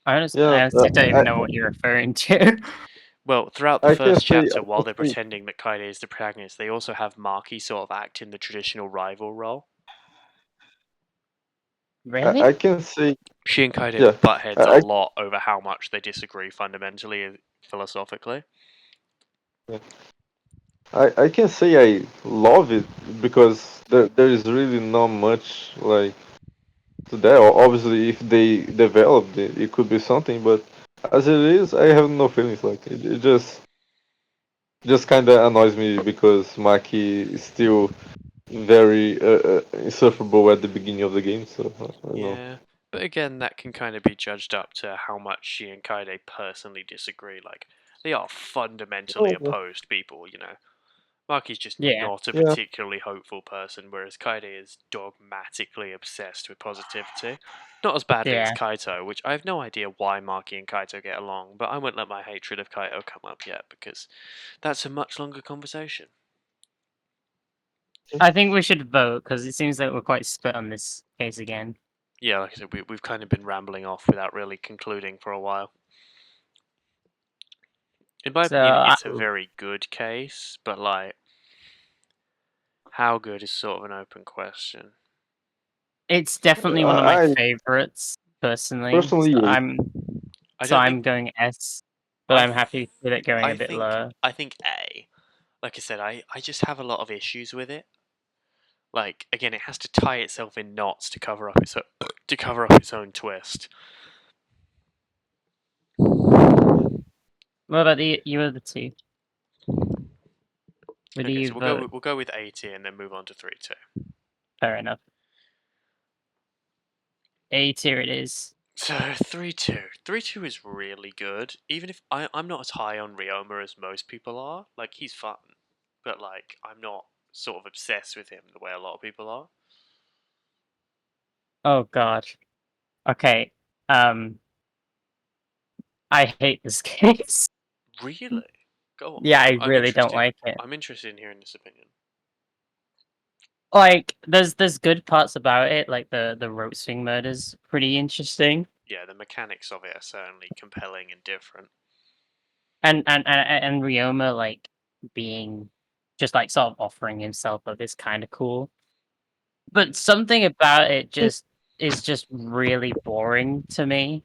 Speaker 3: I
Speaker 2: Yeah.
Speaker 3: honestly don't even know what you're referring to.
Speaker 1: Well, throughout the
Speaker 2: I can
Speaker 1: first
Speaker 2: say
Speaker 1: chapter, while they're pretending that Kaede is the protagonist, they also have Maki sort of act in the traditional rival role.
Speaker 3: Really?
Speaker 2: I can say
Speaker 1: She and Kaede
Speaker 2: yeah.
Speaker 1: butt heads a
Speaker 2: I,
Speaker 1: lot over how much they disagree fundamentally, philosophically.
Speaker 2: I can say I love it because there is really not much like to that. Obviously, if they developed it, it could be something. But as it is, I have no feelings. Like it just kind of annoys me because Maki is still very insufferable at the beginning of the game. So I don't know.
Speaker 1: Yeah, but again, that can kind of be judged up to how much she and Kaede personally disagree. Like, they are fundamentally
Speaker 2: Oh,
Speaker 1: opposed people, you know. Maki's just
Speaker 3: Yeah.
Speaker 1: not a
Speaker 2: yeah.
Speaker 1: particularly hopeful person, whereas Kaede is dogmatically obsessed with positivity. Not as badly as
Speaker 3: Yeah.
Speaker 1: Kaito, which I have no idea why Maki and Kaito get along, but I won't let my hatred of Kaito come up yet because that's a much longer conversation.
Speaker 3: I think we should vote because it seems like we're quite split on this case again.
Speaker 1: Yeah, like I said, we've kind of been rambling off without really concluding for a while. In my
Speaker 3: So
Speaker 1: opinion, it's a very good case, but like, how good is sort of an open question.
Speaker 3: it's definitely one of my
Speaker 2: I
Speaker 3: favorites personally.
Speaker 2: personally,
Speaker 3: So
Speaker 2: yeah.
Speaker 3: I'm going S, but I'm happy with it going a bit lower.
Speaker 1: I think A. Like I said, I just have a lot of issues with it. Like again, it has to tie itself in knots to cover up its own twist.
Speaker 3: What about you other two? Where do
Speaker 1: Okay,
Speaker 3: you
Speaker 1: so
Speaker 3: vote?
Speaker 1: we'll go with A tier and then move on to 3-2.
Speaker 3: Fair enough. A tier it is.
Speaker 1: So 3-2. 3-2 is really good. Even if I'm not as high on Ryoma as most people are. Like he's fun, but like I'm not sort of obsessed with him the way a lot of people are.
Speaker 3: Oh god. Okay. I hate this case.
Speaker 1: Really? Go on.
Speaker 3: Yeah, I
Speaker 1: I'm
Speaker 3: really don't
Speaker 1: interested.
Speaker 3: like it.
Speaker 1: I'm interested in hearing this opinion.
Speaker 3: Like, there's good parts about it, like the rope swing murders, pretty interesting,
Speaker 1: Yeah, the mechanics of it are certainly compelling and different.
Speaker 3: and Ryoma like being just like sort of offering himself up is kind of cool. But something about it just is just really boring to me.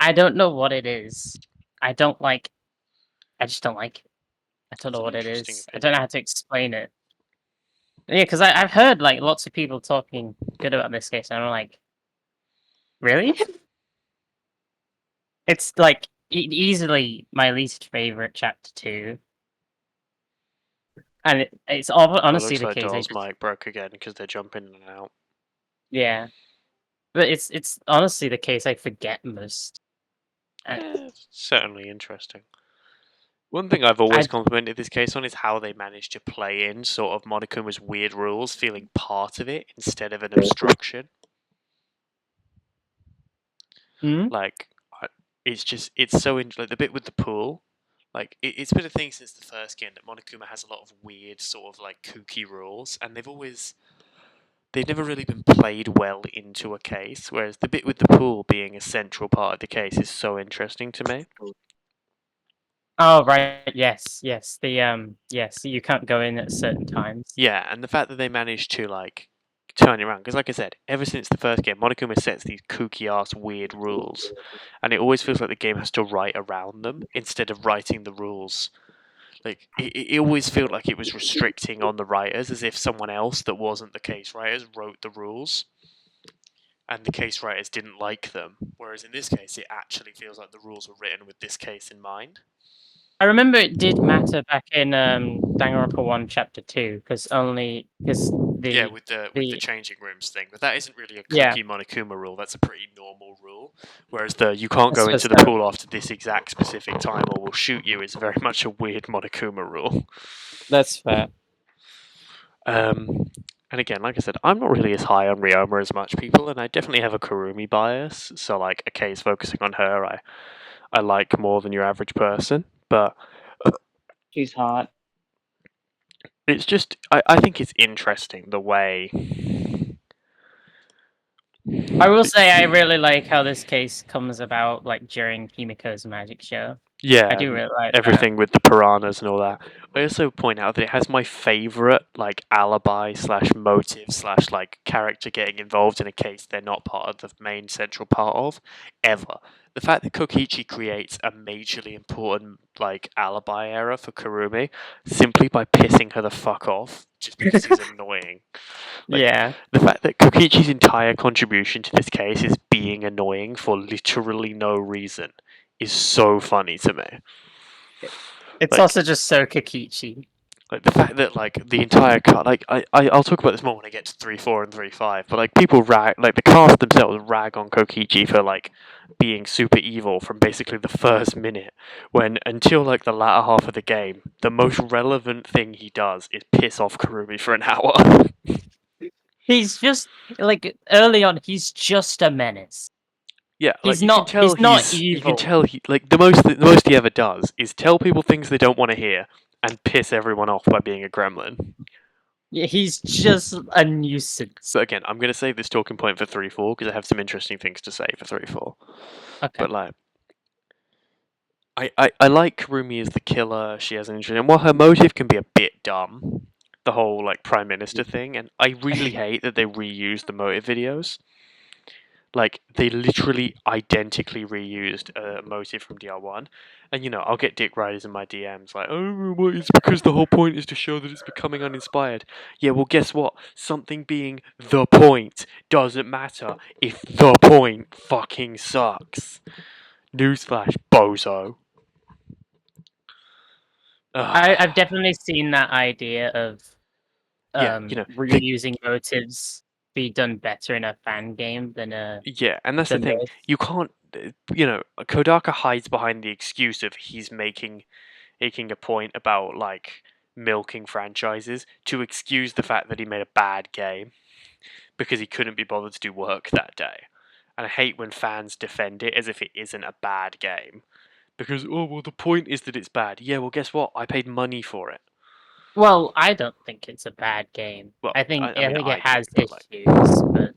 Speaker 3: I don't know what it is. I don't like. I just don't like it. I don't
Speaker 1: That's
Speaker 3: know
Speaker 1: an
Speaker 3: what it
Speaker 1: interesting
Speaker 3: is. I don't know
Speaker 1: opinion.
Speaker 3: how to explain it. Yeah, because I've heard like lots of people talking good about this case, and I'm like, really? It's like easily my least favorite chapter 2, and it's
Speaker 1: Well, it
Speaker 3: honestly
Speaker 1: looks
Speaker 3: the
Speaker 1: like
Speaker 3: case.
Speaker 1: Doll's mic broke again because they're jumping in and out.
Speaker 3: Yeah, but it's honestly the case I forget most. And
Speaker 1: It's certainly interesting. One thing I've
Speaker 3: I
Speaker 1: always complimented this case on is how they managed to play in sort of Monokuma's weird rules, feeling part of it instead of an obstruction.
Speaker 3: Hmm?
Speaker 1: Like, it's so like the bit with the pool. Like, it's been a thing since the first game that Monokuma has a lot of weird sort of like kooky rules, and they've never really been played well into a case. Whereas the bit with the pool being a central part of the case is so interesting to me.
Speaker 3: Oh right, yes. Yes, you can't go in at certain times.
Speaker 1: Yeah, and the fact that they managed to like turn it around, because like I said, ever since the first game, Monokuma sets these kooky ass weird rules, and it always feels like the game has to write around them instead of writing the rules. Like it always felt like it was restricting on the writers, as if someone else that wasn't the case writers wrote the rules, and the case writers didn't like them. Whereas in this case, it actually feels like the rules were written with this case in mind.
Speaker 3: I remember it did matter back in Danganronpa 1 Chapter 2 because
Speaker 1: Yeah,
Speaker 3: the
Speaker 1: with the
Speaker 3: the
Speaker 1: changing rooms thing, but that isn't really a
Speaker 3: yeah,
Speaker 1: kooky Monokuma rule. That's a pretty normal rule. Whereas the you can't
Speaker 3: I
Speaker 1: go
Speaker 3: suppose
Speaker 1: into the
Speaker 3: so.
Speaker 1: pool after this exact specific time or we'll shoot you is very much a weird Monokuma rule.
Speaker 3: That's fair.
Speaker 1: Um, and again, like I said, I'm not really as high on Ryoma as much people, and I definitely have a Kurumi bias. So like a case focusing on her, I like more than your average person. But
Speaker 4: She's hot.
Speaker 1: it's just I think it's interesting the way.
Speaker 3: I will say I really like how this case comes about like during Himiko's magic show.
Speaker 1: Yeah,
Speaker 3: I do really like that.
Speaker 1: everything with the piranhas and all that. I also point out that it has my favorite like alibi slash motive slash like character getting involved in a case they're not part of the main central part of ever. The fact that Kokichi creates a majorly important like alibi error for Kurumi simply by pissing her the fuck off just because he's annoying. Like,
Speaker 3: Yeah.
Speaker 1: the fact that Kokichi's entire contribution to this case is being annoying for literally no reason is so funny to me.
Speaker 3: It's
Speaker 1: Like-
Speaker 3: also just so Kokichi.
Speaker 1: Like the fact that like the entire cast, like I'll talk about this more when I get to 3-4 and 3-5, but like people rag, like the cast themselves rag on Kokichi for like being super evil from basically the first minute, when until like the latter half of the game, the most relevant thing he does is piss off Kurumi for an hour.
Speaker 3: He's just like early on. He's just a menace.
Speaker 1: Yeah, like
Speaker 3: He's
Speaker 1: you
Speaker 3: not.
Speaker 1: can tell
Speaker 3: He's not
Speaker 1: you can
Speaker 3: evil.
Speaker 1: tell he like the most he ever does is tell people things they don't want to hear and piss everyone off by being a gremlin.
Speaker 3: Yeah, he's just a nuisance.
Speaker 1: But again, I'm gonna save this talking point for 3-4 because I have some interesting things to say for 3-4.
Speaker 3: Okay.
Speaker 1: But like, I like Kurumi as the killer. She has an interesting, and while her motive can be a bit dumb, the whole like prime minister thing, and I really hate that they reuse the motive videos. Like they literally identically reused a motive from DR1, and I'll get dick riders in my DMs like, oh, well, it's because the whole point is to show that it's becoming uninspired. Yeah, well, guess what? Something being the point doesn't matter if the point fucking sucks. Newsflash, bozo.
Speaker 3: I've definitely seen that idea of
Speaker 1: Yeah,
Speaker 3: reusing motives be done better in a fan game than a.
Speaker 1: Yeah, and that's the
Speaker 3: than
Speaker 1: thing.
Speaker 3: this.
Speaker 1: You can't, Kodaka hides behind the excuse of he's making a point about like milking franchises to excuse the fact that he made a bad game because he couldn't be bothered to do work that day. And I hate when fans defend it as if it isn't a bad game. Because, oh, well, the point is that it's bad. Yeah, well, guess what? I paid money for it.
Speaker 3: Well, I don't think it's a bad game.
Speaker 1: Well,
Speaker 3: I think
Speaker 1: I mean,
Speaker 3: it
Speaker 1: I
Speaker 3: has
Speaker 1: do, but, like,
Speaker 3: issues, but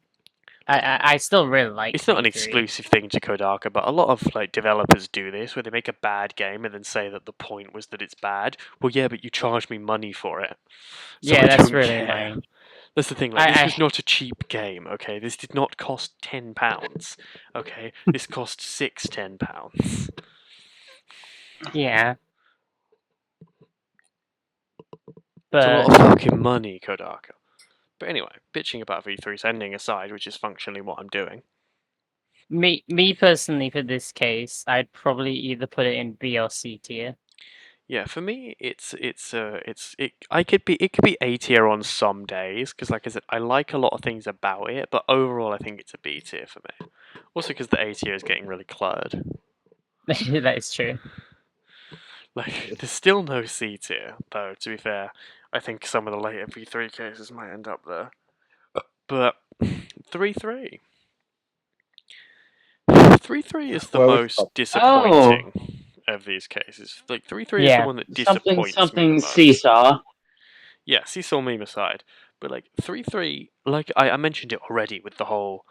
Speaker 3: I still really like.
Speaker 1: It's not an
Speaker 3: V3.
Speaker 1: exclusive thing to Kodaka, but a lot of like developers do this, where they make a bad game and then say that the point was that it's bad. Well, yeah, but you charged me money for it, so
Speaker 3: Yeah,
Speaker 1: I
Speaker 3: that's
Speaker 1: don't
Speaker 3: really
Speaker 1: care.
Speaker 3: annoying.
Speaker 1: That's the thing. Like, this
Speaker 3: I-
Speaker 1: was not a cheap game. Okay, this did not cost £10. Okay, this cost £6 10.
Speaker 3: Yeah.
Speaker 1: It's a lot
Speaker 3: But
Speaker 1: of fucking money, Kodaka. But anyway, bitching about V3's ending aside, which is functionally what I'm doing.
Speaker 3: me personally, for this case, I'd probably either put it in B or C tier.
Speaker 1: Yeah, for me, it could be A tier on some days because, like I said, I like a lot of things about it, but overall, I think it's a B tier for me. Also, because the A tier is getting really cluttered.
Speaker 3: That is true.
Speaker 1: Like, there's still no C tier, though. To be fair, I think some of the later V3 cases might end up there. But 3-3. 3-3 is the
Speaker 2: Where we
Speaker 1: most
Speaker 2: stop?
Speaker 1: disappointing of these cases. Like 3-3 is the
Speaker 3: Yeah.
Speaker 1: one that
Speaker 4: Something
Speaker 1: disappoints me the
Speaker 4: something
Speaker 1: most.
Speaker 4: seesaw.
Speaker 1: Yeah, seesaw meme aside, but like 3-3, like I mentioned it already with the whole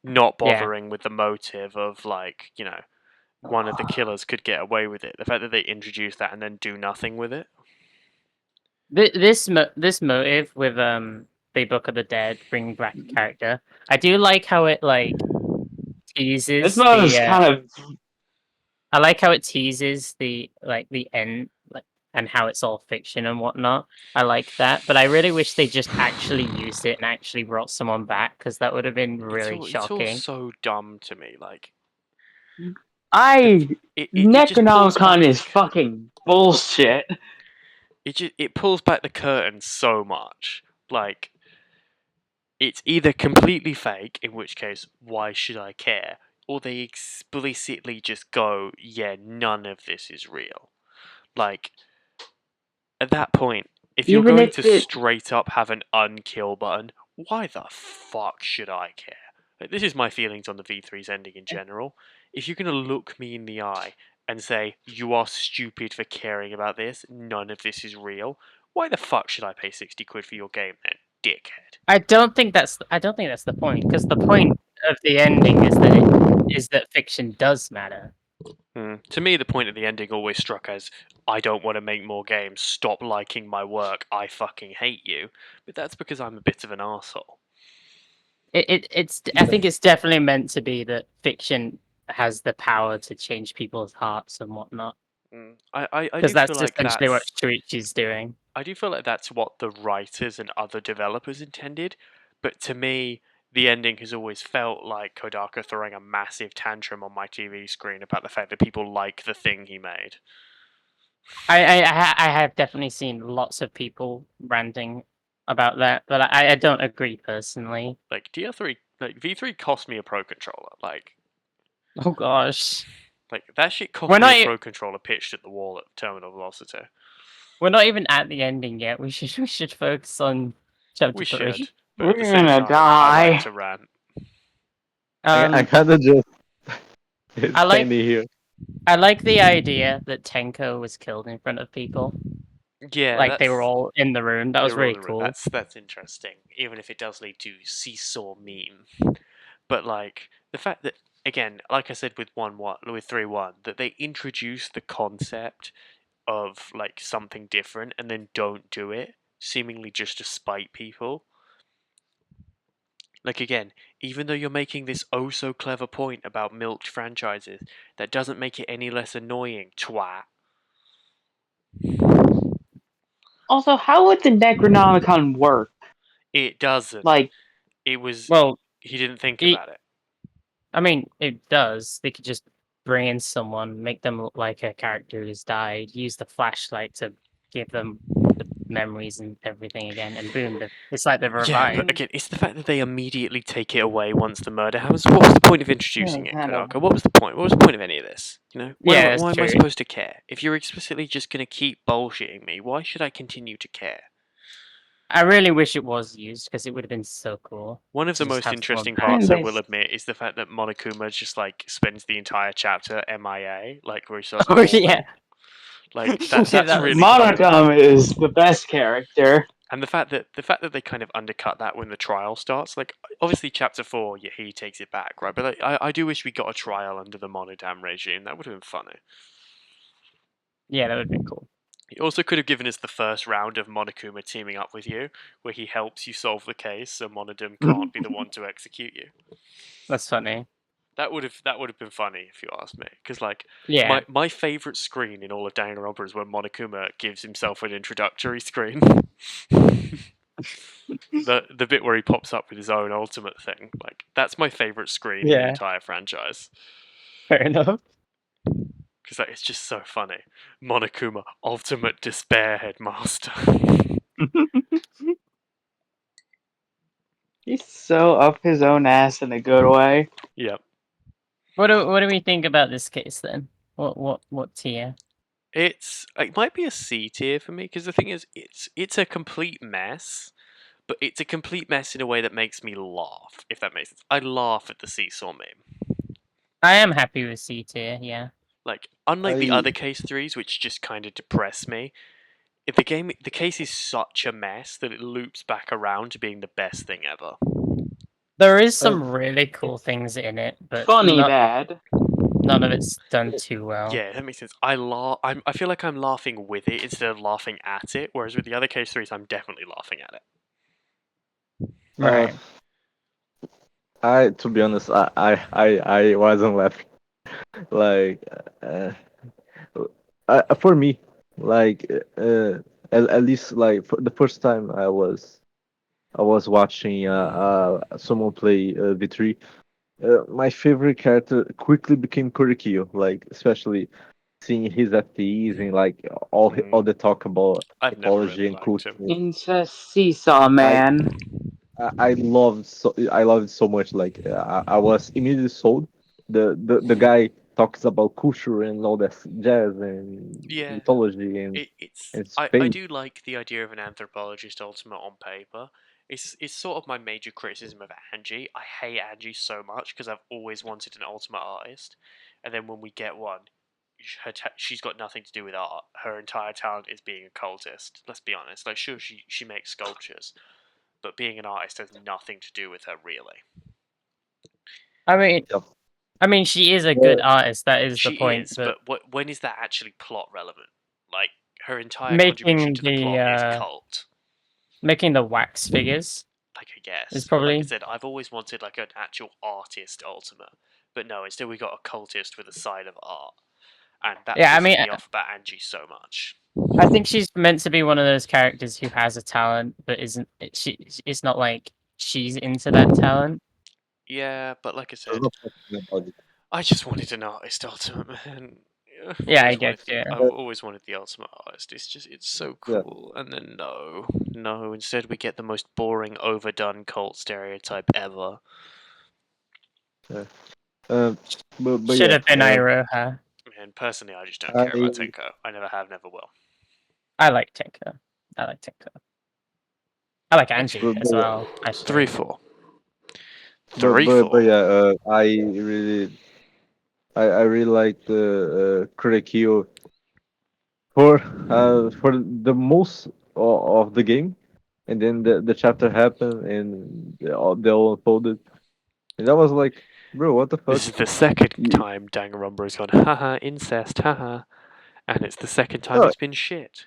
Speaker 1: not
Speaker 3: Yeah.
Speaker 1: bothering with the motive of like one of the killers could get away with it. The fact that they introduce that and then do nothing with it.
Speaker 3: This motive with the Book of the Dead bringing back a character, I do like how it like teases
Speaker 4: This mode is kind of
Speaker 3: I like how it teases the end, like, and how it's all fiction and whatnot. I like that, but I really wish they just actually used it and actually brought someone back because that would have been really
Speaker 1: It's
Speaker 3: shocking.
Speaker 1: all so dumb to me. Like
Speaker 4: it
Speaker 1: just pulls
Speaker 4: Necronomicon
Speaker 1: back
Speaker 4: is fucking bullshit.
Speaker 1: it pulls back the curtain so much. Like it's either completely fake, in which case why should I care, or they explicitly just go, yeah, none of this is real. Like at that point, if you're
Speaker 4: Even
Speaker 1: going
Speaker 4: if
Speaker 1: to
Speaker 4: it-
Speaker 1: straight up have an unkill button, why the fuck should I care? Like, this is my feelings on the V3's ending in general. If you're going to look me in the eye and say, you are stupid for caring about this, none of this is real, why the fuck should I pay 60 quid for your game then, dickhead?
Speaker 3: I don't think that's the point because the point of the ending is that fiction does matter.
Speaker 1: To me, the point of the ending always struck as, I don't want to make more games, stop liking my work, I fucking hate you. But that's because I'm a bit of an arsehole.
Speaker 3: It's. I think it's definitely meant to be that fiction has the power to change people's hearts and whatnot.
Speaker 1: I
Speaker 3: Because
Speaker 1: do feel
Speaker 3: that's
Speaker 1: like
Speaker 3: essentially what
Speaker 1: that's
Speaker 3: Shuichi's doing.
Speaker 1: I do feel like that's what the writers and other developers intended, but to me, the ending has always felt like Kodaka throwing a massive tantrum on my TV screen about the fact that people like the thing he made.
Speaker 3: I have definitely seen lots of people ranting about that, but I don't agree personally.
Speaker 1: Like DR3, like V3 cost me a Pro controller.
Speaker 3: Oh gosh,
Speaker 1: Like that shit cost
Speaker 3: we're
Speaker 1: me
Speaker 3: not
Speaker 1: a
Speaker 3: e-
Speaker 1: Pro controller pitched at the wall at terminal velocity.
Speaker 3: we're not even at the ending yet. We should focus on chapter
Speaker 1: We
Speaker 3: 3.
Speaker 1: should, but
Speaker 4: We're
Speaker 1: at the same
Speaker 4: gonna
Speaker 1: time, I like
Speaker 4: die.
Speaker 1: to rant.
Speaker 2: I
Speaker 3: Um,
Speaker 2: kind of just
Speaker 3: I like
Speaker 2: standing here.
Speaker 3: I like the idea that Tenko was killed in front of people.
Speaker 1: Yeah,
Speaker 3: Like they were
Speaker 1: that's
Speaker 3: all in the room. That
Speaker 1: they
Speaker 3: was
Speaker 1: were all
Speaker 3: really
Speaker 1: in the room.
Speaker 3: cool.
Speaker 1: That's interesting, even if it does lead to seesaw meme. But like the fact that again, like I said with 3-1, that they introduce the concept of like something different and then don't do it, seemingly just to spite people. Like again, even though you're making this oh so clever point about milked franchises, that doesn't make it any less annoying, twat.
Speaker 4: Also, how would the Necronomicon work?
Speaker 1: It doesn't.
Speaker 4: Like,
Speaker 1: It was
Speaker 3: Well,
Speaker 1: he didn't think
Speaker 3: it,
Speaker 1: about it.
Speaker 3: I mean, it does. They could just bring in someone, make them look like a character who's died, use the flashlight to give them the memories and everything again, and boom, it's like they're
Speaker 1: Yeah, but
Speaker 3: revived.
Speaker 1: again, it's the fact that they immediately take it away once the murder happens. What was the point of introducing it,
Speaker 4: kind of.
Speaker 1: Kodaka? What was the point? What was the point of any of this? You know,
Speaker 3: Yeah, that's
Speaker 1: why am I
Speaker 3: true.
Speaker 1: supposed to care? If you're explicitly just going to keep bullshitting me, why should I continue to care?
Speaker 3: I really wish it was used because it would have been so cool.
Speaker 1: One of
Speaker 3: to
Speaker 1: the
Speaker 3: just
Speaker 1: most
Speaker 3: have someone
Speaker 1: interesting
Speaker 3: back.
Speaker 1: parts, I
Speaker 4: They-
Speaker 1: will admit, is the fact that Monokuma just like spends the entire chapter MIA, like where he starts
Speaker 3: Oh
Speaker 1: balding.
Speaker 3: yeah,
Speaker 1: Like
Speaker 3: Yeah,
Speaker 1: that's
Speaker 3: that was-
Speaker 1: really funny.
Speaker 4: Monocom is the best character.
Speaker 1: And the fact that they kind of undercut that when the trial starts, like obviously chapter 4, yeah, he takes it back, right? But like, I do wish we got a trial under the Monodam regime. That would have been funny.
Speaker 3: yeah, that would have been cool.
Speaker 1: He also could have given us the first round of Monokuma teaming up with you, where he helps you solve the case, so Monodam can't be the one to execute you.
Speaker 3: That's funny.
Speaker 1: That would have been funny if you ask me, because like
Speaker 3: Yeah,
Speaker 1: my favorite screen in all of Danganronpa is when Monokuma gives himself an introductory screen. The bit where he pops up with his own ultimate thing, like that's my favorite screen in the
Speaker 3: Yeah.
Speaker 1: entire franchise,
Speaker 3: fair enough.
Speaker 1: because like, it's just so funny. Monokuma, ultimate despair headmaster.
Speaker 4: He's so up his own ass in a good way.
Speaker 1: Yep.
Speaker 3: What do we think about this case then? What tier?
Speaker 1: It might be a C tier for me, because the thing is, it's a complete mess, but it's a complete mess in a way that makes me laugh. If that makes sense, I laugh at the seesaw meme.
Speaker 3: I am happy with C tier. Yeah.
Speaker 1: Like unlike the
Speaker 2: I
Speaker 1: other case 3s, which just kind of depress me, if the case is such a mess that it loops back around to being the best thing ever.
Speaker 3: There is some really cool things in it, but
Speaker 4: Funny bad.
Speaker 3: none of it's done too well.
Speaker 1: Yeah, that makes sense. I feel like I'm laughing with it instead of laughing at it, whereas with the other case 3s, I'm definitely laughing at it.
Speaker 3: Right.
Speaker 2: to be honest, I wasn't laughing. Like, uh, for me, like, at least like for the first time I was watching someone play V3. My favorite character quickly became Kurikyo, like especially seeing his FTEs and like all the talk about
Speaker 1: I've never
Speaker 2: ecology
Speaker 1: really
Speaker 2: and
Speaker 1: liked
Speaker 2: culture.
Speaker 1: him.
Speaker 4: Incest seesaw man.
Speaker 2: I loved it so much. Like I was immediately sold. The guy talks about culture and all that jazz and
Speaker 1: Yeah,
Speaker 2: mythology and
Speaker 1: I
Speaker 2: space.
Speaker 1: do like the idea of an anthropologist ultimate on paper. It's sort of my major criticism of Angie. I hate Angie so much because I've always wanted an ultimate artist, and then when we get one, she's got nothing to do with art. Her entire talent is being a cultist. Let's be honest. Like, sure, she makes sculptures, but being an artist has nothing to do with her, really.
Speaker 3: I mean,
Speaker 2: Yep.
Speaker 3: I mean, she is a good artist. That is the
Speaker 1: She
Speaker 3: point.
Speaker 1: is,
Speaker 3: But
Speaker 1: but when is that actually plot relevant? Like her entire contribution
Speaker 3: making
Speaker 1: to the plot is cult.
Speaker 3: making the wax figures
Speaker 1: Like I
Speaker 3: is
Speaker 1: guess, but like I
Speaker 3: probably
Speaker 1: said, I've always wanted like an actual artist Ultima, but no, instead we got a cultist with a side of art, and that
Speaker 3: yeah. I
Speaker 1: pisses
Speaker 3: mean,
Speaker 1: me off about Angie so much.
Speaker 3: I think she's meant to be one of those characters who has a talent, but isn't. She. It's not like she's into that talent.
Speaker 1: Yeah, but like I
Speaker 2: There's
Speaker 1: said,
Speaker 2: no question about it.
Speaker 1: I just wanted an artist Ultimate man.
Speaker 3: Yeah, I get you.
Speaker 1: I always wanted the Ultimate artist. It's so
Speaker 2: Yeah.
Speaker 1: cool, and then no. Instead, we get the most boring, overdone cult stereotype ever.
Speaker 2: But
Speaker 3: Should
Speaker 2: yeah,
Speaker 3: have been Iroha.
Speaker 1: And personally, I just don't
Speaker 2: I
Speaker 1: care about Tenko. I never have, never will.
Speaker 3: I like Tinker. I like Tinker. I like Angie
Speaker 2: but
Speaker 3: as
Speaker 2: yeah,
Speaker 3: well.
Speaker 1: Three
Speaker 3: Actually,
Speaker 1: four.
Speaker 2: but yeah, I really like the Kurekio for the most of the game, and then the chapter happened and they all unfolded, and that was like, bro, what the fuck?
Speaker 1: This is the second
Speaker 2: You,
Speaker 1: time Danganronpa has gone, haha, incest, haha. And it's the second time
Speaker 2: no,
Speaker 1: it's been shit.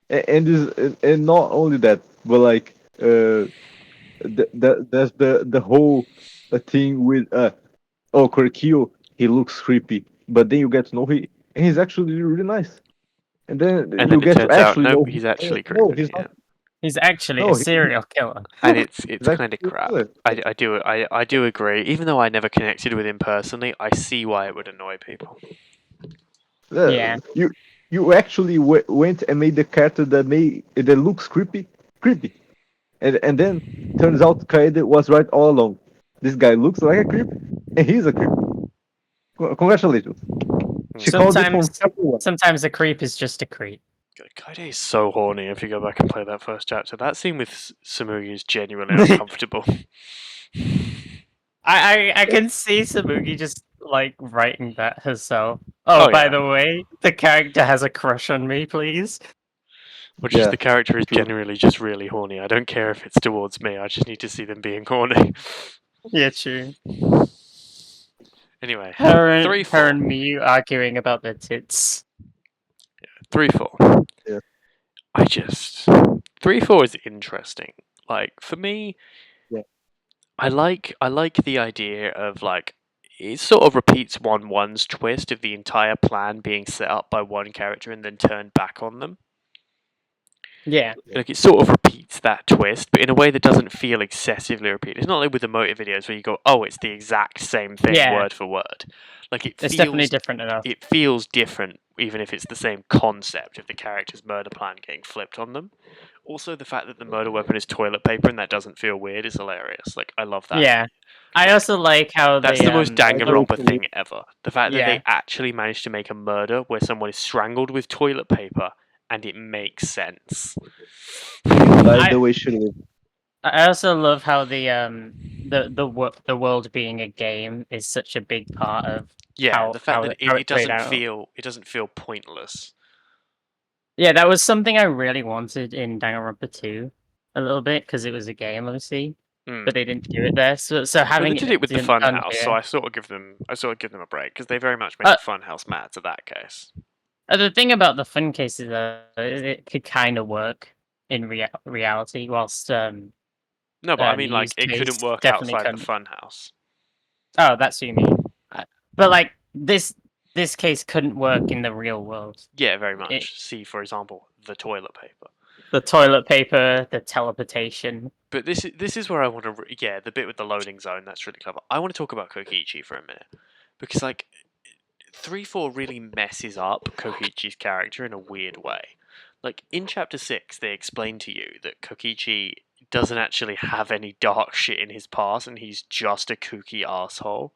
Speaker 2: and not only that, but like there's the whole thing with oh, Kurekio, he looks creepy, but then you get to know he's actually really nice, and then
Speaker 1: And
Speaker 2: you
Speaker 1: then it
Speaker 2: get to
Speaker 1: turns out,
Speaker 2: actually
Speaker 1: nope,
Speaker 2: know
Speaker 1: he's actually
Speaker 2: no,
Speaker 1: creepy,
Speaker 2: he's
Speaker 1: yeah.
Speaker 2: not.
Speaker 3: he's actually a
Speaker 2: No,
Speaker 3: serial killer.
Speaker 1: And
Speaker 2: yeah,
Speaker 1: it's
Speaker 2: he's
Speaker 1: kind of
Speaker 2: actually a
Speaker 1: crap.
Speaker 2: killer.
Speaker 1: I do agree. Even though I never connected with him personally, I see why it would annoy people.
Speaker 3: Yeah.
Speaker 2: You actually went and made the character that looks creepy, and then turns out Kaede was right all along. This guy looks like a creep, and he's a creep. Congratulations. She called it
Speaker 3: Sometimes,
Speaker 2: from chapter one.
Speaker 3: sometimes a creep is just a creep.
Speaker 1: Kaide is so horny if you go back and play that first chapter. That scene with Samugi is genuinely uncomfortable.
Speaker 3: I can see Samugi just like writing that herself. Oh,
Speaker 1: Oh,
Speaker 3: by
Speaker 1: yeah.
Speaker 3: the way, the character has a crush on me, please.
Speaker 1: Or just
Speaker 2: Yeah,
Speaker 1: the character is
Speaker 2: true.
Speaker 1: genuinely just really horny. I don't care if it's towards me, I just need to see them being horny.
Speaker 3: Yeah, true.
Speaker 1: Anyway,
Speaker 3: Her
Speaker 1: 3
Speaker 3: and her
Speaker 1: 4.
Speaker 3: and Miyu arguing about their tits.
Speaker 1: 3 4.
Speaker 2: Yeah.
Speaker 1: I just 3-4 is interesting. Like for me,
Speaker 2: Yeah.
Speaker 1: I like the idea of like it sort of repeats 1-1's twist of the entire plan being set up by one character and then turned back on them.
Speaker 3: Yeah.
Speaker 1: Like it sort of repeats that twist, but in a way that doesn't feel excessively repeated. It's not like with the motive videos where you go, "Oh, it's the exact same thing,
Speaker 3: Yeah.
Speaker 1: word for word." Like
Speaker 3: It's definitely different enough.
Speaker 1: it feels different, even if it's the same concept of the character's murder plan getting flipped on them. Also, the fact that the murder weapon is toilet paper and that doesn't feel weird is hilarious. Like I love that.
Speaker 3: Yeah. I also like how
Speaker 1: That's
Speaker 3: they
Speaker 1: the most Danganronpa thing ever. The fact that
Speaker 3: Yeah.
Speaker 1: they actually managed to make a murder where someone is strangled with toilet paper and it makes sense.
Speaker 2: Like the way she lived.
Speaker 3: I also love how the world being a game is such a big part of
Speaker 1: Yeah, the fact that
Speaker 3: how
Speaker 1: it
Speaker 3: it played
Speaker 1: doesn't
Speaker 3: out.
Speaker 1: feel pointless.
Speaker 3: Yeah, that was something I really wanted in Danganronpa 2 a little bit because it was a game, obviously,
Speaker 1: Mm.
Speaker 3: but they didn't do it there. So
Speaker 1: But
Speaker 3: having
Speaker 1: they did it with the
Speaker 3: done
Speaker 1: Funhouse, so
Speaker 3: here.
Speaker 1: I sort of give them a break because they very much made the Funhouse mad to that case.
Speaker 3: The thing about the fun cases though is it could kind of work in reality, whilst
Speaker 1: No, but I mean,
Speaker 3: the
Speaker 1: like,
Speaker 3: use
Speaker 1: it couldn't
Speaker 3: case
Speaker 1: work
Speaker 3: definitely
Speaker 1: outside the
Speaker 3: couldn't.
Speaker 1: Funhouse.
Speaker 3: Oh, that's what you mean. But like this case couldn't work in the real world.
Speaker 1: Yeah, very much. See, for example, the toilet paper.
Speaker 3: The toilet paper, the teleportation.
Speaker 1: But this is where I want to yeah, the bit with the loading zone, that's really clever. I want to talk about Kokichi for a minute because like 3-4 really messes up Kokichi's character in a weird way. Like in chapter 6 they explain to you that Kokichi doesn't actually have any dark shit in his past and he's just a kooky asshole.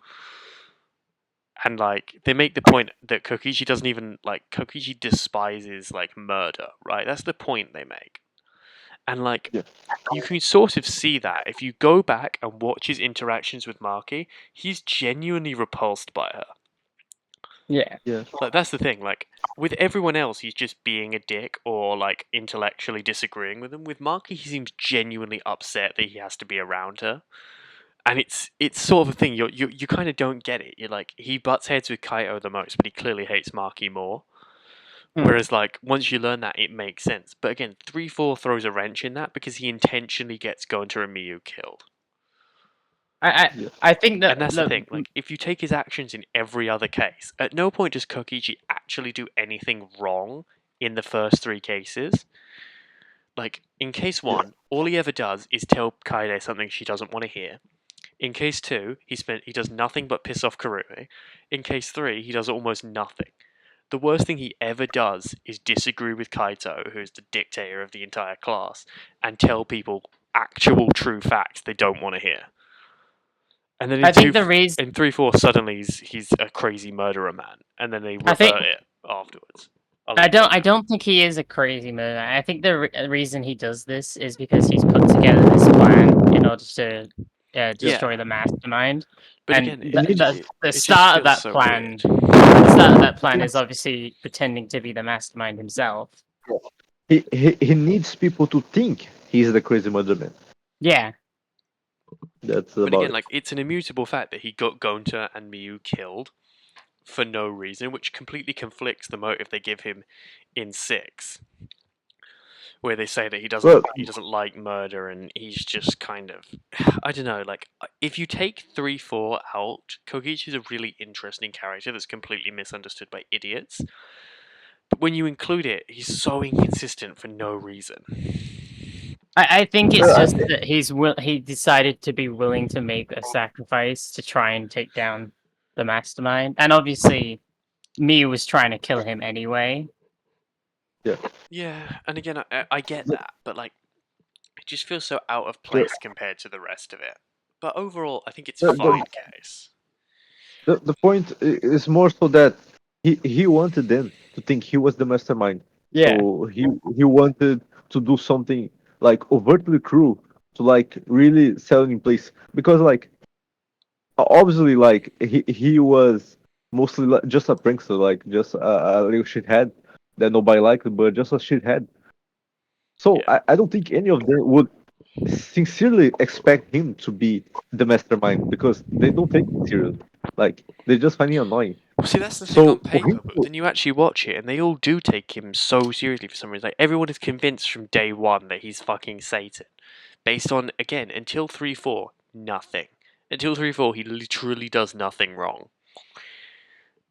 Speaker 1: And like they make the point that Kokichi doesn't even like Kokichi despises like murder, right? That's the point they make. And like
Speaker 2: Yeah.
Speaker 1: you can sort of see that if you go back and watch his interactions with Maki, he's genuinely repulsed by her.
Speaker 3: Yeah.
Speaker 2: Yeah.
Speaker 1: Like that's the thing. Like with everyone else, he's just being a dick or like intellectually disagreeing with them. With Maki, he seems genuinely upset that he has to be around her. And it's sort of a thing you kind of don't get it. You're like, he butts heads with Kaito the most, but he clearly hates Maki more. Whereas, like, once you learn that, it makes sense. But again, 3-4 throws a wrench in that because he intentionally gets Gonta and Miyu killed.
Speaker 3: I think that
Speaker 1: And that's the thing. Like, if you take his actions in every other case, at no point does Kokichi actually do anything wrong in the first 3 cases. Like, in case 1, all he ever does is tell Kaede something she doesn't want to hear. In case 2, he does nothing but piss off Karui. In case 3, he does almost nothing. The worst thing he ever does is disagree with Kaito, who's the dictator of the entire class, and tell people actual true facts they don't want to hear. And then
Speaker 3: I think the reason
Speaker 1: in 3-4, suddenly he's a crazy murderer man, and then they revert it afterwards.
Speaker 3: I don't think he is a crazy murderer. I think the reason he does this is because he's put together this plan in order to destroy the mastermind.
Speaker 1: But
Speaker 3: And
Speaker 1: again,
Speaker 3: the start of that plan, is obviously pretending to be the mastermind himself.
Speaker 2: He needs people to think he's the crazy murder man.
Speaker 3: Yeah.
Speaker 2: That's
Speaker 1: But
Speaker 2: about
Speaker 1: again,
Speaker 2: it.
Speaker 1: like, it's an immutable fact that he got Gonta and Miyu killed for no reason, which completely conflicts the motive they give him in 6, where they say that he doesn't like murder and he's just kind of, I don't know. Like, if you take 3-4 out, Kokichi is a really interesting character that's completely misunderstood by idiots. But when you include it, he's so inconsistent for no reason.
Speaker 3: I think it's just that he decided to be willing to make a sacrifice to try and take down the mastermind, and obviously, Miyu was trying to kill him anyway.
Speaker 1: Yeah, and again, I get that, but like, it just feels so out of place compared to the rest of it. But overall, I think it's a fine case.
Speaker 2: The point is more so that he wanted them to think he was the mastermind.
Speaker 3: Yeah.
Speaker 2: So he wanted to do something like overtly cruel to like really sell it in place because like obviously like he was mostly just a prankster, like just a little shithead that nobody liked, but just a shithead. So I don't think any of them would sincerely expect him to be the mastermind because they don't take it serious. Like they just find him annoying.
Speaker 1: Well, see, that's the thing
Speaker 2: So
Speaker 1: on paper, but then you actually watch it, and they all do take him so seriously for some reason. Like, everyone is convinced from day 1 that he's fucking Satan. Based on, again, until 3-4, nothing. Until 3-4, he literally does nothing wrong.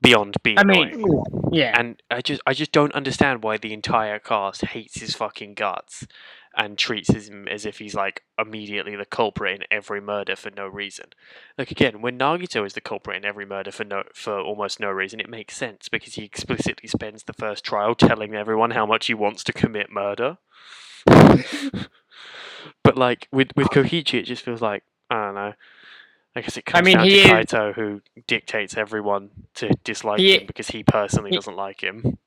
Speaker 1: Beyond being annoying.
Speaker 3: Yeah.
Speaker 1: And I just don't understand why the entire cast hates his fucking guts and treats him as if he's like immediately the culprit in every murder for no reason. Like, again, when Nagito is the culprit in every murder for almost no reason, it makes sense because he explicitly spends the first trial telling everyone how much he wants to commit murder. But like with Koichi, it just feels like, I don't know. I guess it comes down to Kaito, who dictates everyone to dislike him because he personally doesn't like him.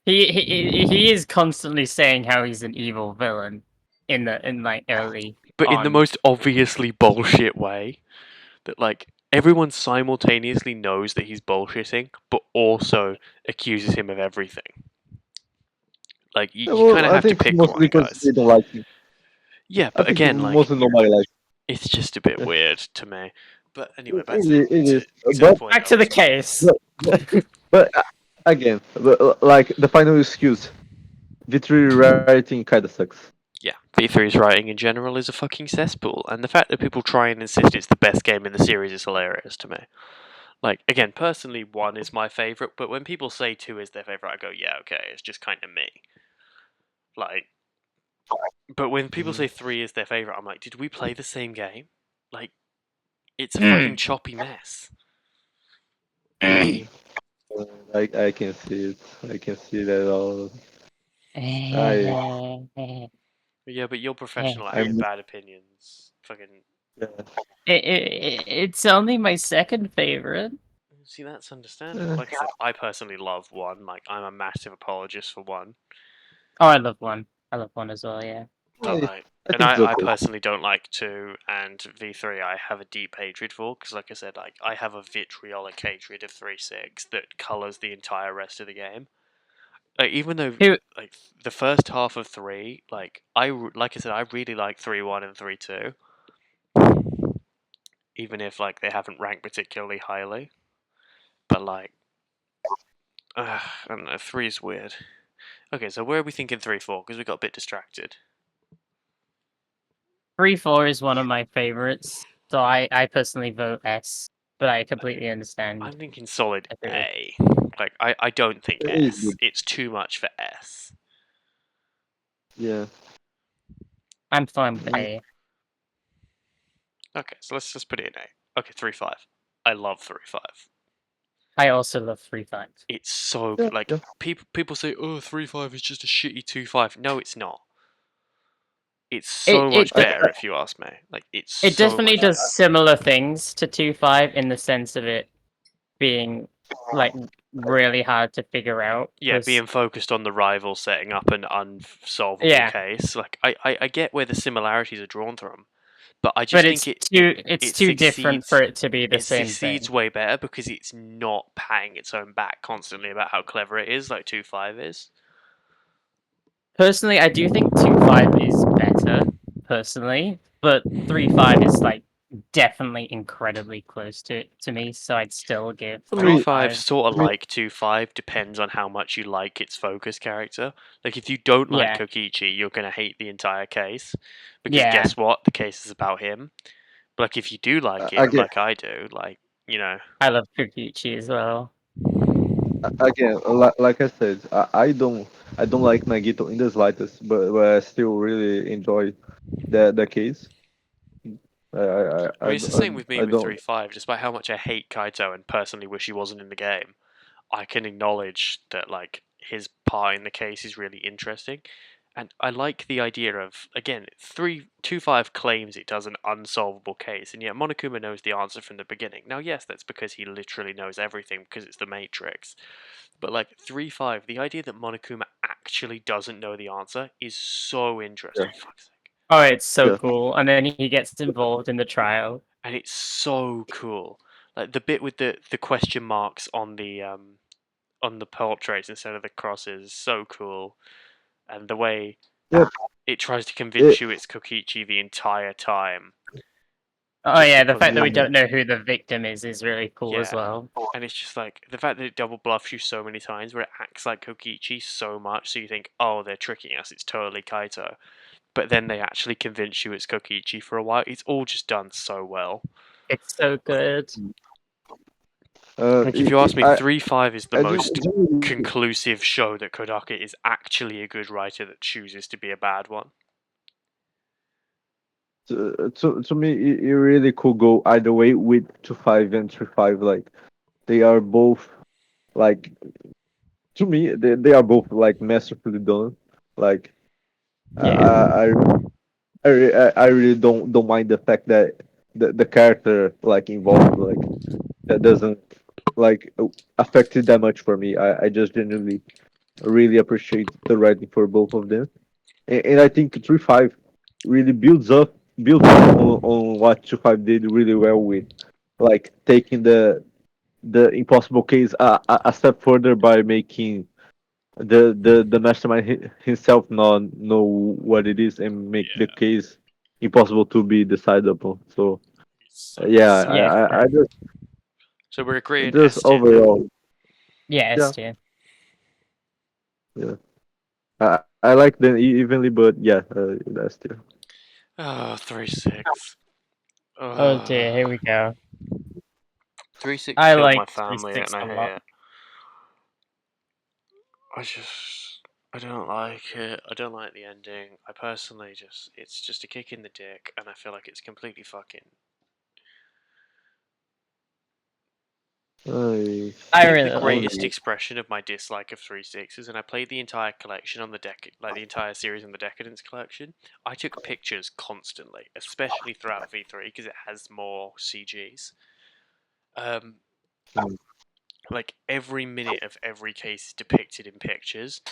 Speaker 3: He is constantly saying how he's an evil villain in like early,
Speaker 1: but in the most obviously bullshit way. That like everyone simultaneously knows that he's bullshitting, but also accuses him of everything. Like you kind of have to pick one, guys.
Speaker 2: They don't like him.
Speaker 1: Yeah, but again, like
Speaker 2: mostly nobody likes him.
Speaker 1: It's just a bit weird to me. But anyway, back to
Speaker 3: the case.
Speaker 2: But again, like the final excuse, V3 writing kind of sucks.
Speaker 1: Yeah, V3's writing in general is a fucking cesspool, and the fact that people try and insist it's the best game in the series is hilarious to me. Like, again, personally, 1 is my favourite, but when people say 2 is their favourite, I go, yeah, okay, it's just kind of me. Like, but when people say 3 is their favourite, I'm like, did we play the same game? Like, it's a fucking choppy mess.
Speaker 2: I can see it. I can see that all.
Speaker 1: Yeah, but you're professional at having bad opinions. Fucking.
Speaker 3: It's only my second favorite.
Speaker 1: See, that's understandable. Like I said, I personally love 1. Like, I'm a massive apologist for 1.
Speaker 3: Oh, I love 1. I love 1 as well, yeah.
Speaker 1: But like, and I personally don't like 2 and V3. I have a deep hatred for because, like I said, like I have a vitriolic hatred of 3.6 that colors the entire rest of the game. Like, even though like the first half of 3, like I said, I really like 3.1 and 3.2. even if like they haven't ranked particularly highly. But like, I don't know, 3 is weird. Okay, so where are we thinking 3, 4? Because we got a bit distracted.
Speaker 3: 3, 4 is one of my favorites, so I personally vote S. But I completely understand.
Speaker 1: I'm thinking solid
Speaker 3: everything.
Speaker 1: A. Like, I don't think
Speaker 2: A is
Speaker 1: S.
Speaker 2: good.
Speaker 1: It's too much for S.
Speaker 2: Yeah.
Speaker 3: I'm fine with A.
Speaker 1: Okay, so let's just put it in A. Okay, 3, 5. I love 3, 5.
Speaker 3: I also love 3, 5.
Speaker 1: It's so
Speaker 2: Yeah,
Speaker 1: good. Like,
Speaker 2: yeah.
Speaker 1: people say, oh, 3, 5 is just a shitty 2, 5. No, it's not. It's so much
Speaker 2: I,
Speaker 1: better if you ask me. Like, it's
Speaker 3: It
Speaker 1: so
Speaker 3: definitely
Speaker 1: much better.
Speaker 3: does similar things to 2, 5 in the sense of it being like really hard to figure out.
Speaker 1: Yeah,
Speaker 3: 'cause-
Speaker 1: being focused on the rival setting up an unsolvable
Speaker 3: Yeah.
Speaker 1: case. Like, I get where the similarities are drawn from, but I just
Speaker 3: But
Speaker 1: think
Speaker 3: it's
Speaker 1: it
Speaker 3: too different
Speaker 1: succeeds.
Speaker 3: for it to be the
Speaker 1: It
Speaker 3: same
Speaker 1: succeeds
Speaker 3: thing.
Speaker 1: way better because it's not patting its own back constantly about how clever it is, like 2, 5 is.
Speaker 3: Personally, I do think 2, 5 is better, personally, but 3, 5 is like definitely incredibly close to me, so I'd still give
Speaker 2: For
Speaker 1: 3,
Speaker 3: 3,
Speaker 2: me,
Speaker 1: 5
Speaker 3: 5.
Speaker 1: sort of
Speaker 2: I mean,
Speaker 1: like 2, 5 depends on how much you like its focus character. Like, if you don't like
Speaker 3: Yeah.
Speaker 1: Kokichi, you're gonna hate the entire case because
Speaker 3: Yeah.
Speaker 1: guess what? The case is about him. But like, if you do like him,
Speaker 2: again,
Speaker 1: like I do, like, you know,
Speaker 3: I love Kokichi as well.
Speaker 2: like I said, I don't like Nagito in the slightest, but I still really enjoy the case.
Speaker 1: I mean, it's the same with me
Speaker 2: I
Speaker 1: with
Speaker 2: don't.
Speaker 1: 3, 5. Despite how much I hate Kaito and personally wish he wasn't in the game, I can acknowledge that like his part in the case is really interesting, and I like the idea of again 325 claims it does an unsolvable case, and yet Monokuma knows the answer from the beginning. Now, yes, that's because he literally knows everything because it's the Matrix. But like 3-5, the idea that Monokuma actually doesn't know the answer is so
Speaker 2: Yeah,
Speaker 1: interesting. Fuck's sake.
Speaker 3: Oh, it's so
Speaker 2: yeah.
Speaker 3: cool. And then he gets involved in the trial.
Speaker 1: And it's so cool. Like the bit with the question marks on the portraits instead of the crosses is so cool. And the way
Speaker 2: Yeah,
Speaker 1: it tries to
Speaker 2: it,
Speaker 1: convince you it's Kokichi the entire time.
Speaker 3: Oh
Speaker 1: Just
Speaker 3: yeah, the
Speaker 1: because
Speaker 3: fact
Speaker 1: of
Speaker 3: that we
Speaker 1: that.
Speaker 3: don't know who the victim is really cool as
Speaker 1: Yeah.
Speaker 3: well.
Speaker 1: And it's just like the fact that it double bluffs you so many times where it acts like Kokichi so much so you think, oh, they're tricking us, it's totally Kaito. But then they actually convince you it's Kokichi for a while. It's all just done so well.
Speaker 3: It's so good.
Speaker 1: Like if you ask me,
Speaker 2: I
Speaker 1: 3-5 is the
Speaker 2: I
Speaker 1: most
Speaker 2: genuinely
Speaker 1: conclusive show that Kodaka is actually a good writer that chooses to be a bad one.
Speaker 2: to me it really could go either way with 2-5 and 3-5. Like they are both like to me they are both like masterfully done. Like
Speaker 3: Yeah.
Speaker 2: I really don't mind the fact that the character like involved like that doesn't like affect it that much for me. I just genuinely really appreciate the writing for both of them, and I think 3-5 really builds on what 2-5 did really well with like taking the impossible case a step further by making the mastermind himself not know what it is and make the
Speaker 1: Yeah,
Speaker 2: case impossible to be decidable. So
Speaker 1: so
Speaker 2: yeah,
Speaker 1: so
Speaker 3: Yeah,
Speaker 1: good.
Speaker 2: I
Speaker 1: So we're agreeing
Speaker 2: just
Speaker 1: S tier.
Speaker 2: overall,
Speaker 3: yeah,
Speaker 2: yeah,
Speaker 3: S tier.
Speaker 2: yeah. I like them evenly, but yeah, that's still.
Speaker 1: Oh, 3-6.
Speaker 3: Oh dear, here we
Speaker 1: Oh,
Speaker 3: go.
Speaker 1: 3-6
Speaker 3: I
Speaker 1: killed
Speaker 3: like
Speaker 1: my family
Speaker 3: 3-6
Speaker 1: and I
Speaker 3: a
Speaker 1: hate
Speaker 3: lot.
Speaker 1: it. I just I don't like it. I don't like the ending. I personally just it's just a kick in the dick and I feel like it's completely fucking I
Speaker 3: I
Speaker 1: think the
Speaker 3: really like
Speaker 1: greatest
Speaker 3: it.
Speaker 1: expression of my dislike of 3-6s, and I played the entire collection on the like the entire series on the Decadence collection. I took pictures constantly, especially throughout V3 because it has more CGs. Um,
Speaker 2: Um,
Speaker 1: like every minute of every case is depicted in pictures,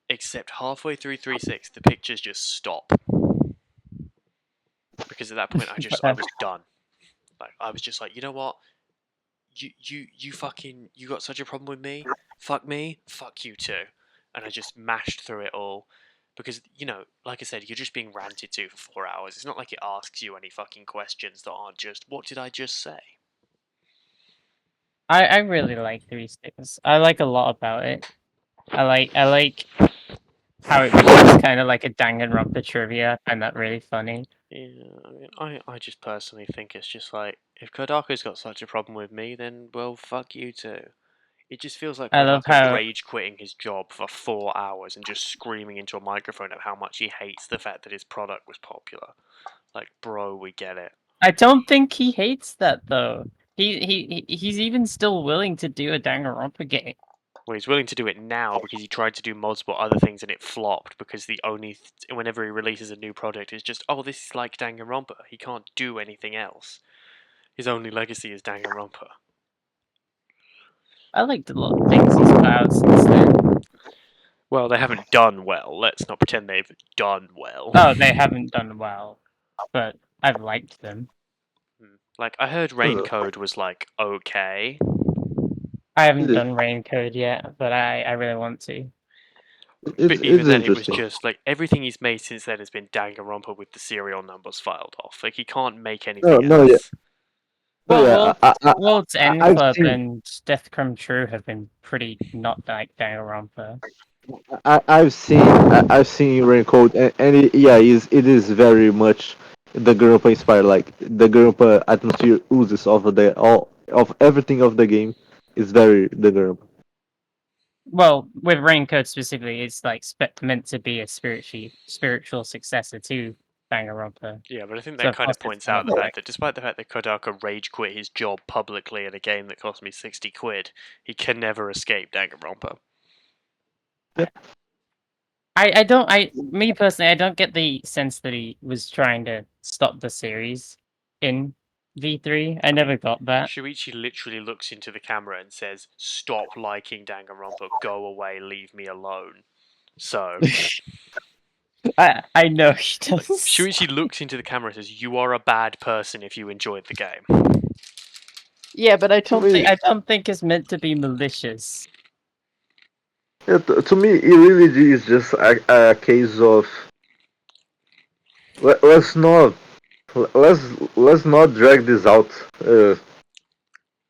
Speaker 1: except halfway through 3-6, the pictures just stop because at that point I was done. Like I was just like, you know what? You fucking you got such a problem with me? Fuck me, fuck you too. And I just mashed through it all because, you know, like I said, you're just being ranted to for 4 hours. It's not like it asks you any fucking questions that aren't just, what did I just say?
Speaker 3: I really like Three Sticks. I like a lot about it. I like how it becomes kind of like a Danganronpa trivia. I find that really funny.
Speaker 1: Yeah, I mean, I just personally think it's just like, if Kodaku's got such a problem with me, then, well, fuck you too. It just feels like
Speaker 3: I love
Speaker 1: Kodaka
Speaker 3: how
Speaker 1: rage quitting his job for 4 hours and just screaming into a microphone of how much he hates the fact that his product was popular. Like, bro, we get it.
Speaker 3: I don't think he hates that though. He's even still willing to do a Danganronpa game.
Speaker 1: Well, he's willing to do it now because he tried to do multiple other things and it flopped because the only whenever he releases a new project, it's just, oh, this is like Danganronpa. He can't do anything else. His only legacy is Danganronpa.
Speaker 3: I liked a lot of things he's put out since then.
Speaker 1: Well, they haven't done well. Let's not pretend they've done well.
Speaker 3: Oh, they haven't done well, but I've liked them.
Speaker 1: Like, I heard Rain Code was, like, okay.
Speaker 3: I haven't
Speaker 2: It is.
Speaker 3: done Rain Code yet, but I really want to.
Speaker 1: But even
Speaker 2: It's
Speaker 1: then, it was
Speaker 2: interesting.
Speaker 1: just, like, everything he's made since then has been Danganronpa with the serial numbers filed off. Like, he can't make
Speaker 2: No,
Speaker 1: anything
Speaker 2: no, yeah,
Speaker 1: else.
Speaker 2: no,
Speaker 3: Well,
Speaker 2: yeah.
Speaker 3: World's End
Speaker 2: I've
Speaker 3: Club
Speaker 2: seen,
Speaker 3: and Death Come True have been pretty not like Danganronpa.
Speaker 2: I've seen Raincoat, and it is very much the Grumpa inspired. Like the Grumpa atmosphere oozes of the all of everything of the game is very the Grumpa.
Speaker 3: Well, with Rain Code specifically, it's like meant to be a spiritual successor to Danganronpa.
Speaker 1: Yeah, but I think
Speaker 3: So
Speaker 1: that
Speaker 3: of
Speaker 1: kind
Speaker 3: course
Speaker 1: of
Speaker 3: it's
Speaker 1: points
Speaker 3: gonna
Speaker 1: out the
Speaker 3: be
Speaker 1: fact
Speaker 3: like
Speaker 1: that despite the fact that Kodaka rage quit his job publicly in a game that cost me 60 quid, he can never escape Danganronpa.
Speaker 3: me personally, I don't get the sense that he was trying to stop the series in V3. I never got that.
Speaker 1: Shuichi literally looks into the camera and says, "Stop liking Danganronpa, go away, leave me alone." So,
Speaker 3: I know he
Speaker 1: like,
Speaker 3: does.
Speaker 1: Shuichi looks into the camera and says, "You are a bad person if you enjoyed the game."
Speaker 3: Yeah, but I
Speaker 2: To me,
Speaker 3: don't think it's meant to be malicious.
Speaker 2: to me, it really is just a case of let's not let's let's not drag this out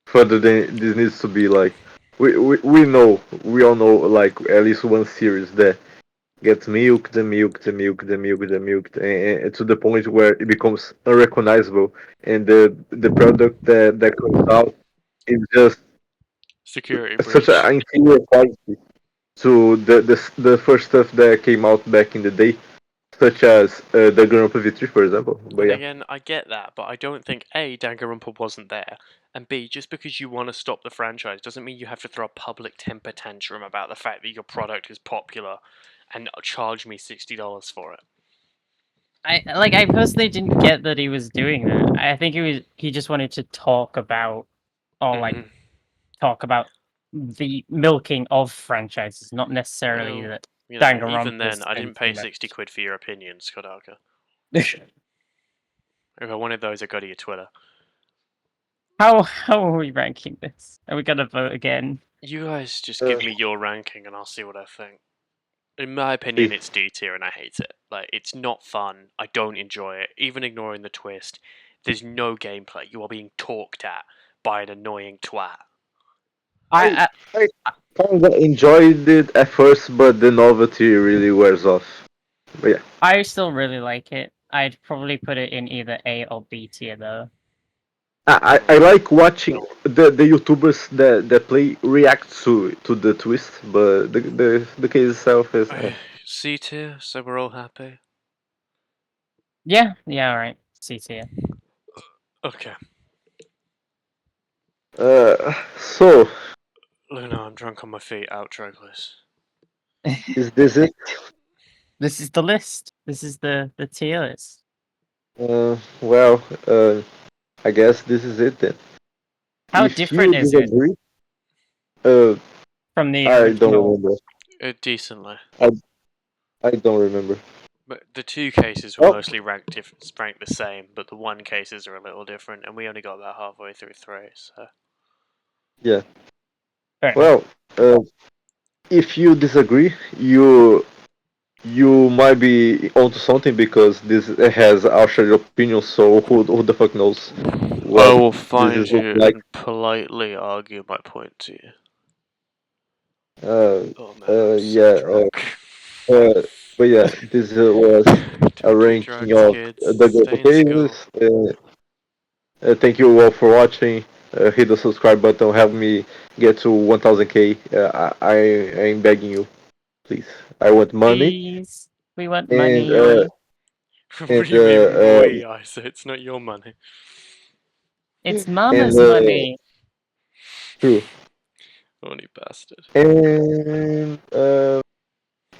Speaker 2: further than this needs to be. Like we all know like at least one series that gets milked and milked and milked and milked and milked and to the point where it becomes unrecognizable, and the product that comes out is just
Speaker 1: Security
Speaker 2: such
Speaker 1: breach.
Speaker 2: an inferior quality to the first stuff that came out back in the day, such as the Grandpa V3, for example. But
Speaker 1: And
Speaker 2: yeah,
Speaker 1: again, I get that, but I don't think A, Danganronpa wasn't there, and B, just because you want to stop the franchise doesn't mean you have to throw a public temper tantrum about the fact that your product is popular and charge me $60 for it.
Speaker 3: I personally didn't get that he was doing that. I think he just wanted to talk about or like
Speaker 1: Mhm.
Speaker 3: talk about the milking of franchises, not necessarily
Speaker 1: Well,
Speaker 3: that
Speaker 1: you know, even
Speaker 3: Danganronpa
Speaker 1: then,
Speaker 3: is
Speaker 1: I didn't pay
Speaker 3: anything that
Speaker 1: 60 quid for your opinions, Kodaka. If I wanted those, I'd go to your Twitter.
Speaker 3: How are we ranking this? Are we gonna vote again?
Speaker 1: You guys just
Speaker 2: uh,
Speaker 1: give me your ranking and I'll see what I think. In my opinion, it's D tier and I hate it. Like, it's not fun. I don't enjoy it. Even ignoring the twist, there's no gameplay. You are being talked at by an annoying twat.
Speaker 2: I
Speaker 3: I
Speaker 2: I kind of enjoyed it at first, but the novelty really wears off. But yeah.
Speaker 3: I still really like it. I'd probably put it in either A or B tier though.
Speaker 2: I like watching the YouTubers that play react to the twist, but the case itself is
Speaker 1: C tier, so we're all happy.
Speaker 3: Yeah, alright. C tier.
Speaker 1: Okay.
Speaker 2: so
Speaker 1: Luna, I'm drunk on my feet. Outro, please.
Speaker 2: is this it?
Speaker 3: This is the list. This is the tier list.
Speaker 2: Well, I guess this is it then.
Speaker 3: How
Speaker 2: If you
Speaker 3: different is it
Speaker 2: disagree, uh,
Speaker 3: from the
Speaker 2: I don't
Speaker 3: original?
Speaker 2: remember.
Speaker 1: Decently.
Speaker 2: I don't remember.
Speaker 1: But the two cases were
Speaker 2: Oh,
Speaker 1: mostly ranked the same, but the one cases are a little different, and we only got about halfway through 3, so...
Speaker 2: yeah.
Speaker 3: Fair enough.
Speaker 2: Well, if you disagree, you you might be onto something because this has our shared opinion. So who the fuck knows
Speaker 1: I
Speaker 2: what
Speaker 1: will
Speaker 2: this
Speaker 1: find
Speaker 2: is look
Speaker 1: you
Speaker 2: like?
Speaker 1: and politely argue my point to you.
Speaker 2: Uh,
Speaker 1: Oh man, I'm so
Speaker 2: yeah.
Speaker 1: drunk.
Speaker 2: Uh, but yeah, this was a
Speaker 1: Don't do
Speaker 2: ranking
Speaker 1: drugs,
Speaker 2: of
Speaker 1: kids.
Speaker 2: the
Speaker 1: Stay
Speaker 2: global
Speaker 1: in school.
Speaker 2: cases. Thank you all for watching. Hit the subscribe button. Help me get to 1000k. I'm begging you, please. I want money
Speaker 3: Please, we want
Speaker 2: and
Speaker 3: money.
Speaker 1: What
Speaker 2: and
Speaker 1: do you mean we, Isa? It's not your money.
Speaker 3: It's
Speaker 2: and
Speaker 3: mama's money.
Speaker 2: true.
Speaker 1: Horny bastard.
Speaker 2: And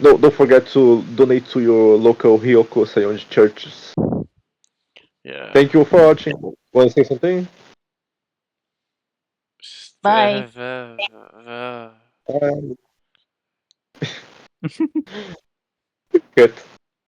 Speaker 2: don't forget to donate to your local Ryoko Sayonji churches.
Speaker 1: Yeah.
Speaker 2: Thank you for watching. Want to say something?
Speaker 3: Bye.
Speaker 2: Good.